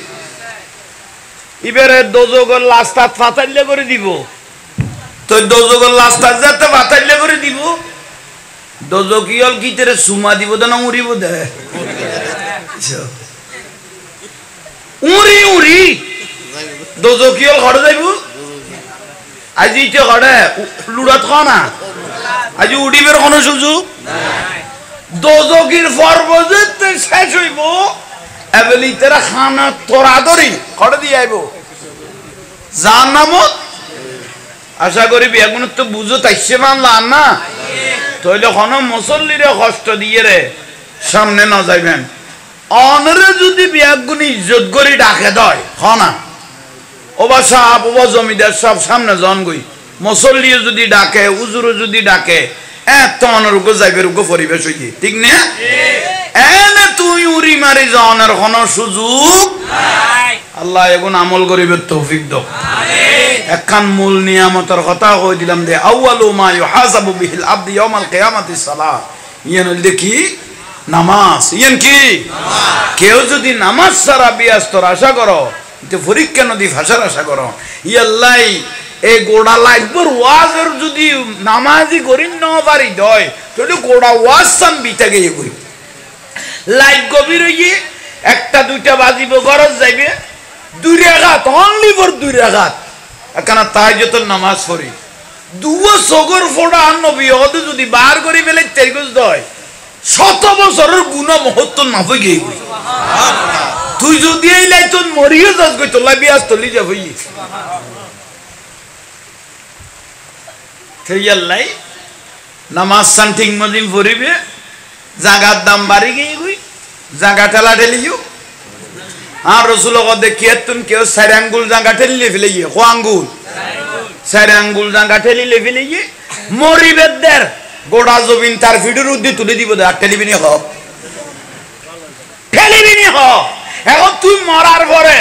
এবারে দোজকের লাস্টা ফাতাইলে করে দিব তো দোজকের লাস্টা যাতে ফাতাইলে করে দিব দোজকিয়ল কি তেরে সুমা দিব না উড়িব দে উড়ি উড়ি দোজকিয়ল ঘরে যাইব আজি তো ঘরে লুড়াত খানা আজি উড়িবের কোনো সুযোগ দোজকির পর্ব যেতে শেষ হইব এবেলি তেরা খানা তোরা ধরি ঘরে দিয়ে আইব যার নামত আশা করি বেগুন তো বুঝো তাইছে মানলাম না তইলে কোনো মুসল্লিরে কষ্ট দিয়ে রে সামনে না যাইবেন অনরে যদি বেগুন ইজ্জত করি ডাকে দয় হনা ওবা সাহেব ওবা জমিদার সব সামনে জন গই মুসল্লি যদি ডাকে উজুরও যদি ডাকে এত অনরুগো যাইবে রুগো পরিবেশ হইয়ে ঠিক না? এনে তুই উড়ি মারি যাওয়ার কোনো সুযোগ আল্লাহ এখন আমল করিবে তৌফিক দাও। একখান মূল নিয়ামতের কথা কই দিলাম দে আউয়ালু মা ইউহাসাবু বিহিল আবদু ইয়াউমাল কিয়ামাতি সালাত ইয়ান হইলে কি নামাজ ইয়ান কি কেউ যদি নামাজ ছাড়া বিয়াস্তর আশা করো তে পরীক্ষা নদী ভাষার আশা করো ইয়াল্লাই এই গোড়া লাইফর ওয়াজের যদি নামাজি করি ন পারি দয় তাহলে গোড়া ওয়াজ সান বিতা গিয়ে কই লাইফ গভীর হইয়ে একটা দুইটা বাজিব গরজ যাইবে 2 রাকাত অনলি ফর 2 রাকাত এখানে তাহাজ্জুদের নামাজ পড়ি দুও সগর ফোড়া নবী হতে যদি বার করি ফেলে তেরগজ দয় 100 বছরের গুনাহ মহত্ব না হই গই সুবহানাল্লাহ তুই যদি এই লাইতন মরিয়ে যাস গই তো লাবিয়াস তলি যা হই থেইয়াল্লাই নামাজ সান ঠিক মদিন পড়িবে জাগার দাম বাড়ি গই গই জাগা ঠেলা ঠেলিও আর রাসূল কদে কিয়াতুন কেউ 4 আঙ্গুল জাগা ঠেলিলে ফেলিয়ে কো আঙ্গুল 4 আঙ্গুল জাগা ঠেলিলে ফেলিয়ে মরিবেদের গোড়া জমিন তার ভিডিওর উদ্দি তুলে দিব আর টেলিভিশনে হ টেলিভিশনে হ এখন তুই মরার পরে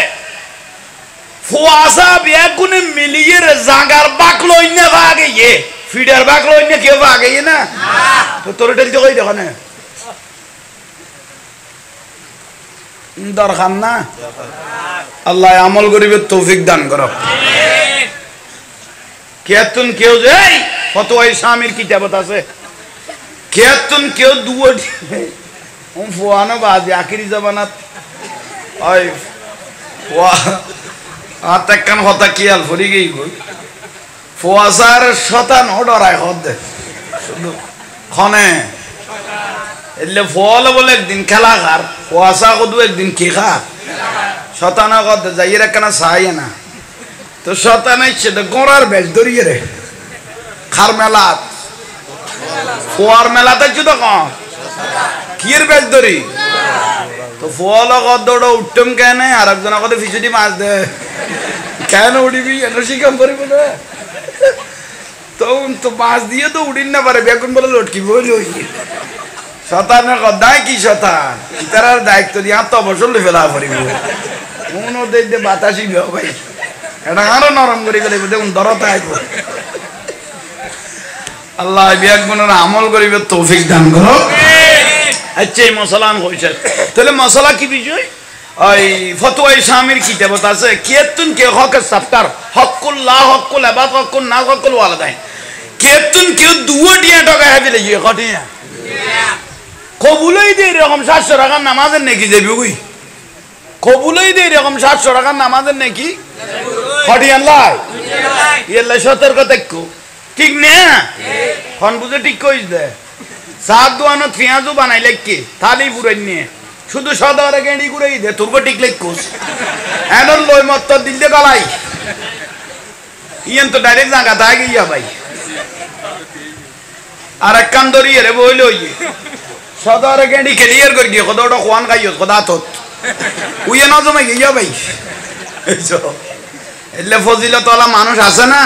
ফুয়াসা বেগুনে মিলিয়ে জাগার বাক লইনে ভাগে এ ফিডার বাক লইনে কেউ ভাগে না তো তোর টেলতে কই দেখো না দরকার না আল্লাহ আমল করিবে তৌফিক দান করো আমিন কেতুন কেউ যাই ফতোয়ায়ে শামিল কিতাবত আছে কেতুন কেউ দুও ফুয়ানো বাজে আখিরি জামানাত ওই ফুয়া আতেকান হতা কি আল ফরি গই গই ফুয়াসার শতান ডরায় হদ শুধু খনে এলে ফল বলে একদিন খেলা খার কুয়াশা কদু একদিন কি খা শতানা কদ যাইয়ের একখানা সাহাই না তো শতানাই সেটা গোড়ার বেশ ধরিয়ে রে খার মেলাত ফোয়ার মেলাতে তো কম কির বেশ ধরি তো ফল কদটা উঠতাম কেন আর একজন কত ফিসুটি মাছ দে কেন উড়িবি এনে শিকাম করিব না তো মাছ দিয়ে তো উড়িন না পারে বেগুন বলে লটকি বলি ওই শতানের কদায় কি শতান তার দায়িত্ব দিয়ে আর তো অবসর ফেলা পারিব মনো দেখতে বাতাসি ভাই এটা আরো নরম করে গেলে দেখুন দরতা আইব আল্লাহ বেগুনের আমল করিবে তৌফিক দান করো আচ্ছা এই মশলা হয়েছে তাহলে মশলা কি বিষয় ওই ফতোয়ায়ে শামির কিতাবত আছে কিয়াতুন কে হকের সাফতার হকুল্লাহ হকুল ইবাদ হকুন নাস হকুল ওয়ালিদাইন কিয়াতুন কে দুয়াটিয়া টাকা হেবিলে ইয়ে কটিয়া কবুলই দে এরকম 700 টাকার নামাজের নাকি যাবি ওই কবুলই দে এরকম 700 টাকার নামাজের নাকি কটিয়া লাই ইয়াল্লা সতর্ক থাকো ঠিক না কোন বুঝে ঠিক কইছ দে সাত দোয়ানত পেঁয়াজও বানাইলে কি থালি পুরাই নিয়ে শুধু সদারে গেঁড়ি ঘুরেই দে তোর ঠিক লেখুস এনর লই মত দিলে গলাই ইয়েন তো ডাইরেক্ট জায়গা তাই গিয়া ভাই আর এক কান ধরিয়ে রে বইল ইয়ে সদারে গেঁড়ি ক্লিয়ার করে দিয়ে কদটা খোয়ান খাইও কদা তো উইয়ে না জমে গিয়া ভাই এলে ফজিলত মানুষ আছে না